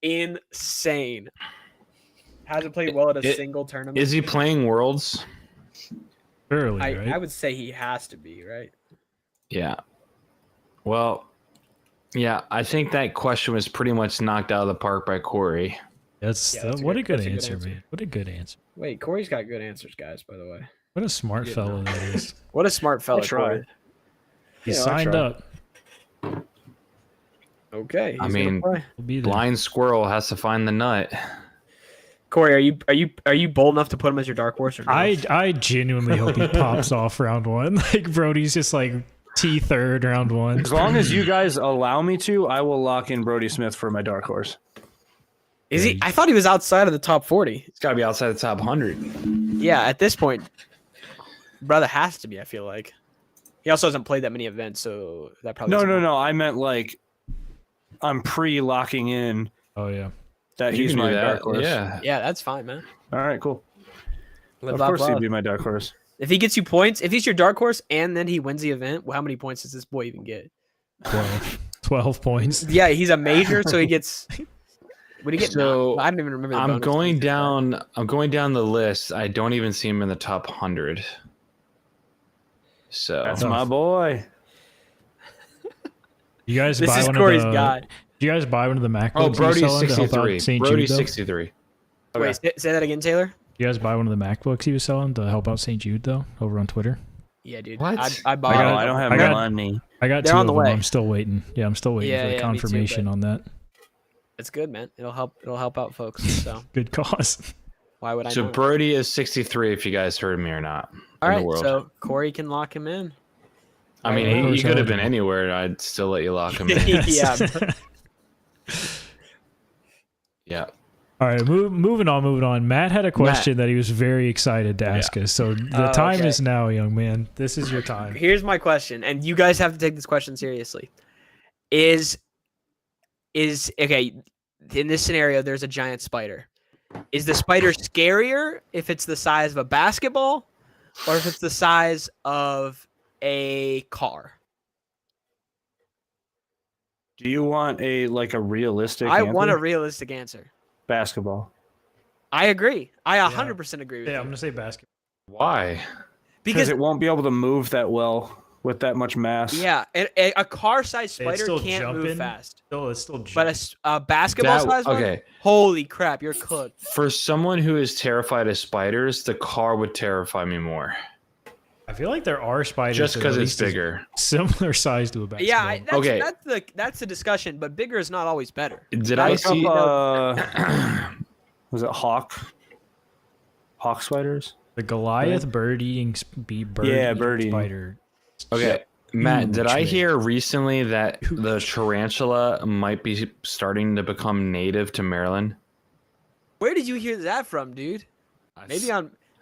insane. Hasn't played well at a single tournament. Is he playing Worlds? Early, right? I would say he has to be, right? Yeah. Well, yeah, I think that question was pretty much knocked out of the park by Corey. That's Yeah, that's a what a good- good that's a good answer, answer. man. What a good answer. Wait, Corey's got good answers, guys, by the way. What a smart Yeah, fellow that is. What a smart fella. I tried. Corey. He Yeah, I signed tried. up. Okay. I he's gonna mean, play. We'll be there. Blind squirrel has to find the nut. Corey, are you bold enough to put him as your dark horse or no? I genuinely hope he pops off round one. Like Brody's just like T3rd round one. As long as you guys allow me to, I will lock in Brody Smith for my dark horse. Is he? I thought he was outside of the top 40. It's got to be outside the top 100. Yeah, at this point, brother has to be. I feel like he also hasn't played that many events, so that probably. No. I meant like I'm pre-locking in Oh yeah. that You he's can do my that. dark horse. Yeah. Yeah, that's fine, man. All right, cool. Live, Of laugh, course he'd love. be my dark horse. If he gets you points, if he's your dark horse and then he wins the event, well, how many points does this boy even get? 12 points. Yeah, he's a major, so he gets. What do you get? So, I don't even remember. The I'm bonus going points. down. I'm going down the list. I don't even see him in the top 100. So That's my boy. You guys This is Corey's guy. Did you guys buy one of the MacBooks? oh, he's Brody's selling to help out 63. St. Brody's Jude, though? 63. Okay. Wait, say that again, Taylor. You guys buy one of the MacBooks he was selling to help out St. Jude though over on Twitter? Yeah, dude. What? I bought. got- Oh, I don't have I got- money. I got They're 2 on of the them. way. I'm still waiting. Yeah, I'm still waiting Yeah, for the me too, confirmation but- on that. It's good, man. It'll help out folks. So Good cause. why would I So not? Brody is 63. If you guys heard me or not. All in the right, world. so Corey can lock him in. I mean, Right. he could have been anywhere. I'd still let you lock him in. Yeah. Yeah. All right, moving on. Matt had a question that he was very excited to ask us. So the time okay. is now, young man. This is your time. Here's my question, and you guys have to take this question seriously. Is okay, in this scenario there's a giant spider. Is the spider scarier if it's the size of a basketball or if it's the size of a car? Do you want a realistic? I answer? want a realistic answer. basketball. I agree. I 100% agree with Yeah, you. I'm gonna say basketball. Why? Because it won't be able to move that well with that much mass. yeah, a car-sized It's spider still can't move jumping. fast. It's still But a basketball-sized one? Okay. Holy crap, you're cooked. For someone who is terrified of spiders, the car would terrify me more. I feel like there are spiders Just that because at it's least is bigger. similar size to a basketball. Yeah, Okay. that's the discussion, but bigger is not always better. Did I Look see? up, was it hawk spiders? The Goliath bird-eating bird-eating. spider. Okay, Matt, did I Huge, man. hear recently that the tarantula might be starting to become native to Maryland? Where did you hear that from, dude?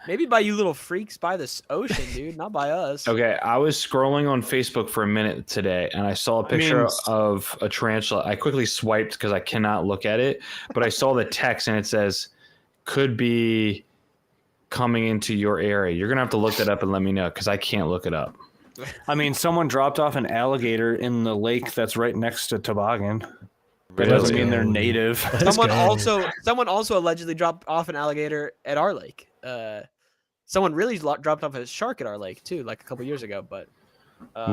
Maybe by you little freaks by this ocean, dude, not by us. Okay, I was scrolling on Facebook for a minute today, and I saw a picture of a tarantula. I quickly swiped because I cannot look at it, but I saw the text, and it says, could be coming into your area. You're going to have to look that up and let me know because I can't look it up. I mean, someone dropped off an alligator in the lake that's right next to Toboggan. That doesn't mean they're native. Someone also allegedly dropped off an alligator at our lake. Someone really dropped off a shark at our lake too, like a couple years ago. But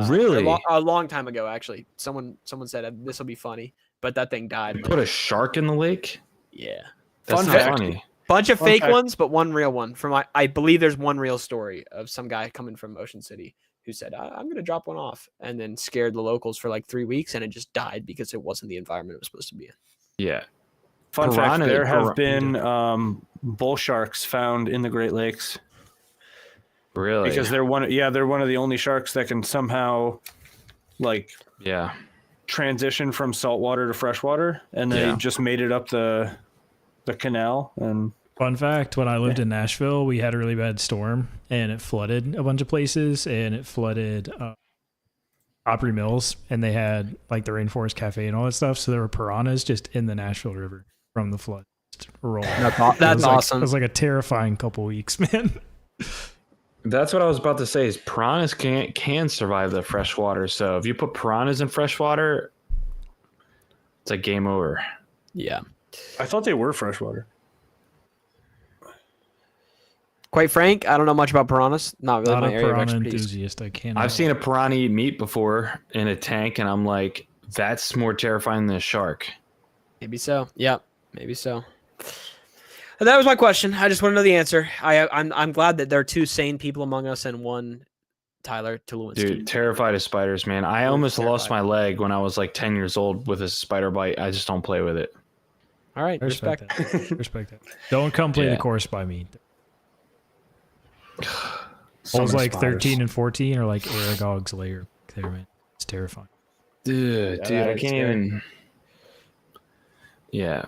Really? a long time ago, actually. Someone said this will be funny, but that thing died. Put a shark in the lake? Yeah, That's Fun not fact. funny. bunch of Fun fake fact. ones, but one real one. I believe there's one real story of some guy coming from Ocean City who said, I'm going to drop one off, and then scared the locals for like 3 weeks, and it just died because it wasn't the environment it was supposed to be in. Yeah. Fun fact: Piranha- there have piran- been bull sharks found in the Great Lakes Really? because they're one of the only sharks that can somehow yeah. transition from saltwater to freshwater, and they Yeah. just made it up the canal. And Fun fact, when I lived in Nashville, we had a really bad storm and it flooded a bunch of places, and it flooded Opry Mills, and they had like the Rainforest Cafe and all that stuff. So there were piranhas just in the Nashville River from the flood. Just rolling. That's awesome. It was like a terrifying couple weeks, man. That's what I was about to say is piranhas can survive the fresh water. So if you put piranhas in fresh water, it's like game over. Yeah. I thought they were freshwater. Quite frank, I don't know much about piranhas. Not really Not my a area of piranha expertise. enthusiast. I can't. I've seen a piranha eat meat before in a tank, and I'm like, that's more terrifying than a shark. Maybe so. Yeah, maybe so. And that was my question. I just want to know the answer. I'm glad that there are two sane people among us and one Tyler Tulowitzki. Dude, terrified of spiders, man. I almost lost my leg when I was like 10 years old with a spider bite. I just don't play with it. All right, I respect respect. that. Respect that. Don't come play the Yeah. course by me. So Holes many like spiders. 13 and 14 are like Aragog's lair. There, man. It's terrifying. Dude, I it's can't scary. even. Yeah.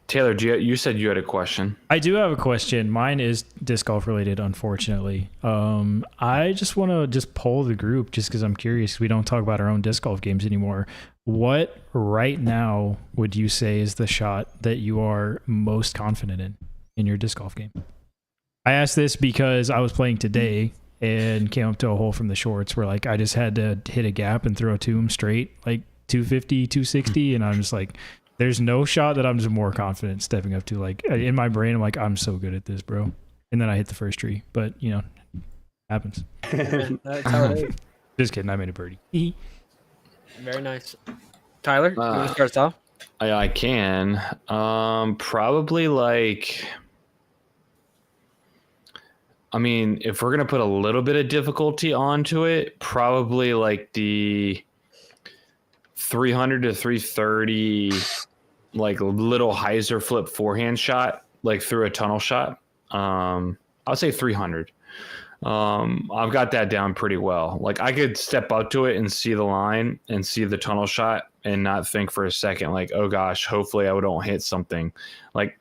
Taylor, you said you had a question. I do have a question. Mine is disc golf related, unfortunately. I just want to just poll the group just because I'm curious. We don't talk about our own disc golf games anymore. What right now would you say is the shot that you are most confident in your disc golf game? I asked this because I was playing today and came up to a hole from the shorts where like I just had to hit a gap and throw a tomb straight like 250, 260, and I'm just like, there's no shot that I'm just more confident stepping up to. Like in my brain, I'm like, I'm so good at this, bro. And then I hit the first tree, but you know, happens. That's how it is. Just kidding. I made a birdie. Very nice. Tyler, you want to start us off? I can. Probably like. I mean, if we're gonna put a little bit of difficulty onto it, probably like the 300 to 330, like little hyzer flip forehand shot, like through a tunnel shot. I'll say 300. I've got that down pretty well. Like I could step up to it and see the line and see the tunnel shot and not think for a second, like, oh gosh, hopefully I don't hit something. Like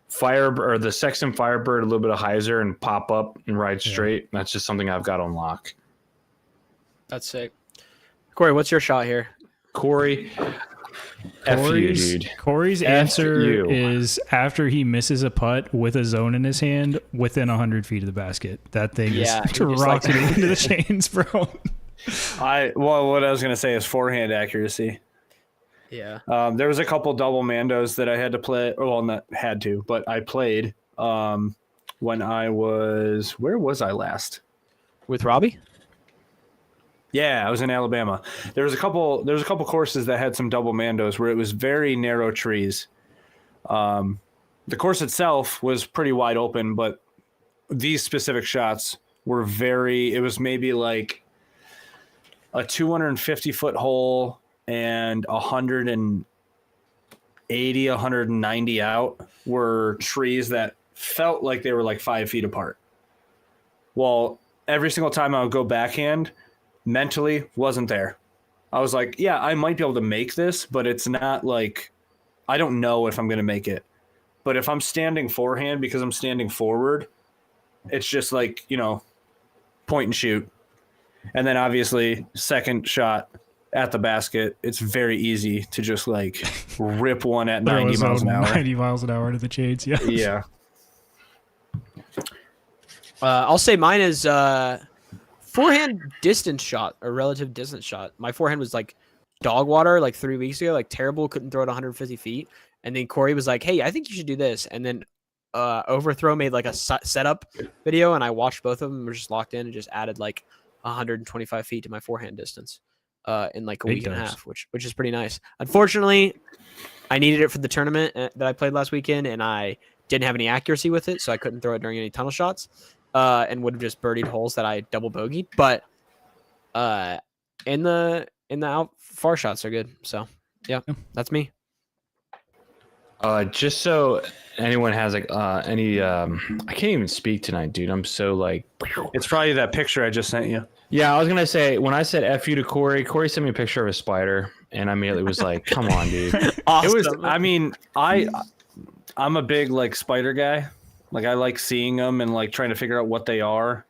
Fire or the Sexton Firebird, a little bit of hyzer and pop up and ride straight. That's just something I've got on lock. That's sick. Corey, what's your shot here? Corey, F you, dude. Corey's F answer you. is after he misses a putt with a zone in his hand within 100 feet of the basket. That thing Yeah, is he just rocketing into the chains, bro. What I was gonna say is forehand accuracy. Yeah. There was a couple double mandos that I had to play. Well, not had to, but I played when I was. Where was I last? With Robbie? Yeah, I was in Alabama. There was a couple courses that had some double mandos where it was very narrow trees. The course itself was pretty wide open, but these specific shots were very. It was maybe like a 250-foot hole and 180, 190 out were trees that felt like they were like 5 feet apart. Well, every single time I would go backhand, mentally wasn't there. I was like, yeah, I might be able to make this, but it's not like, I don't know if I'm going to make it. But if I'm standing forehand because I'm standing forward, it's just like, point and shoot. And then obviously second shot at the basket, it's very easy to just like rip one at 90 miles an hour. 90 miles an hour into the chains, yeah. Yeah. I'll say mine is forehand distance shot or relative distance shot. My forehand was like dog water like 3 weeks ago, like terrible. Couldn't throw it 150 feet. And then Corey was like, hey, I think you should do this. And then Overthrow made like a setup video, and I watched both of them. We're just locked in and just added like 125 feet to my forehand distance in like a week and a half, which is pretty nice. Unfortunately, I needed it for the tournament that I played last weekend, and I didn't have any accuracy with it, so I couldn't throw it during any tunnel shots, and would have just birdied holes that I double bogeyed. But in the out far shots are good. So yeah, that's me. Just so anyone has like any I can't even speak tonight, dude. I'm so like, it's probably that picture I just sent you. Yeah, I was gonna say when I said F you to Corey sent me a picture of a spider, and I immediately was like, come on, dude. Awesome. It was, I mean, I'm a big like spider guy. Like I like seeing them and like trying to figure out what they are.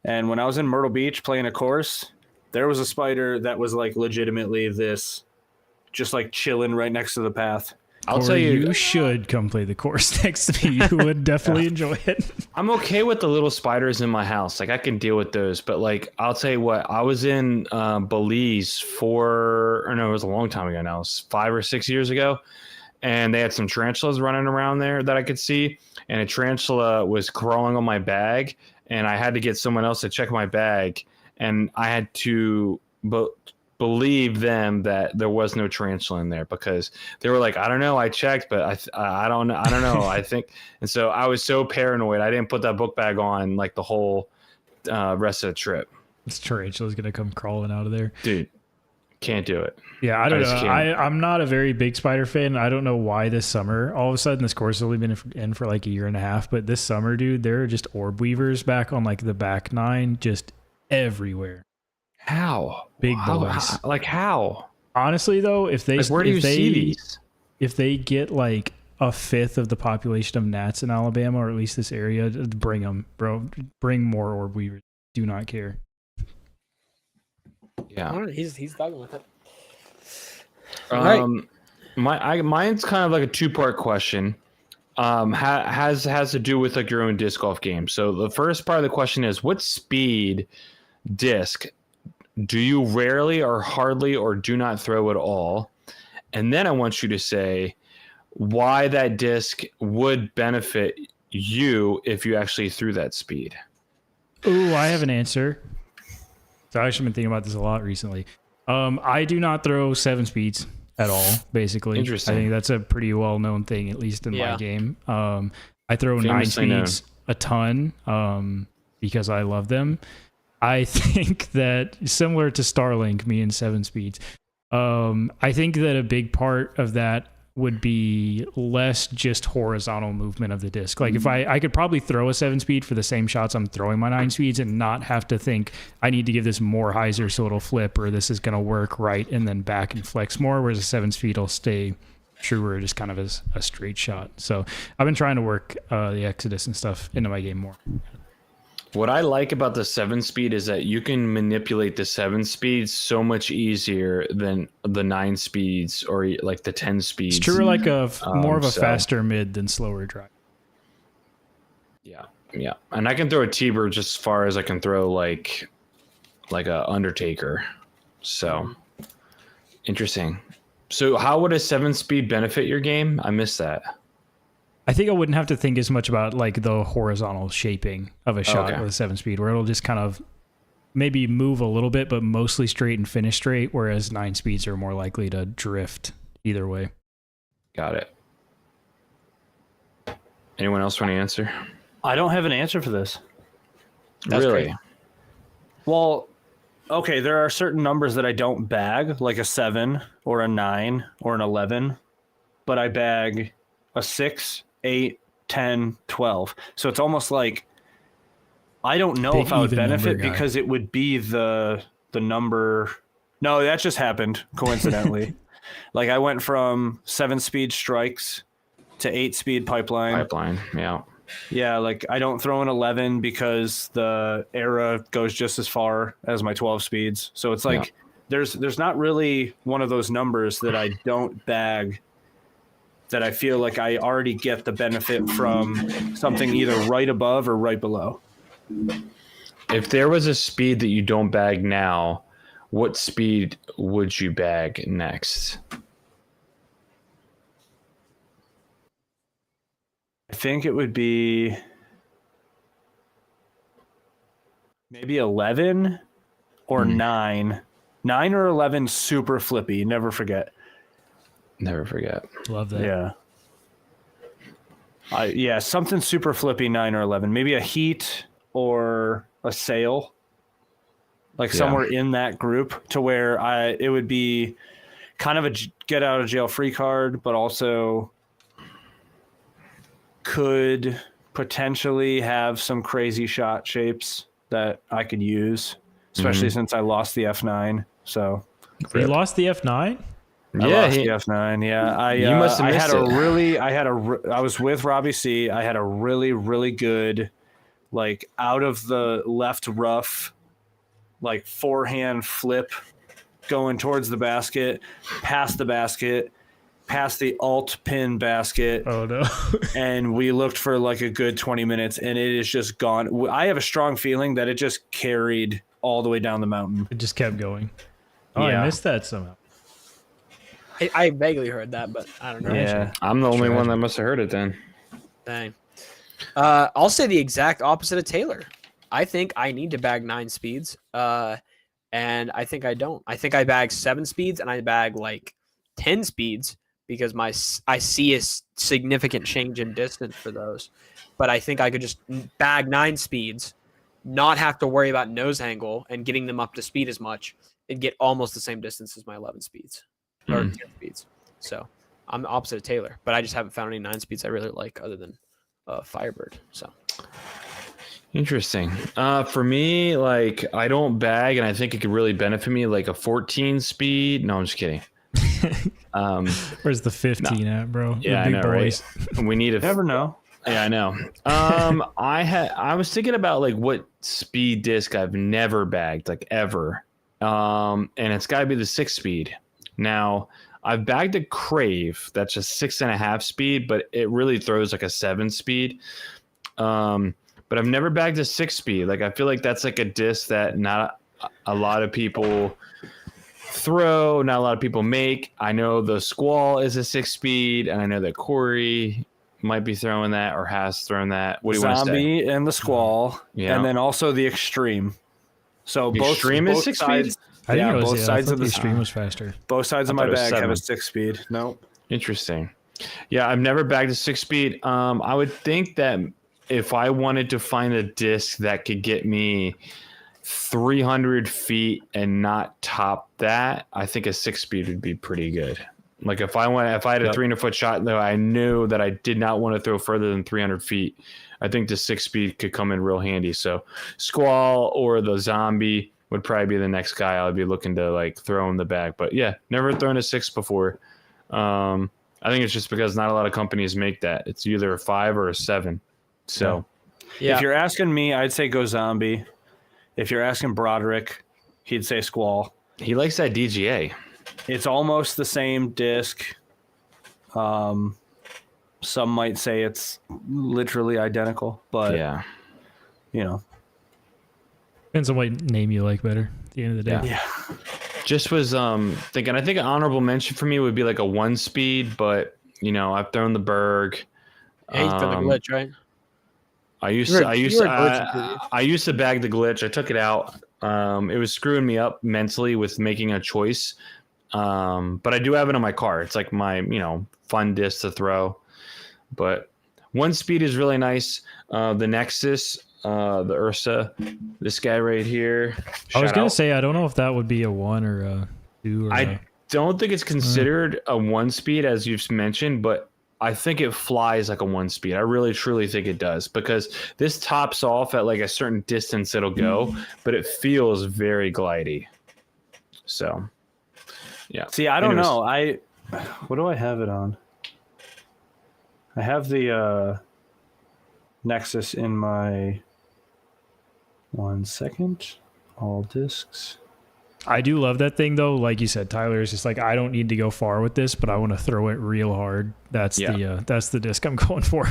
And when I was in Myrtle Beach playing a course, there was a spider that was like legitimately this, just like chilling right next to the path. I'll tell you, you should come play the course next to me. You would definitely enjoy it. I'm okay with the little spiders in my house. Like I can deal with those, but like I'll tell you what, I was in Belize it was a long time ago now. It was 5 or 6 years ago, and they had some tarantulas running around there that I could see, and a tarantula was crawling on my bag, and I had to get someone else to check my bag, and I had to believe them that there was no tarantula in there because they were like, I don't know, I checked, but I don't know, I think. And so I was so paranoid, I didn't put that book bag on like the whole rest of the trip. This tarantula's gonna come crawling out of there, dude. Can't do it. Yeah, I don't know. I'm not a very big spider fan. I don't know why this summer all of a sudden this course has only been in for like a year and a half, but this summer, dude, there are just orb weavers back on like the back nine just everywhere. How? Big boys. Like how? Honestly, though, if they where do you see these? If they get like a fifth of the population of gnats in Alabama, or at least this area, bring them, bro. Bring more orb weavers. Do not care. Yeah, he's talking with it. Right. Mine's kind of like a two-part question. Has to do with like your own disc golf game. So the first part of the question is, what speed disc do you rarely or hardly or do not throw at all? And then I want you to say why that disc would benefit you if you actually threw that speed. Ooh, I have an answer. So I've actually been thinking about this a lot recently. I do not throw 7 speeds. at all, basically. Interesting. I think that's a pretty well-known thing, at least in my game. I throw Famously 9 speeds a ton because I love them. I think that, similar to Starlink, me and 7 speeds, I think that a big part of that would be less just horizontal movement of the disc. Like if I could probably throw a 7 speed for the same shots I'm throwing my 9 speeds and not have to think I need to give this more hyzer so it'll flip, or this is going to work right and then back and flex more, whereas a 7 speed will stay truer, just kind of as a straight shot. So I've been trying to work the Exodus and stuff into my game more. What I like about the 7 speed is that you can manipulate the 7 speeds so much easier than the 9 speeds or like the 10 speeds. It's true, like a more of a faster mid than slower drive. Yeah. And I can throw a T-bird just as far as I can throw like a Undertaker. So interesting. So how would a 7 speed benefit your game? I missed that. I think I wouldn't have to think as much about like the horizontal shaping of a shot with a 7 speed, where it'll just kind of maybe move a little bit, but mostly straight and finish straight, whereas 9 speeds are more likely to drift either way. Got it. Anyone else want to answer? I don't have an answer for this. That's really? great. Well, okay, there are certain numbers that I don't bag, like a 7 or a 9 or an 11, but I bag a 6, 8, 10, 12. So it's almost like I don't know if I would benefit because it would be the number. No, that just happened coincidentally. Like I went from 7 speed strikes to 8 speed pipeline. Yeah. Yeah, like I don't throw an 11 because the era goes just as far as my 12 speeds. So it's like there's not really one of those numbers that I don't bag that I feel like I already get the benefit from something either right above or right below. If there was a speed that you don't bag now, what speed would you bag next? I think it would be maybe 11 or 9. 9 or 11, super flippy. Never forget. Never forget. Love that. Yeah. Something super flippy, 9 or 11. Maybe a heat or a sail. Like somewhere in that group to where it would be kind of a get out of jail free card, but also could potentially have some crazy shot shapes that I could use, especially since I lost the F9. So you lost the F9? I lost the F9. Yeah, you must have missed it. I was with Robbie C. I had a really, really good, like out of the left rough, like forehand flip going towards the basket, past the basket, past the alt pin basket. Oh no. And we looked for like a good 20 minutes and it is just gone. I have a strong feeling that it just carried all the way down the mountain. It just kept going. Oh, I missed that somehow. I vaguely heard that, but I don't know. Yeah. I'm the only one that must have heard it then. Dang. I'll say the exact opposite of Taylor. I think I need to bag 9 speeds, and I think I don't. I think I bag 7 speeds, and I bag like 10 speeds because I see a significant change in distance for those. But I think I could just bag 9 speeds, not have to worry about nose angle and getting them up to speed as much, and get almost the same distance as my 11 speeds or 10 speeds. So I'm the opposite of Taylor, but I just haven't found any 9 speeds I really like other than Firebird. So interesting. For me, like I don't bag, and I think it could really benefit me, like a 14 speed. No, I'm just kidding. Where's the 15 at, bro? Yeah, the big I know, boys. right? We need a. Never know. Yeah, I know. I was thinking about like what speed disc I've never bagged, like ever. And it's got to be the 6 speed. Now, I've bagged a Crave that's a 6.5 speed, but it really throws like a 7 speed. But I've never bagged a 6 speed. Like I feel like that's like a disc that not a lot of people throw, not a lot of people make. I know the Squall is a 6 speed, and I know that Corey might be throwing that or has thrown that. What do you want to say? Zombie and the Squall, and then also the Extreme. So The both Extreme is 6 speed? I Yeah, think it was both sides I of thought the Extreme was faster. Both sides I of my thought it was bag have 7. a 6-speed. No. Interesting. Yeah, I've never bagged a 6-speed. I would think that if I wanted to find a disc that could get me 300 feet and not top that, I think a 6-speed would be pretty good. Like if I had a 300-foot shot though, I knew that I did not want to throw further than 300 feet. I think the 6-speed could come in real handy. So Squall or the Zombie would probably be the next guy I'd be looking to like throw in the bag. But yeah, never thrown a 6 before. I think it's just because not a lot of companies make that. It's either a 5 or a 7. So Yeah. If you're asking me, I'd say go Zombie. If you're asking Broderick, he'd say Squall. he likes that DGA. It's almost the same disc. Some might say it's literally identical, but Yeah. you know, Depends on what name you like better at the end of the day. Yeah. Just was thinking. I think an honorable mention for me would be like a 1-speed, but you know I've thrown the Berg. Yeah, he's done the glitch, right? I used You to were- I you used were to glitching through I used to bag the glitch. I took it out. It was screwing me up mentally with making a choice. But I do have it in my car. It's like my fun disc to throw. But 1-speed is really nice. The Nexus, the Ursa, this guy right here. I was Shout gonna out. say I don't know if that would be a 1 or a 2 or I don't think it's considered a 1-speed as you've mentioned, but I think it flies like a 1-speed. I really truly think it does because this tops off at like a certain distance it'll go, but it feels very glidey. So, yeah. see, I don't Anyways. know. What do I have it on? I have the Nexus in my 1 second. All discs. I do love that thing though. Like you said, Tyler is just like, I don't need to go far with this, but I want to throw it real hard. That's the disc I'm going for.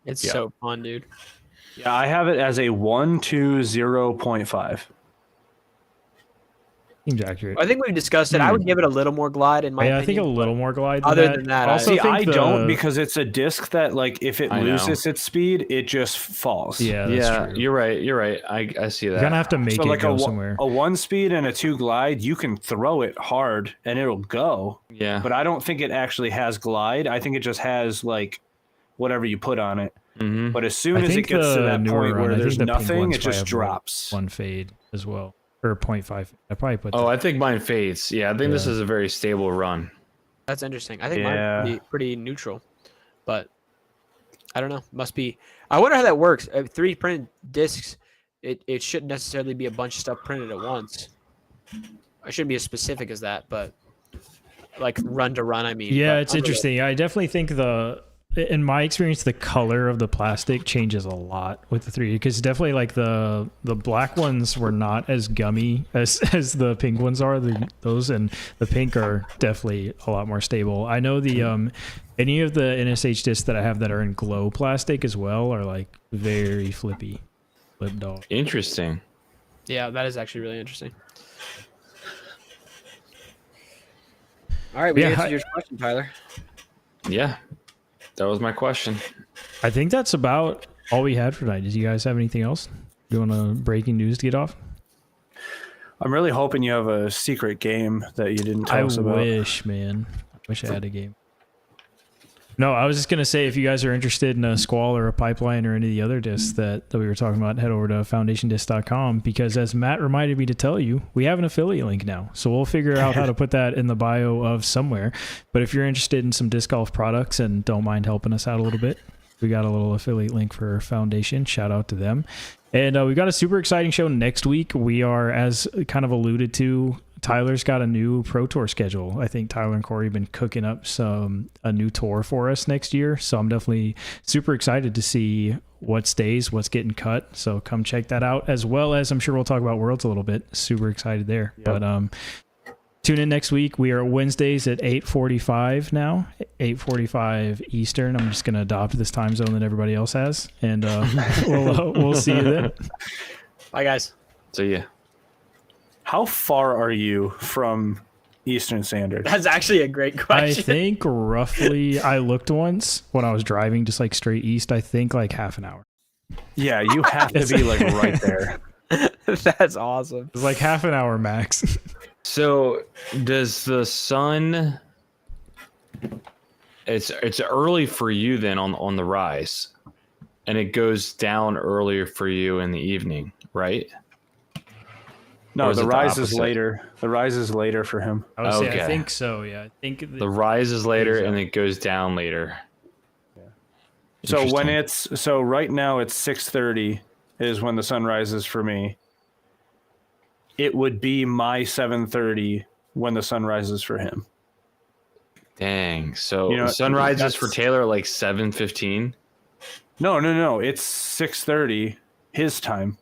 It's Yeah. so fun, dude. Yeah, I have it as a 120.5. Seems accurate. I think we've discussed it. I would give it a little more glide in my Yeah, I opinion. think a little more glide. Other than that, also See, think I don't because it's a disc that, like, if it I know. loses its speed, it just falls. Yeah, that's Yeah, true. you're right. You're right. I see that. You're gonna have to make So it like go somewhere. a 1-speed and a 2 glide, you can throw it hard and it'll go. Yeah. But I don't think it actually has glide. I think it just has like whatever you put on it. Mhm. But as soon I as it think gets to the that newer point run, where I think there's the pink nothing, ones it just probably have drops. one fade as well, or 0.5. I probably put. Oh, that. I think mine fades. Yeah, I think this Yeah. is a very stable run. That's interesting. I think Yeah. mine's pretty neutral, but I don't know. Must be. I wonder how that works. 3D printed discs, it shouldn't necessarily be a bunch of stuff printed at once. I shouldn't be as specific as that, but like run to run. I mean, Yeah, but it's under the- interesting. I definitely think in my experience, the color of the plastic changes a lot with the 3D because definitely like the black ones were not as gummy as the pink ones are. Those and the pink are definitely a lot more stable. I know the any of the NSH discs that I have that are in glow plastic as well are like very flippy, flip dog. Interesting. Yeah, that is actually really interesting. All right, we Yeah, answered your question, Tyler. Yeah. That was my question. I think that's about all we had for tonight. Did you guys have anything else? You want to breaking news to get off? I'm really hoping you have a secret game that you didn't tell us about. wish, man. I wish I had a game. No, I was just going to say, if you guys are interested in a Squall or a Pipeline or any of the other discs that we were talking about, head over to foundationdisc.com because as Matt reminded me to tell you, we have an affiliate link now. So we'll figure out how to put that in the bio of somewhere. But if you're interested in some disc golf products and don't mind helping us out a little bit, we got a little affiliate link for Foundation. Shout out to them. And we've got a super exciting show next week. We are, as kind of alluded to, Tyler's got a new Pro Tour schedule. I think Tyler and Corey have been cooking up a new tour for us next year. So I'm definitely super excited to see what stays, what's getting cut. So come check that out, as well as I'm sure we'll talk about Worlds a little bit. Super excited there. Yep. But tune in next week. We are Wednesdays at 8:45 now, 8:45 Eastern. I'm just going to adopt this time zone that everybody else has. And we'll see you then. Bye, guys. So yeah. How far are you from Eastern Standard? That's actually a great I question. think roughly, I looked once when I was driving just like straight east, I think like half an hour. Yeah, you have to be like right there. That's awesome. It's like half an hour max. So does the sun? It's early for you then on the rise, and it goes down earlier for you in the evening, right? Or No, is the it the rise is opposite? later. The rise is later for him. I would say I Okay. think so. Yeah, I think The rise is later, Exactly. and it goes down later. So when Interesting. so right now it's 6:30 is when the sun rises for me. It would be my 7:30 when the sun rises for him. Dang. So You know, sunrises for that's- Taylor like 7:15. No. It's 6:30 his time.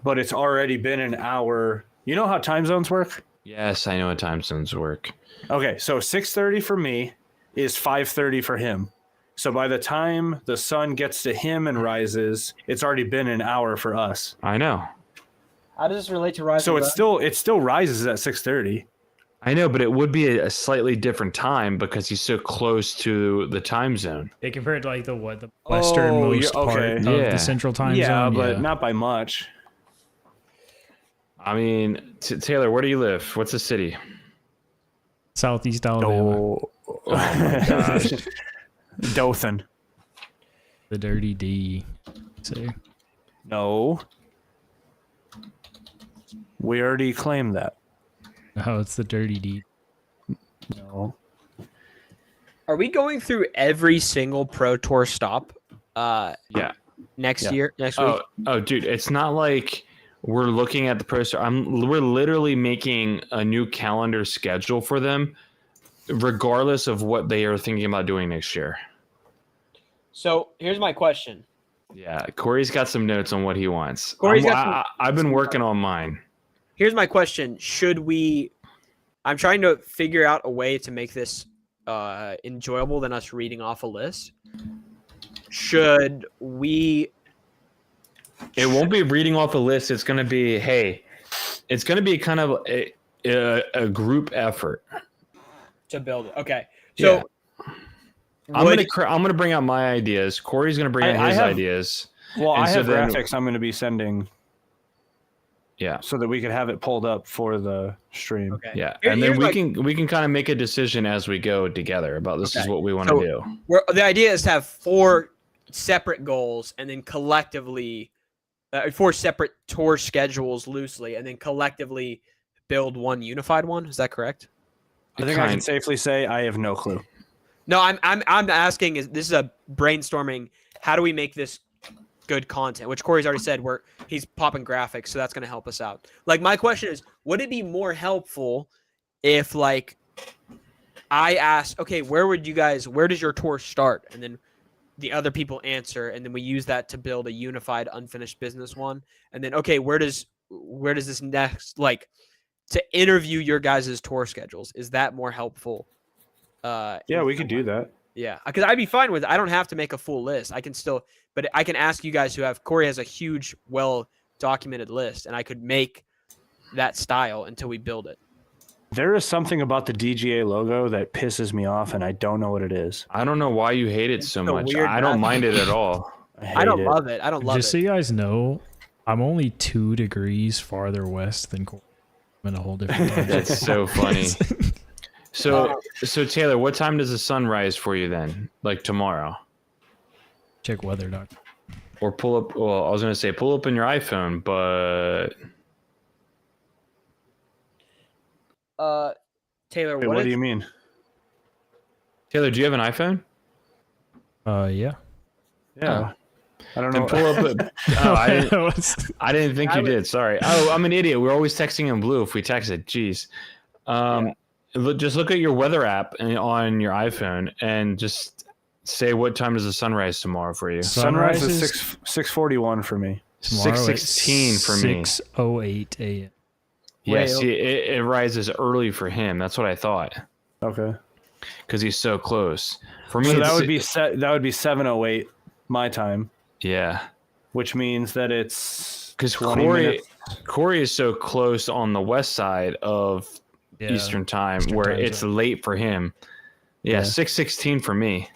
But it's already been an hour. You know how time zones work? Yes, I know how time zones work. Okay, so 6:30 for me is 5:30 for him. So by the time the sun gets to him and rises, it's already been an hour for us. I know. How does this relate to Rise So and it still rises at 6:30. I know, but it would be a slightly different time because he's so close to the time zone. they compare it to like the Oh, westernmost yeah, part okay. of Yeah. the central time Yeah, zone. but not by much. I mean, Taylor, where do you live? What's the city? Southeast Alabama, Oh, gosh. Dothan. the dirty D. So No. We already claimed that. oh, it's the dirty D. No. Are we going through every single Pro Tour stop Yeah. next Yeah. year, next week? Oh, dude, it's not like we're looking at the Pro Tour. We're literally making a new calendar schedule for them, regardless of what they are thinking about doing next year. So here's my question. Yeah, Corey's got some notes on what he wants. Corey's got I've been working on mine. Here's my question. Should we I'm trying to figure out a way to make this enjoyable than us reading off a list. Should we It won't be reading off a list. It's going to be, hey, it's going to be kind of a group effort. to build it? Okay. So I'm gonna bring out my ideas. Corey's gonna bring out I his have- ideas. Well, And I so have then- graphics I'm going to be sending Yeah, so that we could have it pulled up for the stream. Okay. yeah, Here- and then here's we can kind of make a decision as we go together about this is Okay. what we want So- to do. the idea is to have 4 separate goals and then collectively 4 separate tour schedules loosely and then collectively build one unified one. Is that correct? I think I can safely say I have no clue. No, I'm asking is this is a brainstorming, how do we make this good content? Which Corey's already said he's popping graphics, so that's going to help us out. Like my question is, would it be more helpful if like I asked, okay, where does your tour start? And then the other people answer, and then we use that to build a unified unfinished business one. And then okay, where does this next, like, to interview your guys' tour schedules? Is that more helpful? Yeah, we could do that. Yeah, because I'd be fine with it. I don't have to make a full list. I can still, but I can ask you guys who have, Corey has a huge, well documented list, and I could make that style until we build it. There is something about the DGA logo that pisses me off, and I don't know what it is. I don't know why you hate it so It's a much. weird I don't math. mind it at all. I don't love it. I don't love Just it. so you guys know, I'm only 2 degrees farther west than Corey. I'm in a whole different time. That's so funny. So Taylor, what time does the sun rise for you then? Like tomorrow? Check weather, doc. Or pull up? Well, I was gonna say pull up in your iPhone, but Taylor, Wait, what do you mean? Taylor, do you have an iPhone? Yeah. Yeah. I don't Then know. pull up. What's- I didn't think you did. Sorry. Oh, I'm an idiot. We're always texting in blue if we text it. Jeez. Just look at your weather app on your iPhone and just say what time does the sun rise tomorrow for you. Sunrise is Sunrises 6:41 for me. tomorrow at 6:16 for me. 6:08 a.m. Yeah, Wait, see, it rises early for him. That's what I thought Okay. because he's so close. For me, So it's- that would be 7:08 my time, yeah. which means that it's Because 20 Corey minutes. is so close on the west side of Yeah. Eastern time, Eastern where time it's zone. late for him. Yeah, Yeah. 6:16 for me.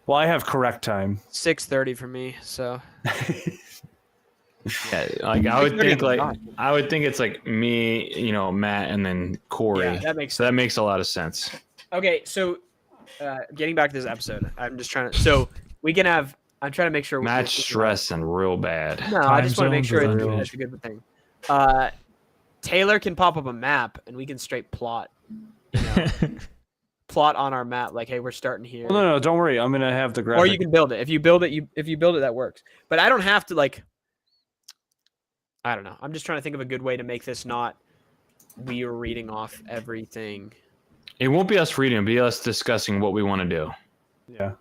Well, I have correct time. 6:30 for me? So Yeah, like I would think it's like me, Matt, and then Corey. Yeah, that makes so that makes a lot of sense. Okay, so getting back to this episode, I'm just trying to. So we can have. I'm trying to make sure. Matt's stressing real bad. No, I Time just want to make zones sure is it's unfinished. a good thing. Taylor can pop up a map, and we can straight plot. Plot on our map, like, hey, we're starting here. Well, no, don't worry. I'm gonna have the graphic. Or you can build it. If you build it, that works. But I don't have to like. I don't know. I'm just trying to think of a good way to make this not we are reading off everything. It won't be us reading; it'll be us discussing what we want to do. Yeah.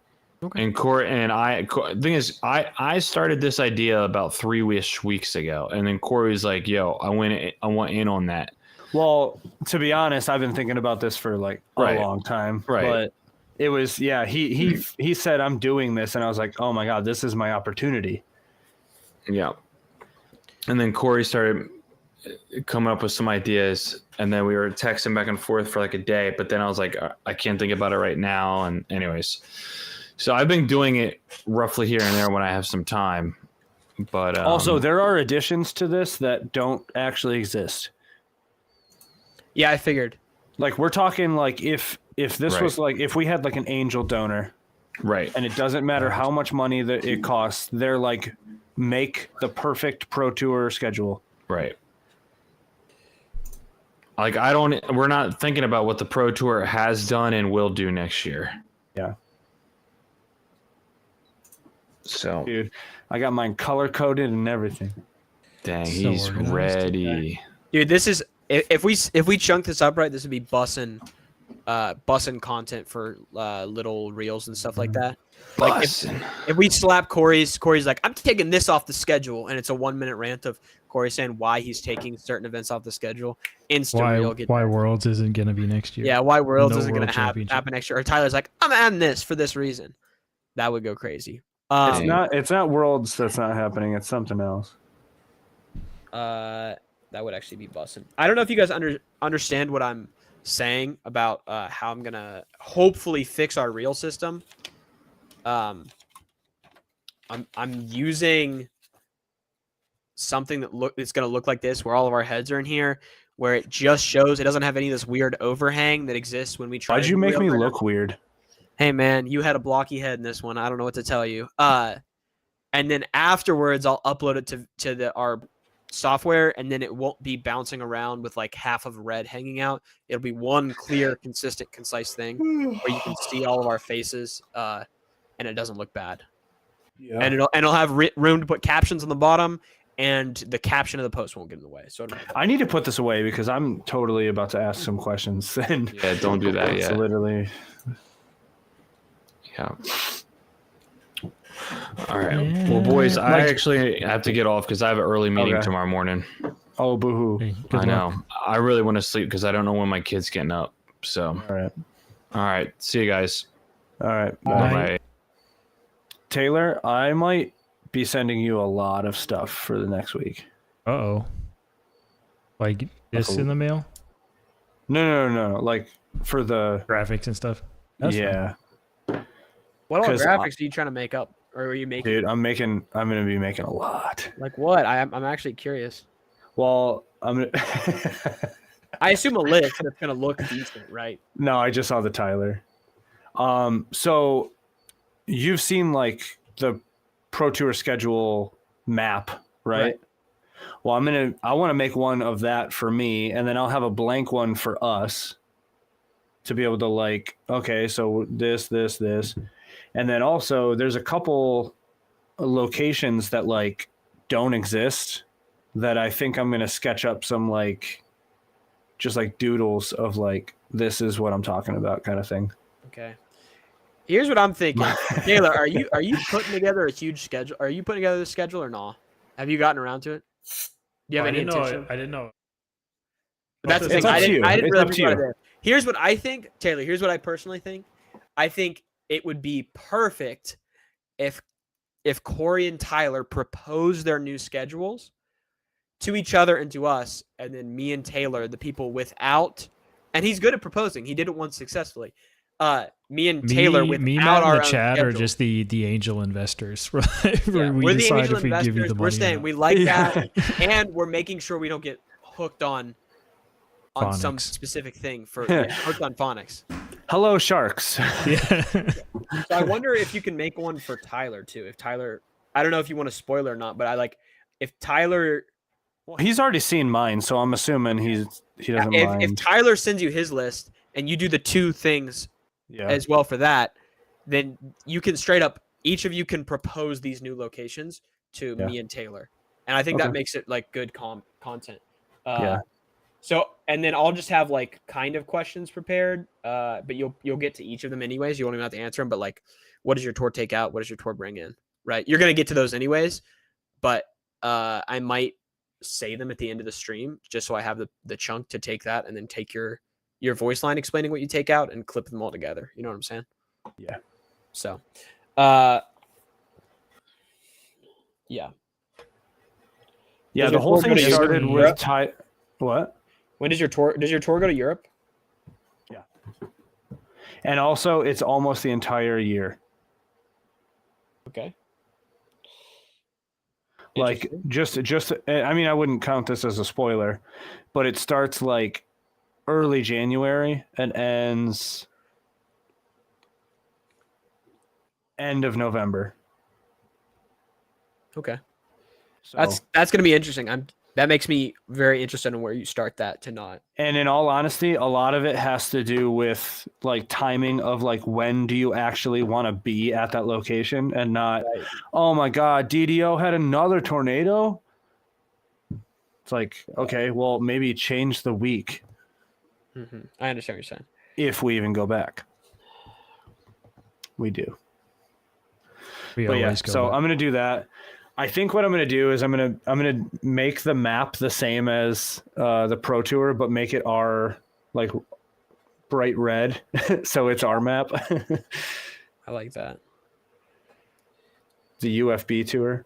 Okay. And Corey and the thing is, I started this idea about 3 weeks ago, and then Corey was like, "Yo, I want in on that." Well, to be honest, I've been thinking about this for like a long time. Right. But it was he said I'm doing this, and I was like, oh my god, this is my opportunity. Yeah. And then Corey started coming up with some ideas, and then we were texting back and forth for like a day. But then I was like, I can't think about it right now. And anyways, so I've been doing it roughly here and there when I have some time. But also, there are additions to this that don't actually exist. Yeah, I figured. Like we're talking like if this was like if we had like an angel donor, right, and it doesn't matter how much money that it costs, they're like make the perfect Pro Tour schedule. Right. Like we're not thinking about what the Pro Tour has done and will do next year. Yeah. So, dude, I got mine color coded and everything. Dang, So he's ready. Dude, this is if we chunk this up right, this would be bussin' content for little reels and stuff like that. Like if we slap Corey's like, I'm taking this off the schedule, and it's a 1-minute rant of Corey saying why he's taking certain events off the schedule. Why Worlds isn't gonna be next year? Yeah, why Worlds No isn't World gonna Championship. happen next year? Or Tyler's like, I'm adding this for this reason. That would go crazy. It's not Worlds that's not happening. It's something else. That would actually be bussin'. I don't know if you guys understand what I'm saying about how I'm gonna hopefully fix our reel system. I'm using something that it's gonna look like this, where all of our heads are in here, where it just shows it doesn't have any of this weird overhang that exists when we try. Why'd you make me look weird? Hey man, you had a blocky head in this one. I don't know what to tell you. And then afterwards, I'll upload it to our software, and then it won't be bouncing around with like half of red hanging out. It'll be one clear, consistent, concise thing where you can see all of our faces, and it doesn't look bad. Yeah. And it'll have room to put captions on the bottom, and the caption of the post won't get in the way. So I need to put this away because I'm totally about to ask some questions. And yeah, don't do that yet. Literally. Yeah. All right. Well, boys, I actually have to get off because I have an early meeting tomorrow morning. Oh, boo-hoo. Hey, I know. I really want to sleep because I don't know when my kid's getting up. So. All right. See you guys. All right. Bye. Taylor, I might be sending you a lot of stuff for the next week. Uh-oh. Like this in the mail? No. Like for the graphics and stuff. That's yeah. fine. What all graphics are you trying to make up, or are you making? Dude, I'm going to be making a lot. Like what? I'm actually curious. Well, I assume a list that's gonna look decent, right? No, I just saw the Tyler. So you've seen like the Pro Tour schedule map, right? Well, I want to make one of that for me, and then I'll have a blank one for us to be able to like, okay, so this. And then also there's a couple locations that like don't exist that I think I'm going to sketch up some like just like doodles of like, this is what I'm talking about kind of thing. Okay. Here's what I'm thinking. Taylor, are you putting together a huge schedule? Are you putting together the schedule or not? Have you gotten around to it? Do you have any intention? I didn't know. But that's the thing. I didn't really think about it. Here's what I think, Taylor. Here's what I personally think. I think it would be perfect if Corey and Tyler propose their new schedules to each other and to us, and then me and Taylor, the people without, and he's good at proposing. He did it once successfully. me and Taylor me, without Matt, our and the own chat are schedule. just the angel investors. Where Yeah, we we're the decide angel if we give you investors. the We're money. saying we like that, and we're making sure we don't get hooked on some Phonics. specific thing for hooked on phonics. Hello, sharks. Yeah. So I wonder if you can make one for Tyler too. If Tyler, I don't know if you want to spoil or not, but I like if Tyler, Well, he's already seen mine, so I'm assuming he doesn't if mind. Tyler sends you his list and you do the 2 things Yeah. as well for that, then you can straight up, each of you can propose these new locations to Yeah. me and Taylor, and I think Okay. that makes it like good content. Yeah. So, and then I'll just have like kind of questions prepared, but you'll get to each of them anyways. You won't even have to answer them. But like, what does your tour take out? What does your tour bring in? Right? You're gonna get to those anyways, but I might say them at the end of the stream just so I have the chunk to take that and then take your voice line explaining what you take out and clip them all together. You know what I'm saying? Yeah. So, yeah. Yeah, Does the your whole tour go thing to started Europe? with What? When does your tour? Does your tour go to Europe? And also, it's almost the entire year. Okay. Like just I mean, I wouldn't count this as a spoiler, but it starts like early January and ends end of November. Okay. So, That's going to be interesting. That makes me very interested in where you start that to not. and in all honesty, a lot of it has to do with like timing of like when do you actually want to be at that location and not, Right. oh my God, DDO had another tornado. It's like, okay, well, maybe change the week Mm-hmm. I understand what you're saying. if we even go back. We do. We But yeah, always go so back. I'm gonna do that. I think what I'm gonna do is I'm gonna make the map the same as the Pro Tour, but make it our like bright red, so it's our map. I like that. The UFB tour.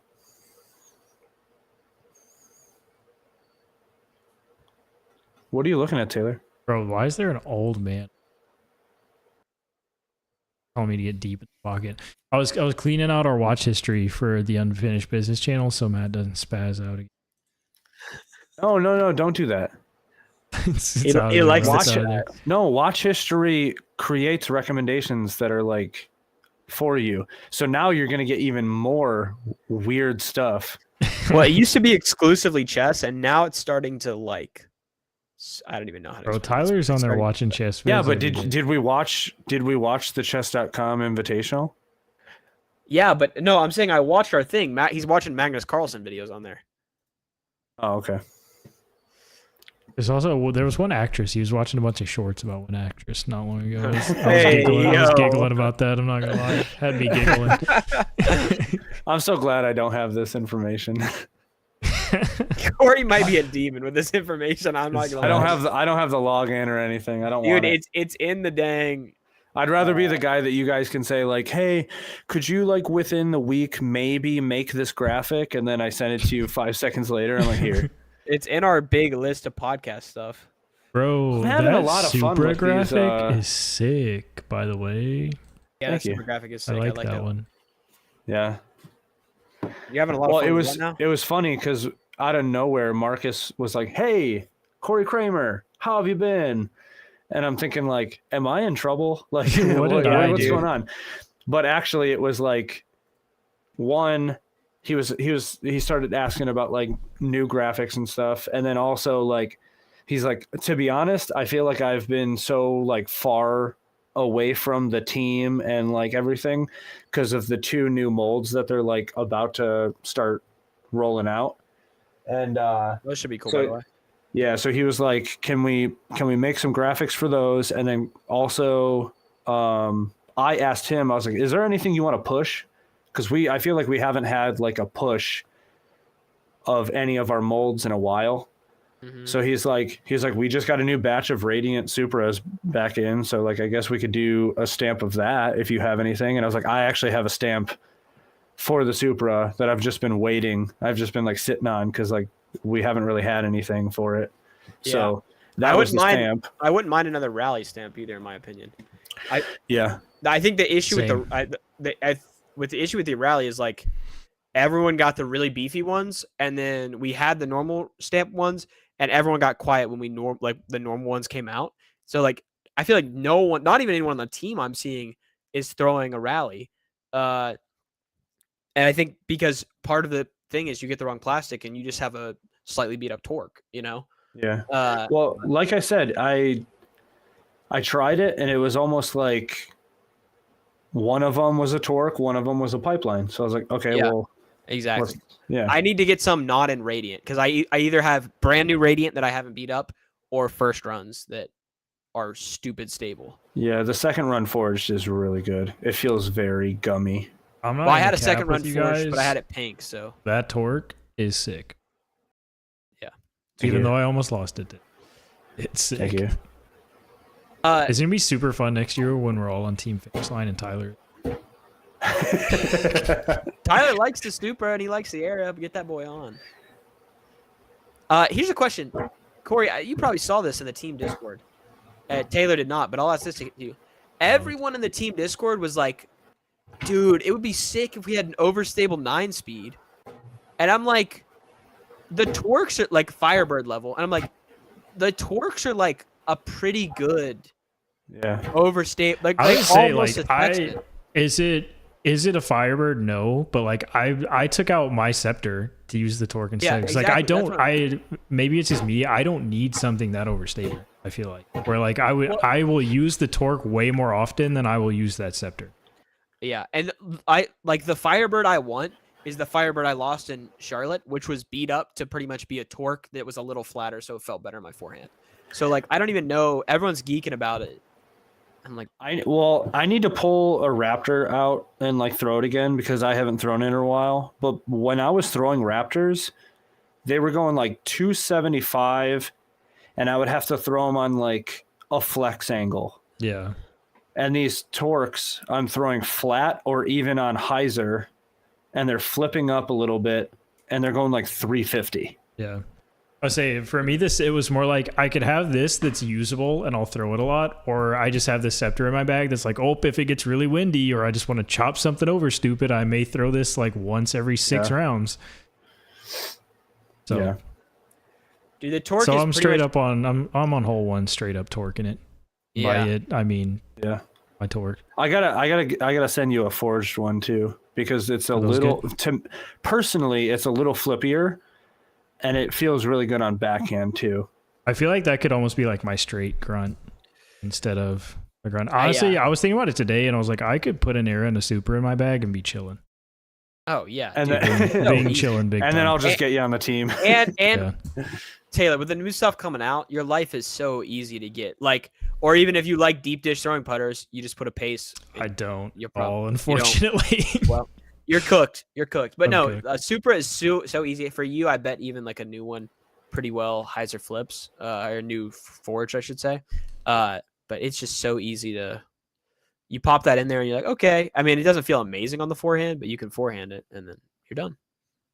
What are you looking at, Taylor? Bro, why is there an old man telling me to get deep in the pocket? I was cleaning out our watch history for the Unfinished Business channel so Matt doesn't spaz out again. Oh no, don't do that. It's out He there, likes bro. to It's out there. No, watch history creates recommendations that are like for you. So now you're gonna get even more weird stuff. Well, it used to be exclusively chess, and now it's starting to like. I don't even know how to. Bro, explain this. Tyler's on It's there starting- watching chess. Yeah, vids but every day. did we watch the chess.com invitational? Yeah, but no, I'm saying I watched our thing. Matt, he's watching Magnus Carlsen videos on there. Oh, okay. There was one actress. He was watching a bunch of shorts about one actress not long ago. I was Hey, yo. giggling about that. I'm not gonna lie, had me giggling. I'm so glad I don't have this information. Corey might be a demon with this information. I'm not gonna. I don't lie. have the login or anything. I don't Dude, want it. it's in the dang. I'd rather be the guy that you guys can say like, "Hey, could you like within the week maybe make this graphic?" And then I send it to you 5 seconds later. I'm like, "Here." It's in our big list of podcast stuff. Bro, I'm having that a lot of fun Supra with these, graphic is sick. By the way, Yeah, Thank that you. super graphic is I sick. like I like that one. Yeah. You're having a lot Well, of fun it with was that now? it was funny because out of nowhere, Marcus was like, "Hey, Corey Kramer, how have you been?" And I'm thinking like, "Am I in trouble? Like, What did I what's do? going on?" But actually, it was like, one, he started asking about like new graphics and stuff, and then also like, he's like, to be honest, I feel like I've been so like far away from the team and like everything because of the 2 new molds that they're like about to start rolling out. And Those should be cool, so- by the way. yeah, so he was like, can we make some graphics for those? And then also I asked him, I was like, is there anything you want to push? Because I feel like we haven't had like a push of any of our molds in a while. Mhm. So he's like, we just got a new batch of Radiant Supras back in. So like, I guess we could do a stamp of that if you have anything. And I was like, I actually have a stamp for the Supra that I've just been waiting. I've just been like sitting on because like we haven't really had anything for it. So that I was wouldn't the mind- stamp. I wouldn't mind another rally stamp either, in my opinion. Yeah. I think the issue Same. with the issue with the rally is like everyone got the really beefy ones, and then we had the normal stamp ones, and everyone got quiet when the normal ones came out. So like I feel like no one, not even anyone on the team I'm seeing, is throwing a rally. And I think because part of the thing is you get the wrong plastic and you just have a slightly beat up torque, you know? Yeah. Uh, Well, like I said, I tried it and it was almost like one of them was a torque, one of them was a pipeline. So I was like, okay, Yeah. well, exactly. yeah. I need to get some not in Radiant because I either have brand new Radiant that I haven't beat up or first runs that are stupid stable. Yeah, the second run forged is really good. It feels very gummy. I'm not Well, I gonna had a cap second run with you forged, but I guys. had it pink, so That torque is sick. Yeah. Even you. though I almost lost it. It's sick. Thank you. It's gonna be super fun next year when we're all on Team Finish Line and Tyler. Tyler likes the Stuper and he likes the area. Get that boy on. Here's a question, Corey. You probably saw this in the team Discord. Taylor did not, but I'll ask this to you. Everyone in the team Discord was like, "Dude, it would be sick if we had an overstable 9-speed." And I'm like, the torques are like Firebird level, and I'm like, the torques are like a pretty good Yeah. overstable. Like I would say almost like a Texan. is it a Firebird? No, but like I took out my Scepter to use the torque instead. Yeah, 'Cause, exactly. like That's what maybe it's just me. I don't need something that overstable. I feel like where like I will use the torque way more often than I will use that Scepter. Yeah, and I like the Firebird I want is the Firebird I lost in Charlotte, which was beat up to pretty much be a torque that was a little flatter, so it felt better in my forehand. So like I don't even know. Everyone's geeking about it. I'm like, I need to pull a Raptor out and like throw it again because I haven't thrown it in a while. But when I was throwing Raptors, they were going like 275, and I would have to throw them on like a flex angle. Yeah. And these torques, I'm throwing flat or even on hyzer, and they're flipping up a little bit, and they're going like 350. Yeah. I say for me, it was more like I could have this that's usable and I'll throw it a lot, or I just have this Scepter in my bag that's like, oh, if it gets really windy or I just want to chop something over stupid, I may throw this like once every 6 rounds. So, Yeah. dude, the torque. so is I'm pretty straight much, up on I'm on hole 1 straight up torquing it. Yeah. By it, I mean Yeah. my torque. I gotta send you a forged one too because it's a Are those little. Personally, it's a little flippier, and it feels really good on backhand too. I feel like that could almost be like my straight grunt instead of a grunt. Honestly, I was thinking about it today, and I was like, I could put an Era and a Super in my bag and be chilling. Oh yeah, And dude. then, Being chilling big and time. then I'll just get you on the team. and Yeah. Taylor, with the new stuff coming out, your life is so easy to get. Like, or even if you like deep dish throwing putters, you just put a pace. I don't You're unfortunately. Well, you're cooked. You're cooked. But I'm no, cooked. Supra is so easy for you. I bet even like a new one, pretty well hyzer flips, or new forge, I should say. But it's just so easy to. You pop that in there and you're like, okay. I mean, it doesn't feel amazing on the forehand, but you can forehand it and then you're done.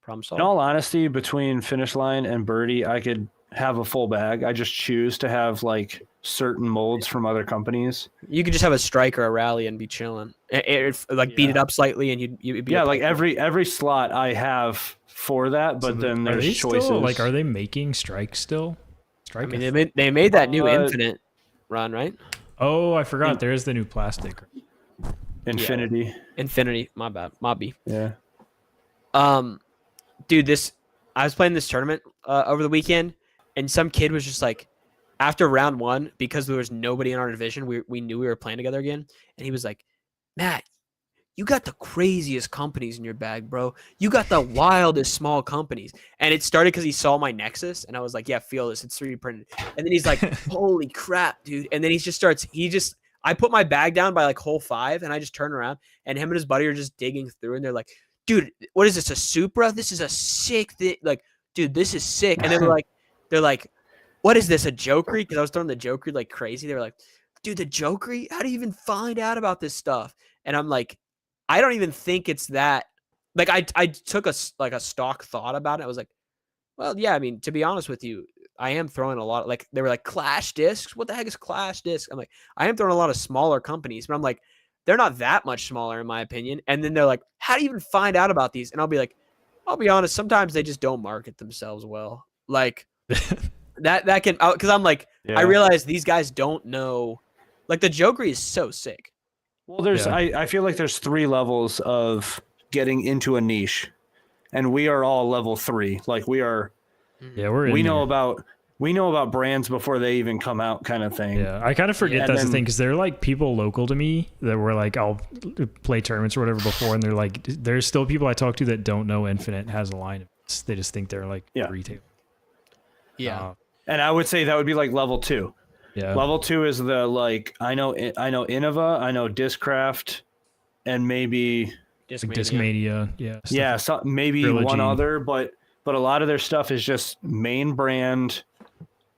Problem In solved. all honesty, between finish line and birdie, I could have a full bag. I just choose to have like certain molds from other companies. You could just have a strike or a rally and be chilling. Beat it up slightly and you'd be Yeah, a like pipe. every slot I have for that, but then are there's they choices. still, like, are they making strikes still? I Strike. mean, they made that new Uh, infinite run, right? Oh, I forgot. There is the new plastic. Infinity. Infinity. My bad. Mobby. Yeah. Dude, I was playing this tournament over the weekend, and some kid was just like, after round 1, because there was nobody in our division, we knew we were playing together again, and he was like, Matt, you got the craziest companies in your bag, bro. You got the wildest small companies. And it started because he saw my Nexus, and I was like, yeah, feel this. It's 3D printed. And then he's like, holy crap, dude. And then I put my bag down by like hole 5, and I just turn around, and him and his buddy are just digging through, and they're like, dude, what is this, a Supra? This is a sick thing. Like, dude, this is sick. And then they're like, what is this, a Jokery? Because I was throwing the Jokery like crazy. They were like, dude, the Jokery? How do you even find out about this stuff? And I'm like, I don't even think it's that. Like, I took a stock thought about it. I was like, well, yeah, I mean, to be honest with you, I am throwing a lot. Like they were like Clash Discs. What the heck is Clash Discs? I'm like, I am throwing a lot of smaller companies, but I'm like, they're not that much smaller in my opinion. And then they're like, how do you even find out about these? And I'll be like, I'll be honest. Sometimes they just don't market themselves well. Like that can because I'm like, Yeah. I realize these guys don't know. Like the Jokery is so sick. Well, there's Yeah. I feel like there's 3 levels of getting into a niche, and we are all level 3. Like we are. Yeah, we're in We there. know about brands before they even come out, kind of thing. Yeah, I kind of forget Yeah, that's and the thing because they're like people local to me that were like I'll play tournaments or whatever before, and they're like there's still people I talk to that don't know Infinite has a line of this. They just think they're like Yeah. retail. Yeah. And I would say that would be like level 2. Yeah. Level 2 is the like I know Innova, I know Discraft, and maybe Like Discmania. Discmania. Yeah. stuff yeah, like- so maybe Trilogy. one other, but a lot of their stuff is just main brand,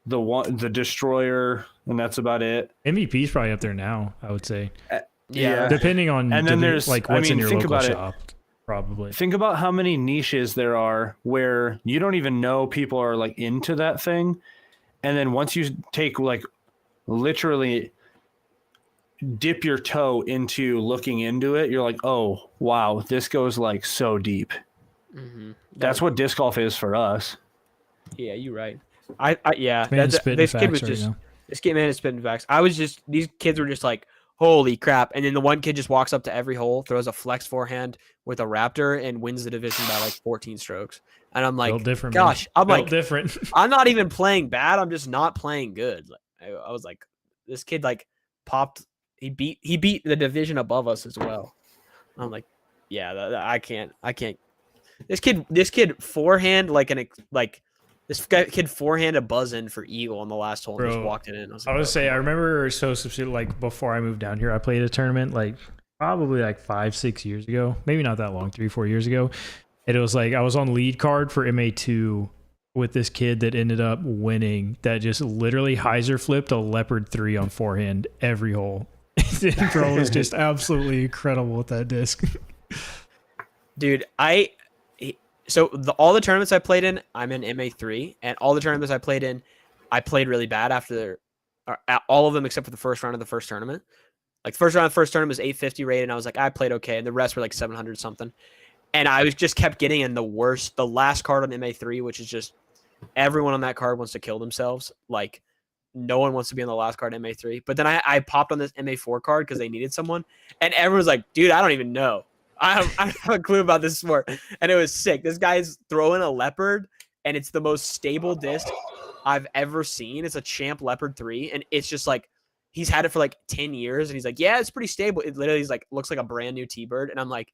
the Destroyer, and that's about it. MVP's probably up there now, I would say. Yeah. Depending on And then there's- like I what's in mean, your think local about it. shop, probably. Think about how many niches there are where you don't even know people are like into that thing, and then once you take like literally dip your toe into looking into it, you're like, oh wow, this goes like so deep. Mm-hmm. That's what disc golf is for us. Yeah, you're right. I yeah. Man, That's, spitting this kid facts was right just now. this kid man is spitting facts. I was just these kids were just like, holy crap! And then the one kid just walks up to every hole, throws a flex forehand with a Raptor, and wins the division by like 14 strokes. And I'm like, Built different. man. gosh, I'm Built like, different. I'm not even playing bad. I'm just not playing good. Like, I was like, this kid like popped. He beat the division above us as well. I'm like, yeah, I can't. This kid forehand this kid forehand a buzz in for eagle on the last hole and just Bro, walked it in. I was I like, would "Oh, say I come on." remember like before I moved down here, I played a tournament like probably like 5-6 years ago, maybe not that long, 3-4 years ago. And it was like I was on lead card for MA2 with this kid that ended up winning. That just literally hyzer flipped a leopard 3 on forehand every hole. Bro was just absolutely incredible with that disc. Dude, all the tournaments I played in, I'm in MA3, and all the tournaments I played in, I played really bad after all of them except for the first round of the first tournament. Like the first round of the first tournament was 850 rated, and I was like, I played okay, and the rest were like 700 something. And I was just kept getting in the last card on MA3, which is just everyone on that card wants to kill themselves. Like no one wants to be on the last card MA3. But then I popped on this MA4 card because they needed someone, and everyone's like, dude, I don't even know. I don't have a clue about this sport. And it was sick. This guy's throwing a leopard, and it's the most stable disc I've ever seen. It's a Champ Leopard 3, and it's just like he's had it for like 10 years, and he's like, yeah, it's pretty stable. It literally is like looks like a brand new T-Bird, and I'm like,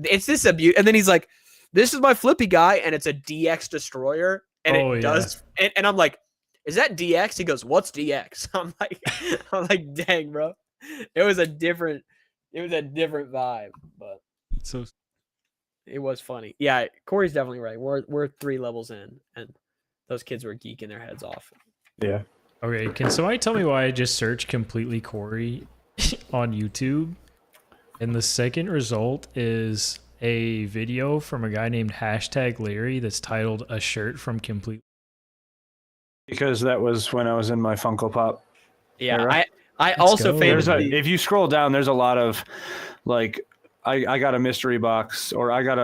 it's this a beaut. And then he's like, this is my flippy guy, and it's a DX Destroyer, and it does. And I'm like, is that DX? He goes, what's DX? I'm like, dang, bro. It was a different vibe, but So it was funny. Yeah, Corey's definitely right. We're 3 levels in, and those kids were geeking their heads off. Yeah. okay, can somebody tell me why I just searched completely Corey on YouTube? And the second result is a video from a guy named #Larry that's titled "A Shirt from Complete." Because that was when I was in my Funko Pop. Yeah, era. I also go. famously If you scroll down, there's a lot of like I got a mystery box, or I got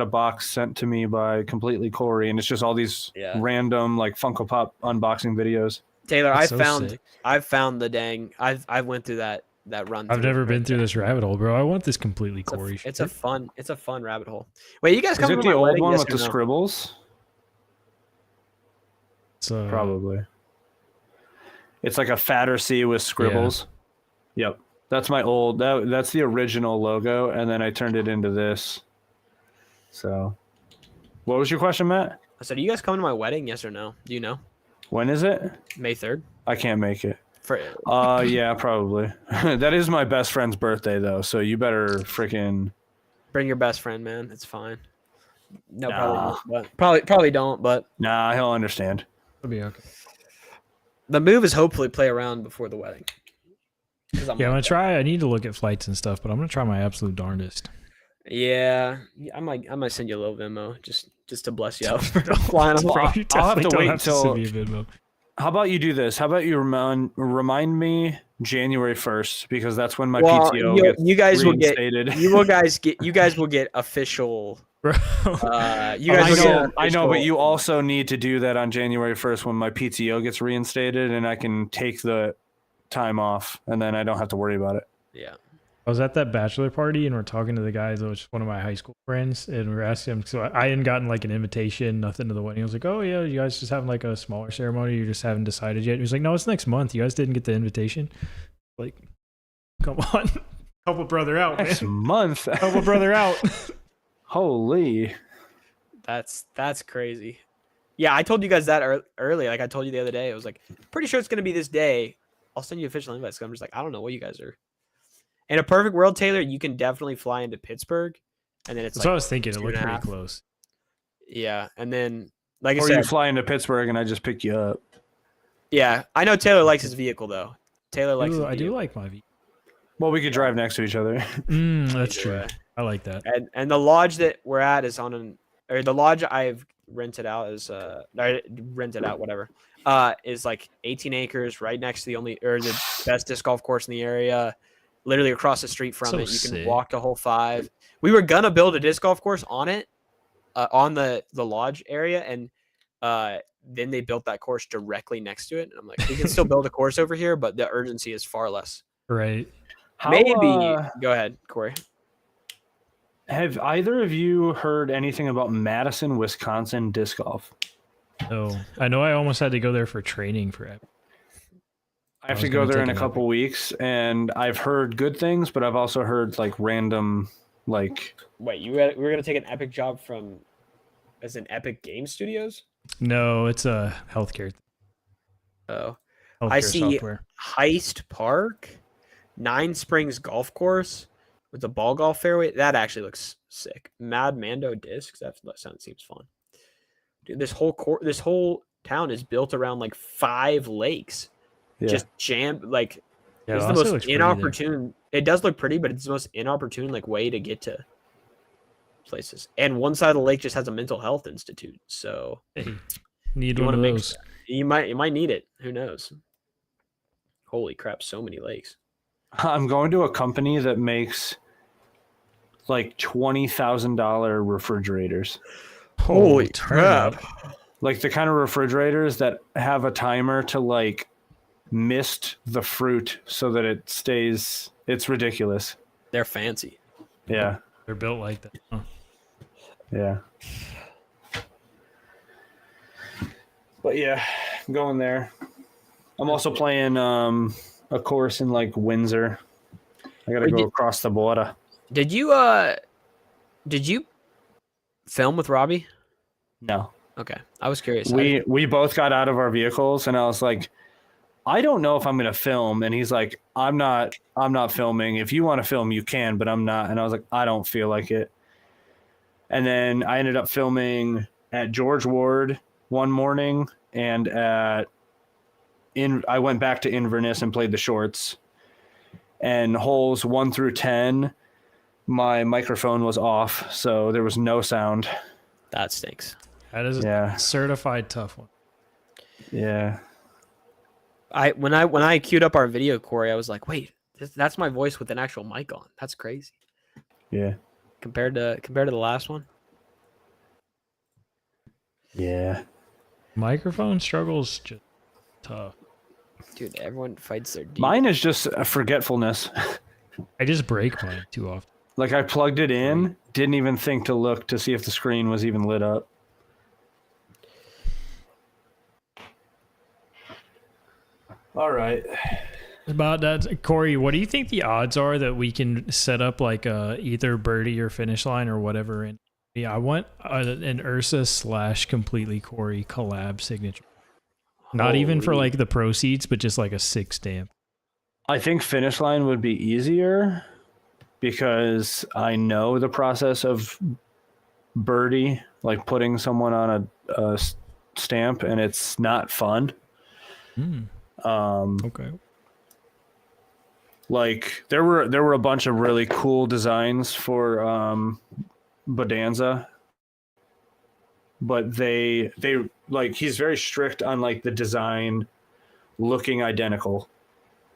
a box sent to me by Completely Corey, and it's just all these random like Funko Pop unboxing videos. Taylor, That's so sick. I found the dang. I went through that run. I've never been through this rabbit hole, bro. I want this Completely Corey. It's a fun rabbit hole. Wait, you guys Is coming it to the my old wedding? one Yes with or the no? scribbles? So Probably. It's like a fatter C with scribbles. Yep. That's my old. That's the original logo, and then I turned it into this. So, what was your question, Matt? I said, are you guys coming to my wedding? Yes or no? Do you know? When is it? May 3rd. I can't make it. For Yeah, probably. That is my best friend's birthday, though. So you better freaking. bring your best friend, man. It's fine. No, Nah. probably don't. But Nah, he'll understand. it'll be okay. the move is hopefully play around before the wedding. Yeah, I'm gonna try. I need to look at flights and stuff, but I'm gonna try my absolute darndest. Yeah, I might send you a little Venmo just just to bless you out for flying off. Well, You I'll have definitely to don't wait have to till. send me a Venmo. How about you do this? How about you remind me January 1st, because that's when my Well, PTO gets you guys will get reinstated. you guys will get official. Bro. You I guys will get know, but official- you also need to do that on January 1st when my PTO gets reinstated, and I can take the time off, and then I don't have to worry about it. Yeah. I was at that bachelor party and we're talking to the guys, that was one of my high school friends, and we're asking him, so I hadn't gotten like an invitation, nothing to the wedding. I was like, oh yeah, you guys just having like a smaller ceremony, you just haven't decided yet? He was like, no, it's next month. You guys didn't get the invitation. Like, come on. Help a brother out, man. Next month. Help a brother out. Holy. That's crazy. Yeah, I told you guys that early. Like I told you the other day, I was like, pretty sure it's gonna be this day. I'll send you official invites. So I'm just like, I don't know what you guys are. In a perfect world, Taylor, you can definitely fly into Pittsburgh, and then it's That's like what I was thinking. It 2.5. looked pretty close. Yeah, and then like I Or said, you fly into Pittsburgh and I just pick you up. yeah, I know Taylor likes his vehicle though. Taylor likes. Ooh, His I do vehicle. like my V. Well, we could drive next to each other. That's Either true. way. I like that. And the lodge that we're at is on the lodge I've rented out is whatever. Is like 18 acres right next to the best disc golf course in the area, literally across the street from So it. You can sick. walk the whole 5. We were gonna build a disc golf course on it, on the lodge area, and then they built that course directly next to it. And I'm like, we can still build a course over here, but the urgency is far less. Right. Maybe go ahead, Corey. Have either of you heard anything about Madison, Wisconsin disc golf? Oh, I know I almost had to go there for training for it. I have was to go gonna there in take a an couple weeks, and I've heard good things, but I've also heard like random, like, Wait, we were gonna take an epic job from as an Epic Game Studios? No, it's a healthcare Oh. healthcare I see software. Heist Park, Nine Springs Golf Course with the ball golf fairway. That actually looks sick. Mad Mando Discs. That seems fun. Dude, this whole town is built around like 5 lakes. yeah. Just jammed like Yeah, it's it the honestly most looks pretty there. inopportune. It does look pretty, but it's the most inopportune like way to get to places. And one side of the lake just has a mental health institute. So Hey, need you one want of to make those. you might need it. Who knows? Holy crap, so many lakes. I'm going to a company that makes like $20,000 refrigerators. Holy crap. Like the kind of refrigerators that have a timer to like mist the fruit so that it stays. It's ridiculous. They're fancy. Yeah. They're built like that. Huh? Yeah. But yeah, I'm going there. I'm also playing a course in like Windsor. I gotta Wait, go across the border. Did you film with Robbie? No. Okay. I was curious. We both got out of our vehicles and I was like, I don't know if I'm gonna film. And he's like, I'm not filming. If you want to film, you can, but I'm not. And I was like, I don't feel like it. And then I ended up filming at George Ward one morning, and I went back to Inverness and played the shorts. And holes 1 through 10, my microphone was off, so there was no sound. That stinks. That is a certified tough one. Yeah. When I queued up our video, Corey, I was like, wait, that's my voice with an actual mic on. That's crazy. Yeah. Compared to the last one. Yeah. Microphone struggles just tough. Dude, everyone fights their demons. Mine is just a forgetfulness. I just break mine too often. Like I plugged it in, didn't even think to look to see if the screen was even lit up. All right. About that, Corey, what do you think the odds are that we can set up like either birdie or finish line or whatever? And yeah, I want an Ursa / completely Corey collab signature. Not even for like the proceeds, but just like a 6 stamp. I think finish line would be easier because I know the process of birdie, like putting someone on a stamp, and it's not fun. Okay. Like there were a bunch of really cool designs for Bonanza, but they like he's very strict on like the design looking identical.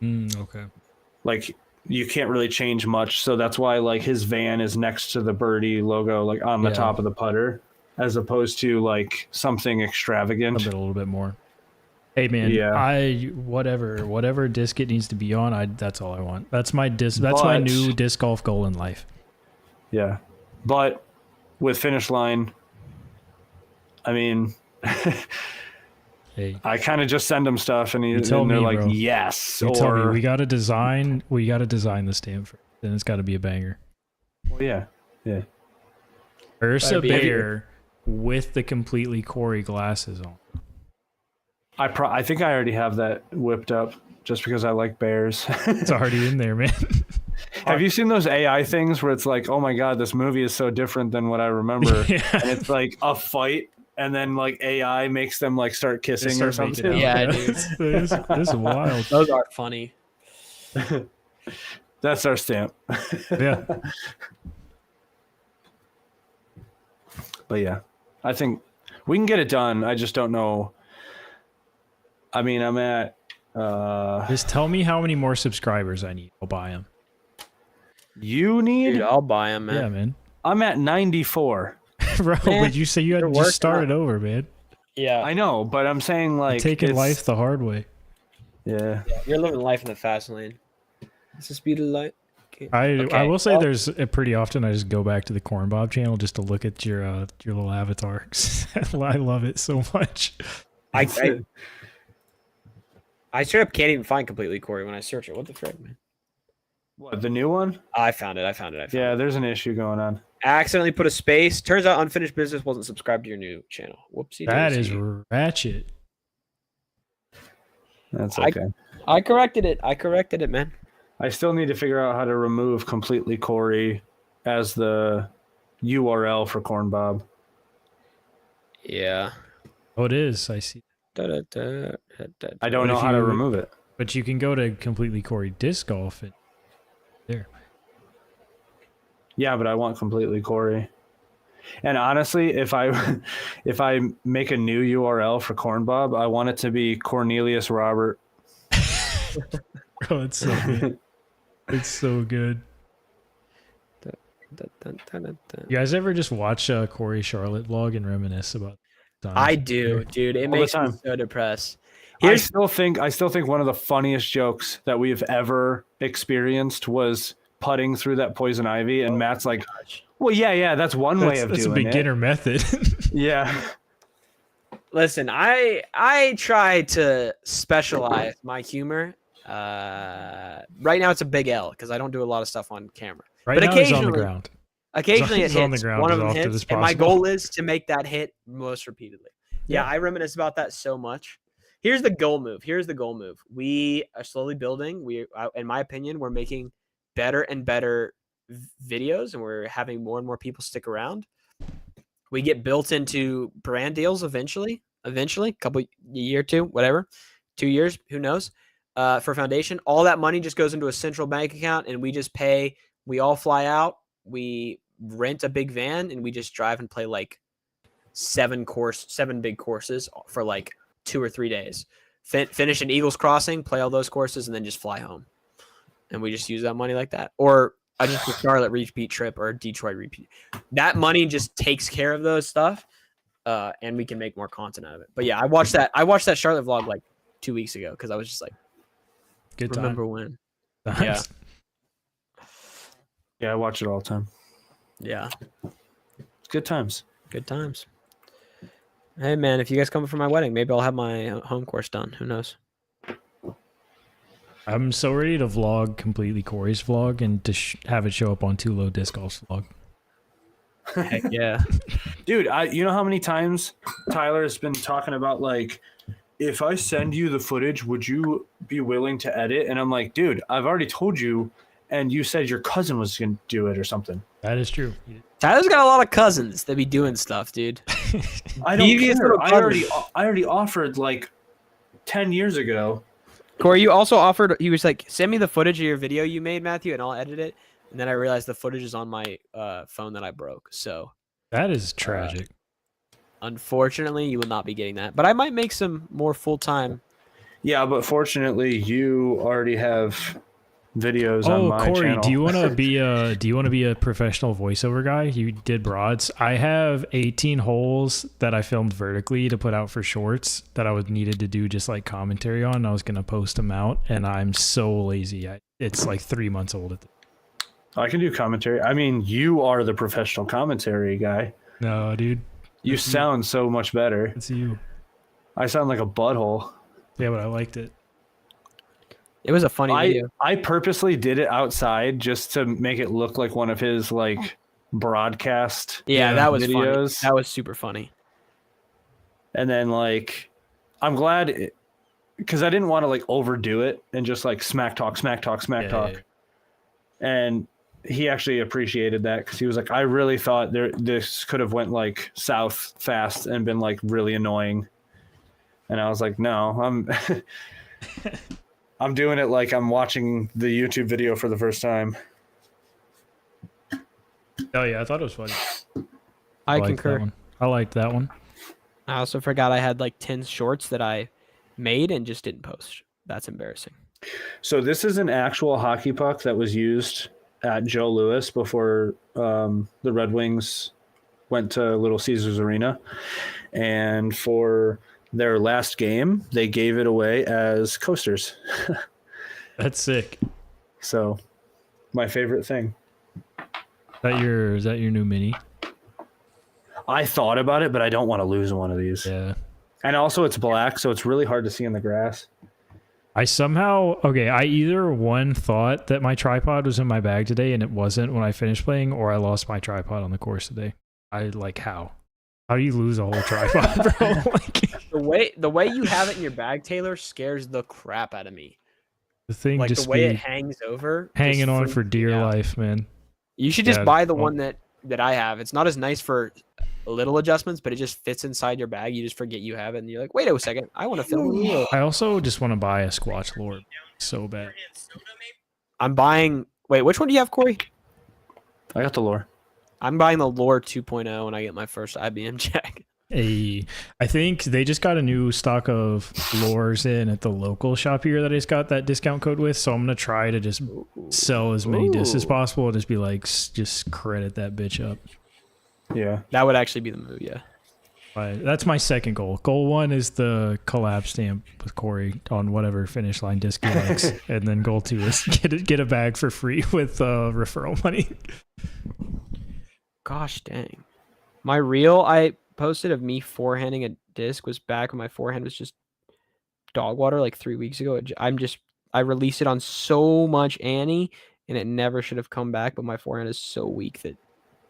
Okay. Like you can't really change much, so that's why like his van is next to the birdie logo, like on the top of the putter, as opposed to like something extravagant. A little bit more. Hey man, Yeah. whatever disc it needs to be on, that's all I want. That's my disc. That's my new disc golf goal in life. Yeah, but with Finish Line, I mean, Hey, I kind of just send them stuff, and you tell they're me, like, bro. yes, You tell me we got to design the stamp, then it's got to be a banger. Well, yeah. Ursa Bear with the completely Corey glasses on. I think I already have that whipped up just because I like bears. It's already in there, man. Have you seen those AI things where it's like, oh my god, this movie is so different than what I remember, Yeah. and it's like a fight, and then like AI makes them like start kissing or something. Yeah, dude. This is wild. Those are funny. That's our stamp. Yeah. But yeah, I think we can get it done. I just don't know. I mean, I'm at. Just tell me how many more subscribers I need. I'll buy them. You need. Dude, I'll buy them, man. Yeah, man. I'm at 94. Bro, but you say you had to just start it over, man. Yeah. I know, but I'm saying like Taking life the hard way. Yeah. You're living life in the fast lane. It's the speed of light. I will say there's pretty often I just go back to the Corn Bob channel just to look at your little avatar. I love it so much. I straight up can't even find Completely Corey when I search it. What the frick, man? What, the new one? I found it. Yeah, there's an issue going on. I accidentally put a space. Turns out Unfinished Business wasn't subscribed to your new channel. Whoopsie. That is ratchet. That's okay. I corrected it, man. I still need to figure out how to remove Completely Corey as the URL for Corn Bob. Yeah. Oh, it is. I see. I don't know how to remove it. But you can go to Completely Corey Disc Golf and there. Yeah, but I want Completely Corey. And honestly, if I make a new URL for Corn Bob, I want it to be Cornelius Robert. Oh, it's so good. It's so good. You guys ever just watch Corey Charlotte vlog and reminisce about times? I do, dude. It All makes the me time. so depressed. I still think one of the funniest jokes that we've ever experienced was putting through that poison ivy, and Matt's like, well, yeah, that's one way of doing it. That's a beginner method. Yeah. Listen, I try to specialize my humor. Right now it's a big L because I don't do a lot of stuff on camera. Right now he's on the ground. Occasionally it He's on the hits. ground One as of them often hits, as and my possible. goal is to make that hit most repeatedly. Yeah, I reminisce about that so much. Here's the goal move. We are slowly building. In my opinion, we're making better and better videos, and we're having more and more people stick around. We get built into brand deals eventually, couple year, 2, whatever, 2 years, who knows, for foundation. All that money just goes into a central bank account, and we just pay. We all fly out. We rent a big van, and we just drive and play like 7 big courses for like 2 or 3 days. Finish in Eagles Crossing, play all those courses, and then just fly home. And we just use that money like that. Or I just a Charlotte repeat trip or a Detroit repeat. That money just takes care of those stuff, and we can make more content out of it. But yeah, I watched that Charlotte vlog like 2 weeks ago because I was just like, Good time. remember when? Nice. Yeah, I watch it all the time. Yeah, It's good times. good times. Hey man, if you guys come for my wedding, maybe I'll have my home course done. Who knows? I'm so ready to vlog Completely Corey's vlog and to have it show up on Too Low Disc Golf's vlog. Heck yeah. Dude, you know how many times Tyler has been talking about like, if I send you the footage, would you be willing to edit? And I'm like, dude, I've already told you, and you said your cousin was going to do it or something. That is true. Tyler's got a lot of cousins that be doing stuff, dude. I don't Devious care. little I already offered like 10 years ago. Corey, you also offered. He was like, "Send me the footage of your video you made, Matthew, and I'll edit it." And then I realized the footage is on my phone that I broke. So That is tragic. Unfortunately, you will not be getting that. But I might make some more full-time. Yeah, but fortunately, you already have videos on Oh, my Corey, channel. do you want to be a professional voiceover guy? You did broads. I have 18 holes that I filmed vertically to put out for shorts that I was needed to do just like commentary on. I was gonna post them out, and I'm so lazy. It's like 3 months old at the I can do commentary. I mean, you are the professional commentary guy. No, dude. You sound so much better. It's you. I sound like a butthole. Yeah, but I liked it. It was a funny video. I purposely did it outside just to make it look like one of his like broadcast Yeah, that was videos. funny. That was super funny. And then like, I'm glad because I didn't want to like overdo it and just like smack talk. Yeah. And he actually appreciated that because he was like, I really thought this could have went like south fast and been like really annoying. And I was like, no, I'm doing it like I'm watching the YouTube video for the first time. Oh yeah, I thought it was funny. I liked that concur. one. I liked that one. I also forgot I had like 10 shorts that I made and just didn't post. That's embarrassing. So this is an actual hockey puck that was used at Joe Louis before the Red Wings went to Little Caesars Arena. And for their last game, they gave it away as coasters. That's sick. So my favorite thing. Is that your new mini? I thought about it, but I don't want to lose one of these. Yeah. And also it's black, so it's really hard to see in the grass. I either one thought that my tripod was in my bag today and it wasn't when I finished playing, or I lost my tripod on the course today. How do you lose a whole tripod, bro? The way you have it in your bag, Taylor, scares the crap out of me. The thing Like just the way it be hangs over, hanging just on freaks for me dear out. life, man. You should just Yeah, buy the well- one that I have. It's not as nice for little adjustments, but it just fits inside your bag. You just forget you have it, and you're like, wait a second, I want to film a video. I also just want to buy a Squatch Lord so bad. I'm buying. Wait, which one do you have, Corey? I got the lore. I'm buying the Lore 2.0 when I get my first IBM check. I think they just got a new stock of lures in at the local shop here that I just got that discount code with. So I'm gonna try to just sell as many discs as possible and just be like, just credit that bitch up. Yeah. That would actually be the move, yeah. That's my second goal. Goal 1 is the collab stamp with Corey on whatever finish line disc he likes, and then goal 2 is get a bag for free with referral money. Gosh dang. My reel I posted of me forehanding a disc was back when my forehand was just dog water like 3 weeks ago. I released it on so much Annie and it never should have come back, but my forehand is so weak that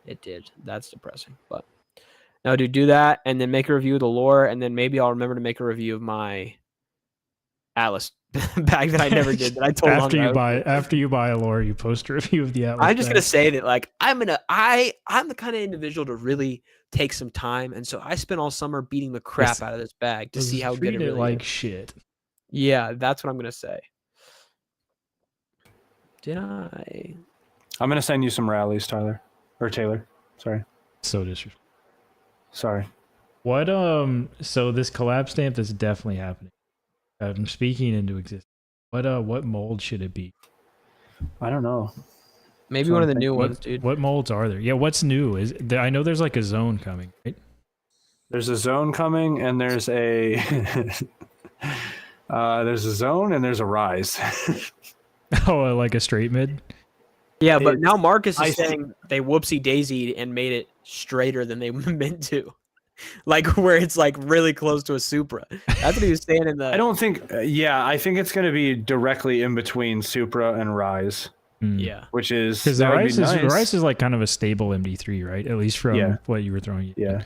it did. That's depressing. But no, dude, do that and then make a review of the lore, and then maybe I'll remember to make a review of my Atlas bag that I never did. That I told after you buy a lore, you post a review of the Atlas. I'm just bag. gonna say that like I'm the kind of individual to really take some time, and so I spent all summer beating the crap out of this bag to see how good it Treat really like is. shit. Yeah, that's what I'm gonna say. Did I? I'm gonna send you some rallies, Tyler. Or Taylor. Sorry. So disrespectful. Sorry. What so this collab stamp is definitely happening. I'm speaking into existence. What mold should it be? I don't know. Maybe So one of I'm the new thinking- ones, dude. What molds are there? Yeah, what's new? I know there's like a zone coming, right? There's a zone coming, and there's a there's a zone and there's a rise. Oh, like a straight mid? Yeah, but It's- now Marcus I is thi- saying they whoopsie daisied and made it straighter than they meant to, like where it's like really close to a Supra. That's what he was saying in the. I don't think. I think it's going to be directly in between Supra and Rise, Yeah. which is Because the that would Rise be is nice. Rise is like kind of a stable MD3, right? At least from what you were throwing. Yeah.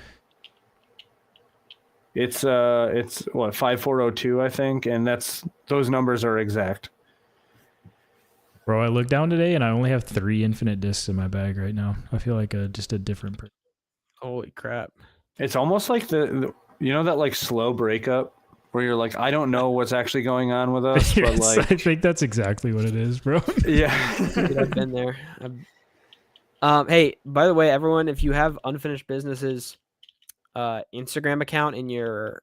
It's what 5402, I think, and those numbers are exact. Bro, I looked down today and I only have 3 infinite discs in my bag right now. I feel like just a different person. Holy crap. It's almost like the you know that like slow breakup where you're like, I don't know what's actually going on with us, but Yes, like I think that's exactly what it is, bro. yeah. Dude, I've been there. Hey, by the way, everyone, if you have unfinished businesses, Instagram account in your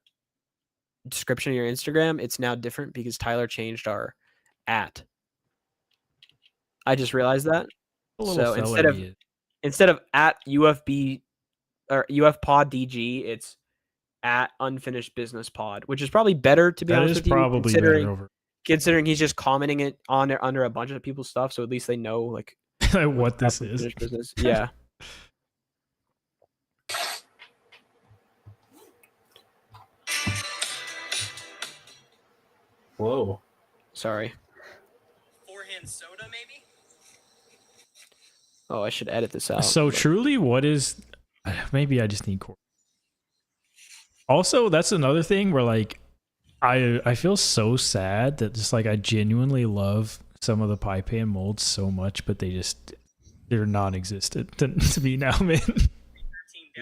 description of your Instagram, it's now different because Tyler changed our @. I just realized that. A little So fella he is. instead of @UFB or UFPodDG, it's @unfinishedbusinesspod, which is probably better, to be That honest is with you, probably better over considering he's just commenting it on there under a bunch of people's stuff, so at least they know like what this is. Unfinished business. Yeah. Whoa. Sorry. Forehand soda, maybe? Oh, I should edit this out. So truly, what is? Maybe I just need core. Also, that's another thing where like, I feel so sad that just like I genuinely love some of the pie pan molds so much, but they're non-existent to me now, man.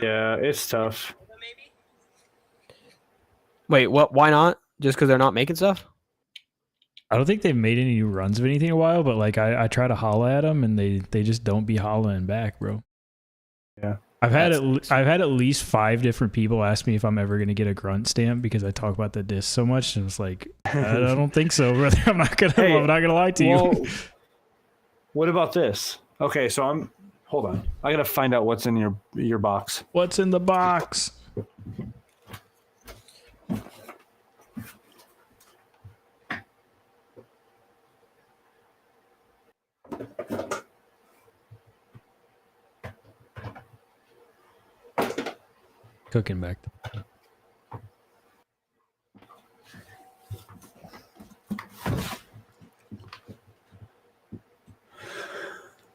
Yeah, it's tough. Maybe? Wait, what? Why not? Just because they're not making stuff? I don't think they've made any new runs of anything in a while, but like I try to holla at them and they just don't be hollering back, bro. Yeah. I've had at least 5 different people ask me if I'm ever gonna get a grunt stamp because I talk about the disc so much, and it's like I don't think so, brother. I'm not gonna lie to you. What about this? Okay, so hold on. I gotta find out what's in your box. What's in the box? Cooking back.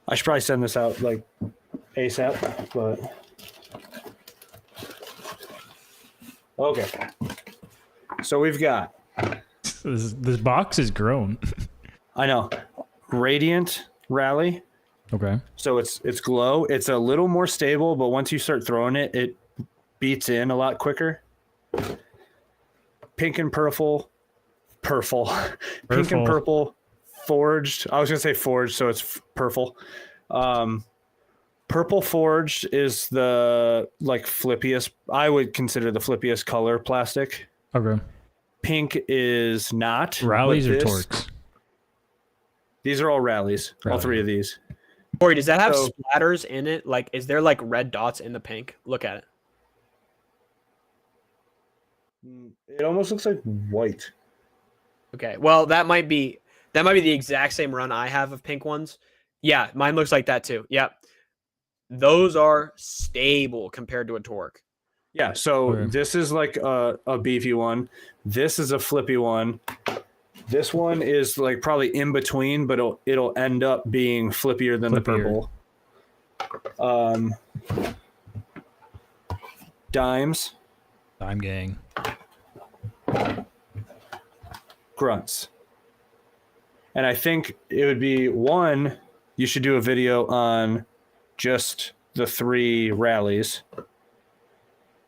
I should probably send this out like ASAP, but okay. So we've got This box is grown. I know Radiant Rally. Okay. So it's glow. It's a little more stable, but once you start throwing it, it beats in a lot quicker. Pink and purple. Pink and purple forged. I was gonna say forged, so it's purple. Purple forged is the like flippiest. I would consider the flippiest color plastic. Okay. Pink is not. Rallies or torques? These are all rallies. All Rally. 3 of these. Corey, does that have So- splatters in it? Like, is there like red dots in the pink? Look at it. It almost looks like white. Okay. Well, that might be the exact same run I have of pink ones. Yeah, mine looks like that too. Yep. Those are stable compared to a torque. Yeah, so Okay. this is like a beefy one. This is a flippy one. This one is like probably in between, but it'll end up being flippier than the purple. Dimes, Dime gang. grunts. And I think it would be one, you should do a video on just the 3 rallies.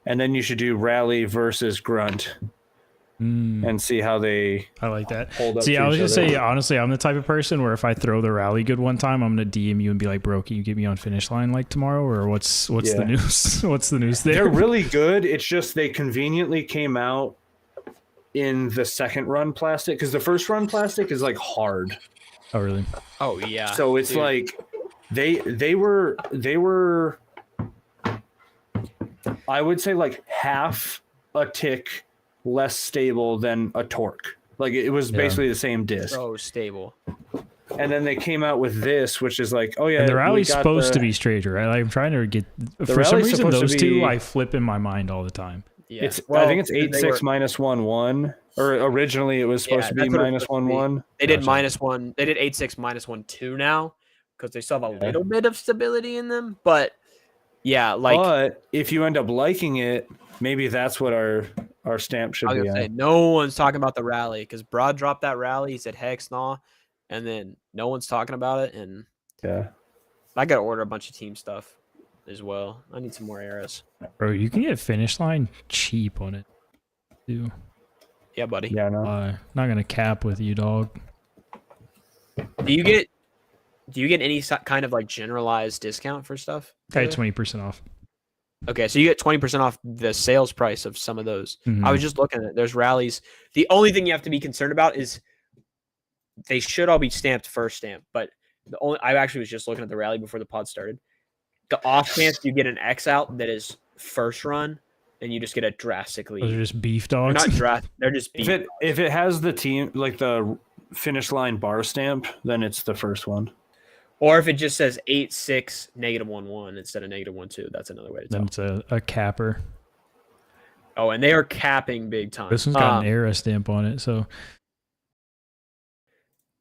And then you should do rally versus grunt and see how they I like that. hold up. See, to I was each just other. say honestly, I'm the type of person where if I throw the rally good one time, I'm gonna DM you and be like, "Bro, can you get me on finish line like tomorrow?" Or what's the Yeah. news? What's the news there? They're really good. It's just they conveniently came out in the second run plastic because the first run plastic is like hard. Oh really? Oh yeah. So it's dude. like they were I would say like half a tick less stable than a torque. Like it was basically the same disc. so stable. And then they came out with this, which is like, oh yeah, And the we rally's got supposed to be straighter, right? Like, I'm trying to get. For some rally's reason, supposed to those two be- I flip in my mind all the time. Yeah. It's Well, I think it's they 8-6 were- minus 1-1. Or originally it was supposed Yeah, to be that's what it was minus supposed to be. 1-1. They did Gotcha. -1. They did 8-6 -1-2 now because they still have a little bit of stability in them. But yeah, like But if you end up liking it, maybe that's what our stamp should I was be gonna say, on. no one's talking about the rally because Broad dropped that rally. He said hex nah, and then no one's talking about it. And Yeah. I gotta order a bunch of team stuff as well. I need some more eras. Bro, you can get finish line cheap on it, too. Yeah, buddy. Yeah, no. Not gonna cap with you, dog. Do you get any kind of like generalized discount for stuff? Okay, 20% off. Okay, so you get 20% off the sales price of some of those. Mhm. I was just looking at it. There's rallies. The only thing you have to be concerned about is they should all be stamped first stamp, but I actually was just looking at the rally before the pod started. The off chance you get an X out that is first run, and you just get a drastically. Those are just beef They're dogs. not draft. They're just beef. If it has the team like the finish line bar stamp, then it's the first one. Or if it just says 8-6 -1-1 instead of -1-2, that's another way to Then tell. it's a capper. Oh, and they are capping big time. This one's got an era stamp on it, so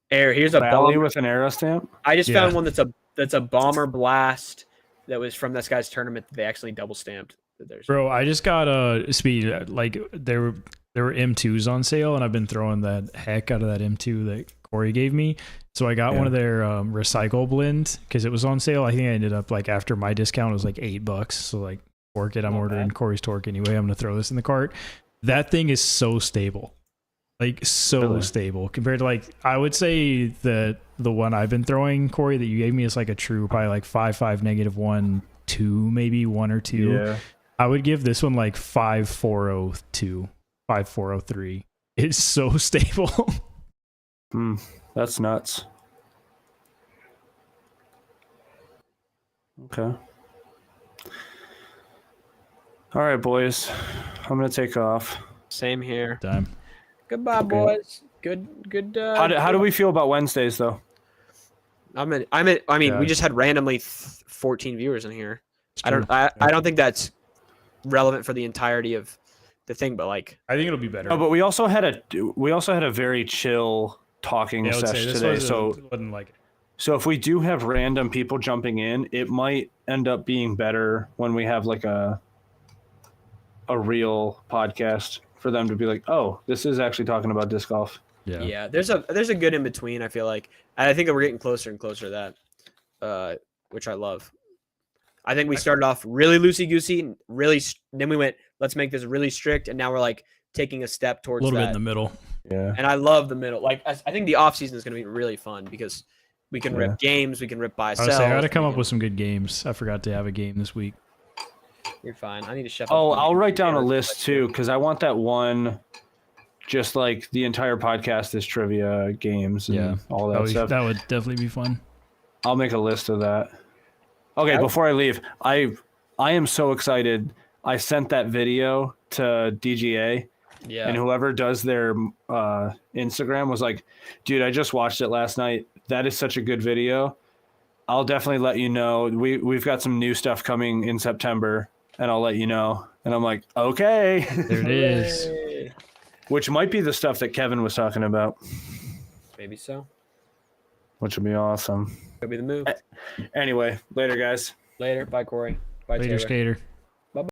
Here's a Rally bomber. with an arrow stamp. I just Yeah. found one that's a bomber blast that was from this guy's tournament that they actually double stamped. bro, I just got a speed. Like there were M2s on sale, and I've been throwing that heck out of that M2 that Corey gave me. So I got one of their recycle blend because it was on sale. I think I ended up like after my discount it was like $8. So like torque it. I'm ordering Corey's torque anyway. I'm gonna throw this in the cart. That thing is so stable. Like so stable compared to like I would say the one I've been throwing, Corey, that you gave me is like a true probably like 5.5 -1 2 maybe 1 or 2. Yeah. I would give this one like 5.402 5.403. It's so stable. That's nuts. Okay. All right, boys. I'm gonna take off. Same here. Time. Goodbye, boys. Good. How do we feel about Wednesdays though? I mean, we Yeah. just had randomly 14 viewers in here. It's I true. don't think that's relevant for the entirety of the thing, but like I think it'll be better. No, but we also had a very chill talking Yeah, I would say session this today. wasn't like So if we do have random people jumping in, it might end up being better when we have like a real podcast for them to be like, oh, this is actually talking about disc golf. yeah, there's a good in between. I feel like, and I think that we're getting closer and closer to that, which I love. I think we started off really loosey goosey, then we went, let's make this really strict, and now we're like taking a step a towards little that. bit in the middle. Yeah. And I love the middle. Like I think the off season is going to be really fun because we can rip games, we can rip buy I sells. would say I got to come up with some good games. I forgot to have a game this week. You're fine. I need to shuffle. Oh, I'll write down a list too, because I want that one. Just like the entire podcast is trivia games and all that stuff. That would definitely be fun. I'll make a list of that. Okay, before I leave, I am so excited. I sent that video to DGA, Yeah. and whoever does their Instagram was like, dude, I just watched it last night. That is such a good video. I'll definitely let you know. We've got some new stuff coming in September, and I'll let you know. And I'm like, okay. There it is. Which might be the stuff that Kevin was talking about, Maybe so. which would be awesome. Could be the move. Anyway, later, guys. Later. Bye, Corey. Bye, Later, Taylor. skater.